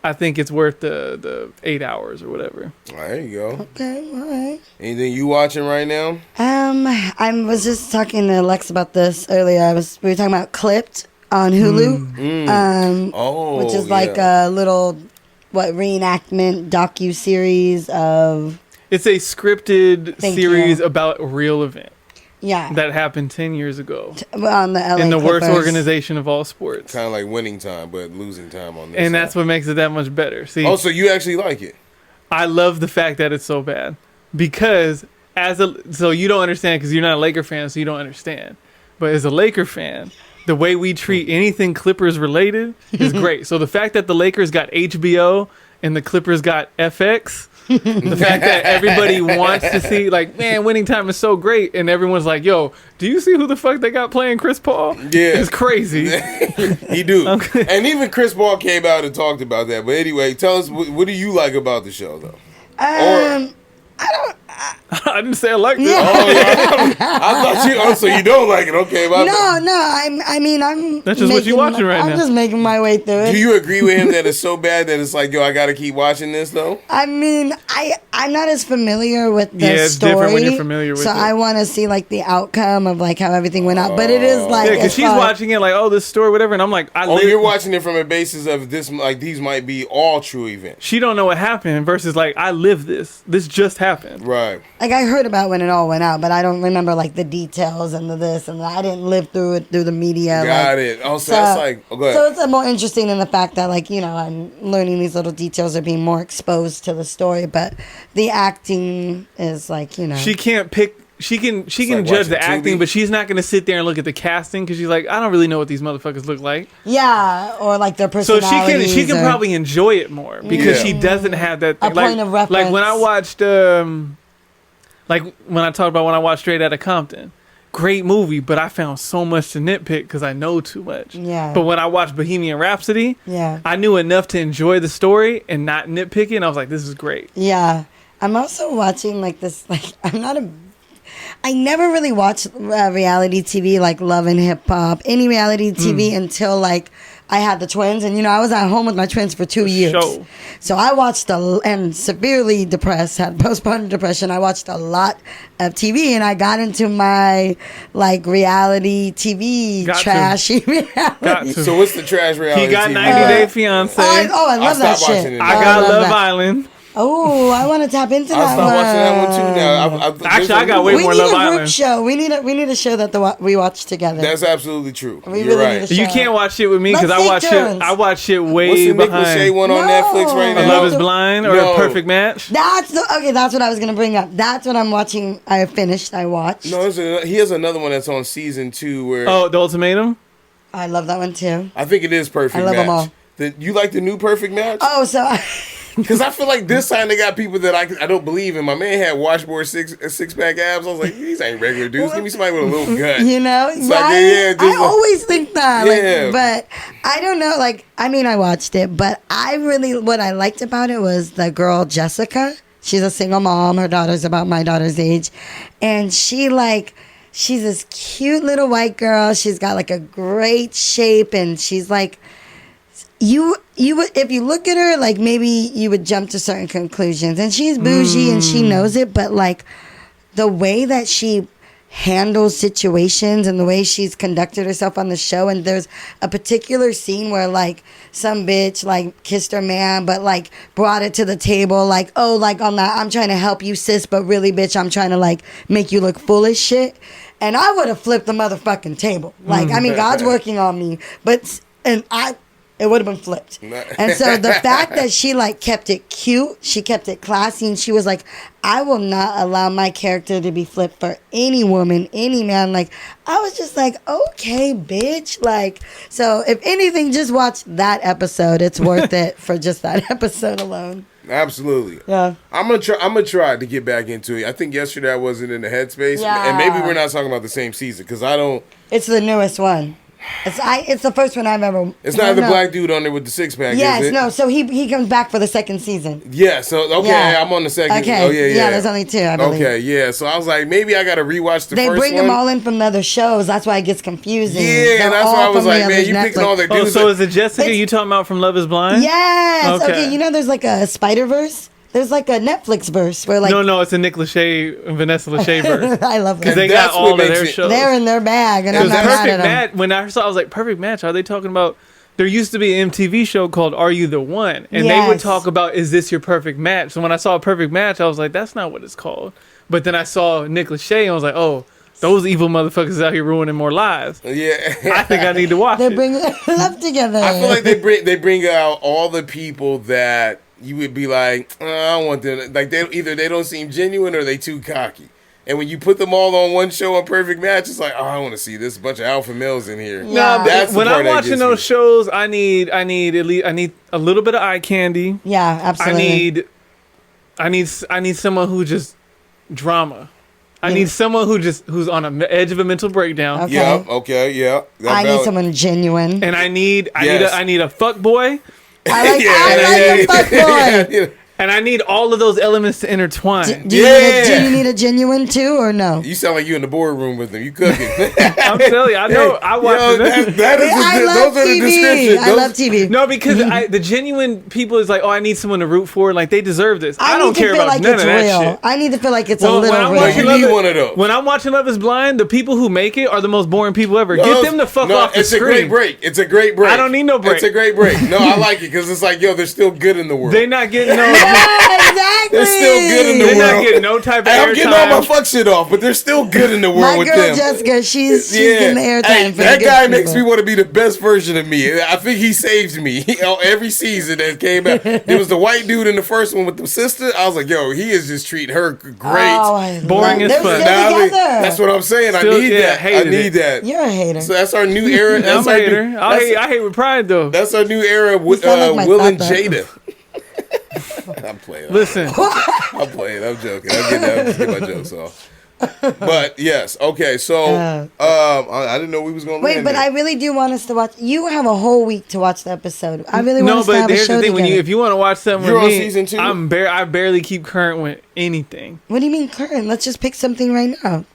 Speaker 5: I think it's worth the 8 hours or whatever.
Speaker 1: There you go.
Speaker 2: Okay, all right.
Speaker 1: Anything you watching right now?
Speaker 2: I was just talking to Lex about this earlier. We were talking about Clipped on Hulu, which is like a little reenactment docu-series of.
Speaker 5: It's a scripted series about a real event.
Speaker 2: Yeah.
Speaker 5: That happened 10 years ago.
Speaker 2: On the LA
Speaker 5: in the
Speaker 2: Clippers.
Speaker 5: worst organization of all sports.
Speaker 1: Kind of like winning time, but losing time on this.
Speaker 5: And that's what makes it that much better. See,
Speaker 1: oh, so you actually like it?
Speaker 5: I love the fact that it's so bad. Because so you don't understand because you're not a Laker fan, so you don't understand. But as a Laker fan, the way we treat anything Clippers related is great. So the fact that the Lakers got HBO and the Clippers got FX, the fact that everybody wants to see, like, man, winning time is so great, and everyone's like, yo, do you see who the fuck they got playing Chris Paul?
Speaker 1: Yeah.
Speaker 5: It's crazy.
Speaker 1: He do.
Speaker 5: Okay.
Speaker 1: And even Chris Paul came out and talked about that. But anyway, tell us, what do you like about the show, though?
Speaker 5: I didn't say I liked it.
Speaker 2: Yeah.
Speaker 1: I thought you. Oh, so you don't like it? Okay,
Speaker 2: No. I mean, I'm.
Speaker 5: That's just what you're watching right now.
Speaker 2: I'm just making my way through it.
Speaker 1: Do you agree with him that it's so bad that it's like, yo, I gotta keep watching this though?
Speaker 2: I mean, I'm not as familiar with the
Speaker 5: Yeah, it's
Speaker 2: story.
Speaker 5: different when you're familiar with
Speaker 2: so
Speaker 5: it.
Speaker 2: I want to see like the outcome of like how everything went out. But it is like
Speaker 5: Yeah, because she's watching it like, oh, this story, whatever, and I'm like,
Speaker 1: You're watching it from a basis of this, like these might be all true events.
Speaker 5: She don't know what happened versus like, I lived this. This just happened.
Speaker 1: Right.
Speaker 2: Like I heard about when it all went out, but I don't remember like the details and the this and the, I didn't live through it through the media.
Speaker 1: Got it. Oh, so that's like, go ahead.
Speaker 2: So it's more interesting in the fact that like, you know, I'm learning these little details or being more exposed to the story, but the acting is like, you know.
Speaker 5: She can't pick. She can
Speaker 1: like
Speaker 5: judge the
Speaker 1: watching
Speaker 5: acting,
Speaker 1: Tubi.
Speaker 5: but she's not going to sit there and look at the casting because she's like, I don't really know what these motherfuckers look like.
Speaker 2: Yeah, or like their
Speaker 5: So
Speaker 2: personalities.
Speaker 5: she can probably enjoy it more because she doesn't have that thing.
Speaker 2: A point of reference.
Speaker 5: Like when I watched, like when I talked about when I watched Straight Outta Compton, great movie, but I found so much to nitpick because I know too much.
Speaker 2: Yeah.
Speaker 5: But when I watched Bohemian Rhapsody,
Speaker 2: Yeah.
Speaker 5: I knew enough to enjoy the story and not nitpick it. And I was like, this is great.
Speaker 2: Yeah. I'm also watching like this, like, I never really watched reality TV like Love and Hip Hop, any reality TV until like I had the twins. And, you know, I was at home with my twins for 2 years.
Speaker 5: Sure.
Speaker 2: So I watched and severely depressed, had postpartum depression. I watched a lot of TV and I got into my like reality TV, trashy reality.
Speaker 5: Got to.
Speaker 1: So what's the trash reality?
Speaker 5: He got
Speaker 1: TV?
Speaker 5: 90 Day Fiance.
Speaker 2: I love that
Speaker 1: stopped watching
Speaker 2: shit.
Speaker 1: it.
Speaker 5: I
Speaker 1: Oh,
Speaker 5: got
Speaker 2: love
Speaker 5: Love
Speaker 2: that.
Speaker 5: Island.
Speaker 2: Oh, I want to tap into
Speaker 1: I'll
Speaker 2: that
Speaker 1: start
Speaker 2: one.
Speaker 1: watching that one too now.
Speaker 5: Actually, I got way
Speaker 2: We
Speaker 5: more
Speaker 2: need
Speaker 5: Love
Speaker 2: a group
Speaker 5: Island.
Speaker 2: show. We need a show that we watch together.
Speaker 1: That's absolutely true.
Speaker 2: We
Speaker 1: You're
Speaker 2: really
Speaker 1: right.
Speaker 2: need a
Speaker 5: You
Speaker 2: show.
Speaker 5: can't watch it with me because
Speaker 2: Let's
Speaker 5: I
Speaker 2: take
Speaker 5: watch
Speaker 2: turns.
Speaker 5: it. I watch it
Speaker 1: What's
Speaker 5: way
Speaker 1: the Nick Lachey
Speaker 5: behind.
Speaker 1: one on
Speaker 2: No.
Speaker 1: Netflix right
Speaker 2: A
Speaker 5: A
Speaker 1: now?
Speaker 5: Love Is Blind or
Speaker 1: No.
Speaker 5: A Perfect Match.
Speaker 2: That's what I was gonna bring up. That's what I'm watching. I finished. I watched.
Speaker 1: No, he has another one that's on season 2 where
Speaker 5: Oh, The Ultimatum.
Speaker 2: I love that one too.
Speaker 1: I think it is Perfect
Speaker 2: I love
Speaker 1: Match.
Speaker 2: them all.
Speaker 1: You like the new Perfect Match?
Speaker 2: Oh, so
Speaker 1: Because I feel like this time they got people that I don't believe in. My man had washboard six pack abs. I was like, these ain't regular dudes. Give me somebody with a little gut.
Speaker 2: you know,
Speaker 1: So I
Speaker 2: right?
Speaker 1: did, yeah, just
Speaker 2: I
Speaker 1: like-
Speaker 2: always think that.
Speaker 1: Yeah.
Speaker 2: Like, but I don't know. Like, I mean, I watched it, but what I liked about it was the girl Jessica. She's a single mom. Her daughter's about my daughter's age, and she's this cute little white girl. She's got like a great shape, and she's like. You would, if you look at her, like maybe you would jump to certain conclusions. And she's bougie and she knows it, but like the way that she handles situations and the way she's conducted herself on the show. And there's a particular scene where like some bitch like kissed her man, but like brought it to the table, like, oh, like I'm trying to help you, sis, but really, bitch, I'm trying to like make you look foolish shit. And I would have flipped the motherfucking table. Like, I mean, God's working on me, it would have been flipped. And so the fact that she like kept it cute, she kept it classy, and she was like, I will not allow my character to be flipped for any woman, any man. Like, I was just like, okay, bitch. Like, so if anything, just watch that episode. It's worth it for just that episode alone.
Speaker 1: Absolutely.
Speaker 2: Yeah.
Speaker 1: I'm gonna try to get back into it. I think yesterday I wasn't in the headspace,
Speaker 2: Yeah.
Speaker 1: and maybe we're not talking about the same season because I don't.
Speaker 2: It's the newest one. It's the first one I've ever.
Speaker 1: It's not the
Speaker 2: no.
Speaker 1: black dude on there with the six pack.
Speaker 2: Yes,
Speaker 1: is it?
Speaker 2: no. So he comes back for the second season.
Speaker 1: Yeah. So okay,
Speaker 2: Yeah.
Speaker 1: I'm on the second.
Speaker 2: Okay.
Speaker 1: Oh yeah.
Speaker 2: There's only 2, I believe.
Speaker 1: Okay, yeah. So I was like, maybe I got to rewatch the
Speaker 2: They
Speaker 1: first
Speaker 2: bring
Speaker 1: one.
Speaker 2: them all in from the other shows. That's why it gets confusing.
Speaker 1: Yeah,
Speaker 2: They're
Speaker 1: that's
Speaker 2: all
Speaker 1: why I was
Speaker 2: from the
Speaker 1: like,
Speaker 2: other
Speaker 1: man, you picking all the
Speaker 5: Oh,
Speaker 1: dudes.
Speaker 5: so is it Jessica
Speaker 2: It's-
Speaker 5: you talking about from Love Is Blind?
Speaker 2: Yes.
Speaker 5: Okay.
Speaker 2: Okay. You know, there's like a Spider-Verse. There's like a Netflix verse where like
Speaker 5: No, it's a Nick Lachey and Vanessa Lachey verse.
Speaker 2: I love
Speaker 5: Because
Speaker 2: them.
Speaker 5: they
Speaker 1: that's
Speaker 5: got
Speaker 1: what
Speaker 5: all of
Speaker 1: makes
Speaker 5: their
Speaker 1: it-
Speaker 5: shows.
Speaker 2: They're in their bag, and I'm
Speaker 5: Because
Speaker 2: not mad
Speaker 5: Perfect
Speaker 2: at them.
Speaker 5: Match, when I saw, I was like, Perfect Match. Are they talking about? There used to be an MTV show called Are You the One, and they would
Speaker 2: Yes.
Speaker 5: talk about is this your perfect match? So when I saw a Perfect Match, I was like, that's not what it's called. But then I saw Nick Lachey, and I was like, oh, those evil motherfuckers out here ruining more lives.
Speaker 1: Yeah.
Speaker 5: I think I need to watch
Speaker 2: They
Speaker 5: it.
Speaker 2: bring love together.
Speaker 1: I feel like they bring out all the people that you would be like, I don't want them. Like they don't seem genuine or they too cocky. And when you put them all on one show on Perfect Match, it's like, oh, I want to see this bunch of alpha males in here.
Speaker 2: Yeah.
Speaker 1: That's the
Speaker 5: When
Speaker 1: part
Speaker 5: I'm
Speaker 1: that
Speaker 5: watching
Speaker 1: gets
Speaker 5: those
Speaker 1: me.
Speaker 5: shows, I need a little bit of eye candy.
Speaker 2: Yeah, absolutely.
Speaker 5: I need someone who just drama. I need someone who's on the edge of a mental breakdown.
Speaker 2: Okay.
Speaker 1: Yeah. Okay. Yeah. That's
Speaker 2: I need
Speaker 1: valid.
Speaker 2: someone genuine.
Speaker 5: And I need
Speaker 1: Yes.
Speaker 5: a fuck boy,
Speaker 2: I like
Speaker 1: Yeah,
Speaker 2: a fuck boy.
Speaker 1: yeah.
Speaker 5: and I need all of those elements to intertwine.
Speaker 2: Do you need a genuine too, or no?
Speaker 1: You sound like you in the boardroom with them. You cooking.
Speaker 5: I'm telling you, I know. I watch
Speaker 1: Yo,
Speaker 5: it.
Speaker 1: that is
Speaker 2: I love
Speaker 1: those are the
Speaker 2: TV.
Speaker 1: descriptions.
Speaker 2: I love TV.
Speaker 5: No, because the genuine people is like, oh, I need someone to root for. Like they deserve this. I
Speaker 2: need
Speaker 5: don't
Speaker 2: to
Speaker 5: care
Speaker 2: feel
Speaker 5: about
Speaker 2: like
Speaker 5: none
Speaker 2: it's
Speaker 5: of that
Speaker 2: real.
Speaker 5: shit.
Speaker 2: I need to feel like it's
Speaker 5: Well,
Speaker 2: a little
Speaker 5: when I'm
Speaker 2: real.
Speaker 5: watching
Speaker 1: You need one of those.
Speaker 5: When I'm watching Love Is Blind, the people who make it are the most boring people ever. Get them the fuck off the
Speaker 1: It's
Speaker 5: screen.
Speaker 1: a great break. It's a great break.
Speaker 5: I don't need no break.
Speaker 1: It's a great break. No, I like it because it's like, yo, they're still good in the world.
Speaker 5: They not getting no.
Speaker 2: Yeah, exactly.
Speaker 1: They're still good in the
Speaker 5: They're
Speaker 1: world.
Speaker 5: not getting no type of
Speaker 1: Hey, I'm getting all my
Speaker 5: airtime.
Speaker 1: fuck shit off, but they're still good in the world
Speaker 2: My
Speaker 1: with
Speaker 2: girl
Speaker 1: them.
Speaker 2: Jessica, she's getting the airtime
Speaker 1: Hey,
Speaker 2: for the
Speaker 1: that
Speaker 2: good
Speaker 1: guy makes me
Speaker 2: people.
Speaker 1: want to be the best version of me. I think he saved me. Every season that came out, there was the white dude in the first one with the sister. I was like, yo, he is just treating her great.
Speaker 2: Oh, I
Speaker 5: Boring
Speaker 2: love-
Speaker 5: as
Speaker 2: They're
Speaker 5: fuck.
Speaker 2: still
Speaker 1: Now I think-
Speaker 2: together.
Speaker 1: that's what I'm saying.
Speaker 5: Still-
Speaker 1: I need
Speaker 5: yeah,
Speaker 1: that. I
Speaker 5: hated
Speaker 1: need
Speaker 5: it.
Speaker 1: that.
Speaker 2: You're a hater.
Speaker 1: So that's our new era.
Speaker 5: I'm
Speaker 1: That's
Speaker 5: a
Speaker 1: our
Speaker 5: hater.
Speaker 1: new,
Speaker 5: I hate with pride though.
Speaker 1: that's our new era with
Speaker 2: sound like my
Speaker 1: Will and
Speaker 2: tata.
Speaker 1: Jada. I'm playing.
Speaker 5: Listen,
Speaker 1: I'm playing. I'm joking. I'm just getting my jokes off. But yes, okay. So I didn't know we was going to
Speaker 2: Wait, but I really do want us to watch. You have a whole week to watch the episode. I really want
Speaker 5: no,
Speaker 2: us to
Speaker 5: but
Speaker 2: have a
Speaker 5: here's
Speaker 2: show
Speaker 5: the thing:
Speaker 2: together.
Speaker 5: if you want to watch something
Speaker 1: You're
Speaker 5: with
Speaker 1: on
Speaker 5: me,
Speaker 1: season 2?
Speaker 5: I barely keep current with anything.
Speaker 2: What do you mean current? Let's just pick something right now.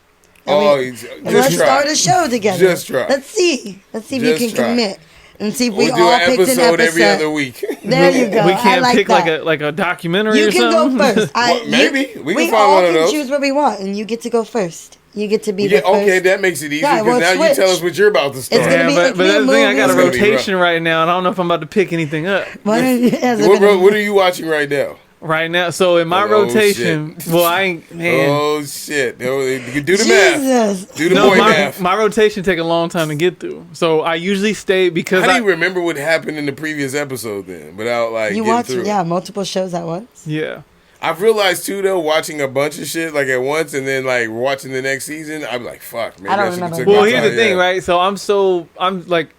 Speaker 1: just
Speaker 2: Let's
Speaker 1: try.
Speaker 2: start a show together.
Speaker 1: Just try.
Speaker 2: Let's see. Let's see if
Speaker 1: Just
Speaker 2: you can
Speaker 1: try.
Speaker 2: commit. And see if we
Speaker 1: We'll do
Speaker 2: all
Speaker 1: an
Speaker 2: picked an
Speaker 1: episode
Speaker 2: episode.
Speaker 1: every other week.
Speaker 2: There you go.
Speaker 5: We
Speaker 2: I
Speaker 5: can't
Speaker 2: like
Speaker 5: pick
Speaker 2: that.
Speaker 5: like a documentary
Speaker 2: You
Speaker 5: or
Speaker 2: can
Speaker 5: something.
Speaker 2: go first.
Speaker 1: Well, maybe. We can find
Speaker 2: all
Speaker 1: one of
Speaker 2: can
Speaker 1: those.
Speaker 2: choose what we want, and you get to go first. You get to be
Speaker 1: Yeah,
Speaker 2: the first.
Speaker 1: okay, that makes it easier
Speaker 2: Yeah,
Speaker 1: because
Speaker 2: we'll
Speaker 1: now you tell
Speaker 2: switch.
Speaker 1: us what you're about to start.
Speaker 2: It's gonna
Speaker 5: Yeah,
Speaker 2: be-
Speaker 5: but
Speaker 2: it can be
Speaker 5: that's the thing. I got a
Speaker 1: It's gonna be
Speaker 5: rotation right now, and I don't know if I'm about to pick anything up.
Speaker 2: Why don't you- has it
Speaker 1: what,
Speaker 2: been-
Speaker 1: what are you watching right now?
Speaker 5: Right now, so in my rotation, well, I ain't, man.
Speaker 1: Oh shit! You can do the math.
Speaker 2: Jesus.
Speaker 1: Do the
Speaker 5: No,
Speaker 1: boy math.
Speaker 5: my rotation take a long time to get through. So I usually stay because
Speaker 1: How do you remember what happened in the previous episode then, without like
Speaker 2: You
Speaker 1: getting
Speaker 2: watch,
Speaker 1: through?
Speaker 2: yeah, multiple shows at once.
Speaker 5: yeah.
Speaker 1: I've realized too though, watching a bunch of shit like at once and then like watching the next season, I'm like, fuck, man.
Speaker 2: I don't remember.
Speaker 5: Well, here's the thing, right? So I'm like,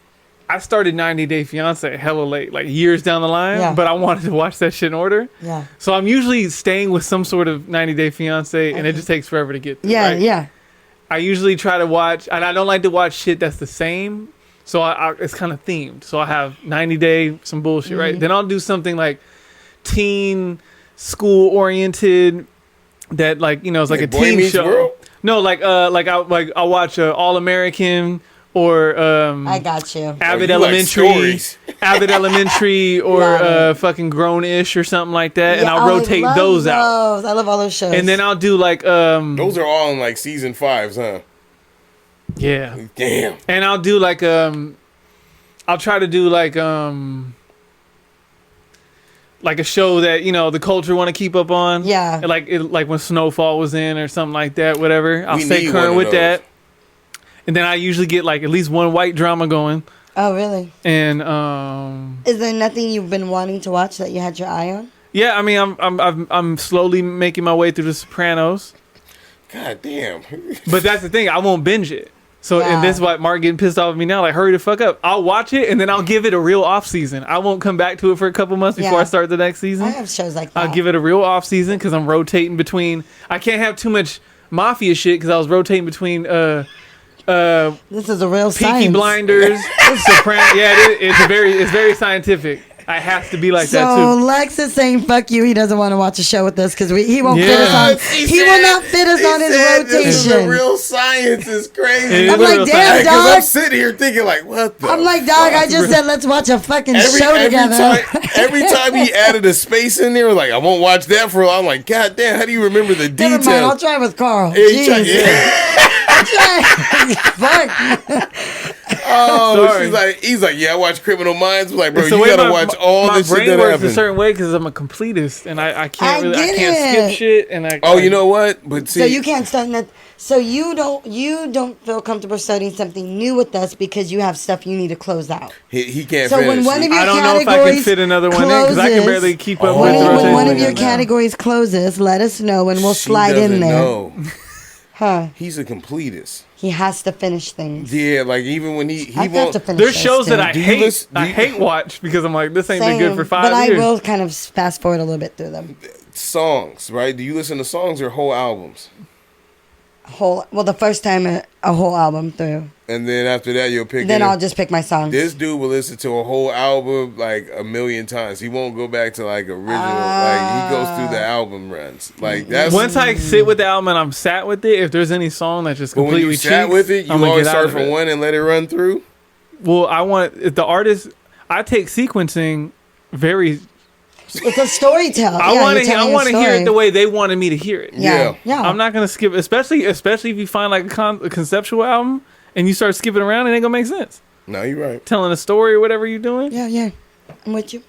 Speaker 5: I started 90 Day Fiance hella late, like years down the line,
Speaker 2: Yeah.
Speaker 5: but I wanted to watch that shit in order.
Speaker 2: Yeah.
Speaker 5: So I'm usually staying with some sort of 90 Day Fiance, and it just takes forever to get through.
Speaker 2: Yeah,
Speaker 5: right?
Speaker 2: yeah.
Speaker 5: I usually try to watch, and I don't like to watch shit that's the same. So it's kind of themed. So I have 90 Day, some bullshit, right? Then I'll do something like teen, school oriented, that like, you know, it's like a
Speaker 1: Boy
Speaker 5: teen
Speaker 1: Meets
Speaker 5: show.
Speaker 1: World?
Speaker 5: No, I'll watch All American or
Speaker 2: I got you.
Speaker 5: Avid
Speaker 1: you like
Speaker 5: Elementary,
Speaker 1: stories.
Speaker 5: Avid Elementary, or
Speaker 2: Got it.
Speaker 5: fucking Grown-ish or something like that, and
Speaker 2: Yeah,
Speaker 5: I'll rotate
Speaker 2: I love
Speaker 5: those out.
Speaker 2: I love all those shows.
Speaker 5: And then I'll do like
Speaker 1: Those are all in like season 5s, huh?
Speaker 5: yeah,
Speaker 1: Damn.
Speaker 5: and I'll do like I'll try to do like a show that, you know, the culture want to keep up on.
Speaker 2: Yeah.
Speaker 5: Like when Snowfall was in or something like that, whatever. I'll
Speaker 1: We
Speaker 5: stay
Speaker 1: need
Speaker 5: current
Speaker 1: one
Speaker 5: with
Speaker 1: of
Speaker 5: that. And then I usually get like at least one white drama going.
Speaker 2: Oh, really?
Speaker 5: And
Speaker 2: Is there nothing you've been wanting to watch that you had your eye on?
Speaker 5: yeah, I mean I'm slowly making my way through The Sopranos.
Speaker 1: God damn.
Speaker 5: But that's the thing, I won't binge it. So
Speaker 2: Yeah.
Speaker 5: and this is why Mark getting pissed off at me now. Like, hurry the fuck up. I'll watch it and then I'll give it a real off season. I won't come back to it for a couple months before
Speaker 2: Yeah.
Speaker 5: I start the next season.
Speaker 2: I have shows like that.
Speaker 5: I'll give it a real off season because I'm rotating between. I can't have too much mafia shit because I was rotating between
Speaker 2: This is a real
Speaker 5: Peaky
Speaker 2: science.
Speaker 5: Blinders, Sopranos. Yeah, it's very scientific. I have to be like that
Speaker 2: So
Speaker 5: too.
Speaker 2: Lex is saying fuck you. He doesn't want to watch a show with us because he won't fit
Speaker 5: Yeah.
Speaker 2: us on. He will not fit us on his
Speaker 1: This is a
Speaker 2: rotation.
Speaker 1: real science. Is
Speaker 5: It
Speaker 1: crazy.
Speaker 5: is
Speaker 2: I'm
Speaker 5: a
Speaker 2: like,
Speaker 5: real
Speaker 2: damn,
Speaker 5: science.
Speaker 1: Because I'm
Speaker 2: dog.
Speaker 1: sitting here thinking like, what the?
Speaker 2: I'm like, dog. I just said let's watch a fucking show together.
Speaker 1: Every time he added a space in there, like I won't watch that for a while. I'm like, God damn, how do you remember the
Speaker 2: Never mind. I'll
Speaker 1: details?
Speaker 2: try with Carl.
Speaker 1: Yeah, he tried-
Speaker 2: Jeez.
Speaker 1: yeah.
Speaker 2: Fuck.
Speaker 1: Oh,
Speaker 5: Sorry.
Speaker 1: he's like, yeah, I watch Criminal Minds. I'm like, bro,
Speaker 5: It's the
Speaker 1: you
Speaker 5: way
Speaker 1: gotta
Speaker 5: my-
Speaker 1: watch all
Speaker 5: my
Speaker 1: this shit
Speaker 5: brain
Speaker 1: that
Speaker 5: works
Speaker 1: happened.
Speaker 5: a certain way because I'm a completist and I
Speaker 2: I
Speaker 5: can't really I
Speaker 2: get
Speaker 5: can't
Speaker 2: it.
Speaker 5: skip shit and I.
Speaker 1: Oh, you know what? But see,
Speaker 2: So you can't start that. So you don't feel comfortable starting something new with us because you have stuff you need to close out.
Speaker 1: he can't
Speaker 2: So
Speaker 1: finish.
Speaker 2: when one of your
Speaker 5: I don't know if I can
Speaker 2: categories
Speaker 5: fit another one in because I can
Speaker 2: closes-
Speaker 5: barely keep up
Speaker 1: Oh.
Speaker 5: with the
Speaker 2: When
Speaker 5: rotation.
Speaker 2: one of your
Speaker 1: Yeah.
Speaker 2: categories closes, let us know and we'll
Speaker 1: She
Speaker 2: slide in
Speaker 1: doesn't
Speaker 2: there.
Speaker 1: know.
Speaker 2: Huh?
Speaker 1: He's a completist.
Speaker 2: He has to finish things.
Speaker 1: Yeah, like even when he
Speaker 2: I have
Speaker 1: won't.
Speaker 2: to finish.
Speaker 5: There's
Speaker 2: those
Speaker 5: shows that
Speaker 2: too.
Speaker 5: I
Speaker 1: Do you
Speaker 5: hate.
Speaker 1: listen- do
Speaker 5: I
Speaker 1: you-
Speaker 5: hate watch because I'm like, this ain't
Speaker 2: Same,
Speaker 5: been good for 5
Speaker 2: but
Speaker 5: years.
Speaker 2: I will kind of fast forward a little bit through them.
Speaker 1: Songs, right? Do you listen to songs or whole albums?
Speaker 2: The first time a whole album through.
Speaker 1: And then after that, you'll pick.
Speaker 2: Then
Speaker 1: it.
Speaker 2: I'll just pick my songs.
Speaker 1: This dude will listen to a whole album like a million times. He won't go back to like original. Like he goes through the album runs. Like that's.
Speaker 5: Once I sit with the album and I'm sat with it, if there's any song that just
Speaker 1: but when
Speaker 5: completely
Speaker 1: you sat
Speaker 5: cheats,
Speaker 1: with it, you
Speaker 5: I'm gonna
Speaker 1: always
Speaker 5: get out
Speaker 1: start
Speaker 5: of
Speaker 1: from
Speaker 5: it.
Speaker 1: one and let it run through.
Speaker 5: Well, I want if the artist. I take sequencing very.
Speaker 2: It's a storytell.
Speaker 5: I
Speaker 2: Yeah,
Speaker 5: want
Speaker 2: you're
Speaker 5: to. I
Speaker 2: telling a
Speaker 5: want to hear
Speaker 2: story.
Speaker 5: it the way they wanted me to hear it.
Speaker 2: Yeah,
Speaker 1: Yeah.
Speaker 2: yeah.
Speaker 5: I'm not gonna skip, especially if you find like a conceptual album and you start skipping around, it ain't gonna make sense.
Speaker 1: No, you're right.
Speaker 5: Telling a story or whatever you're doing.
Speaker 2: Yeah. I'm with you.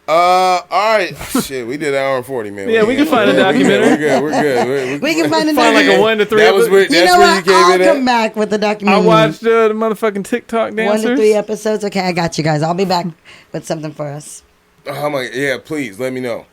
Speaker 1: All right. Shit, we did an hour and 40, man.
Speaker 5: Yeah, we can find a documentary.
Speaker 1: We're good. We're good.
Speaker 2: We can find a
Speaker 5: Find like a 1 to 3.
Speaker 1: That was where,
Speaker 2: You
Speaker 1: that's
Speaker 2: know
Speaker 1: where you
Speaker 2: what?
Speaker 1: came
Speaker 2: I'll
Speaker 1: in
Speaker 2: come
Speaker 1: at.
Speaker 2: back with the
Speaker 5: I
Speaker 2: documentary.
Speaker 5: watched the motherfucking TikTok
Speaker 2: 1
Speaker 5: dancers.
Speaker 2: to 3 episodes. Okay, I got you guys. I'll be back with something for us.
Speaker 1: Oh my, yeah, please let me know.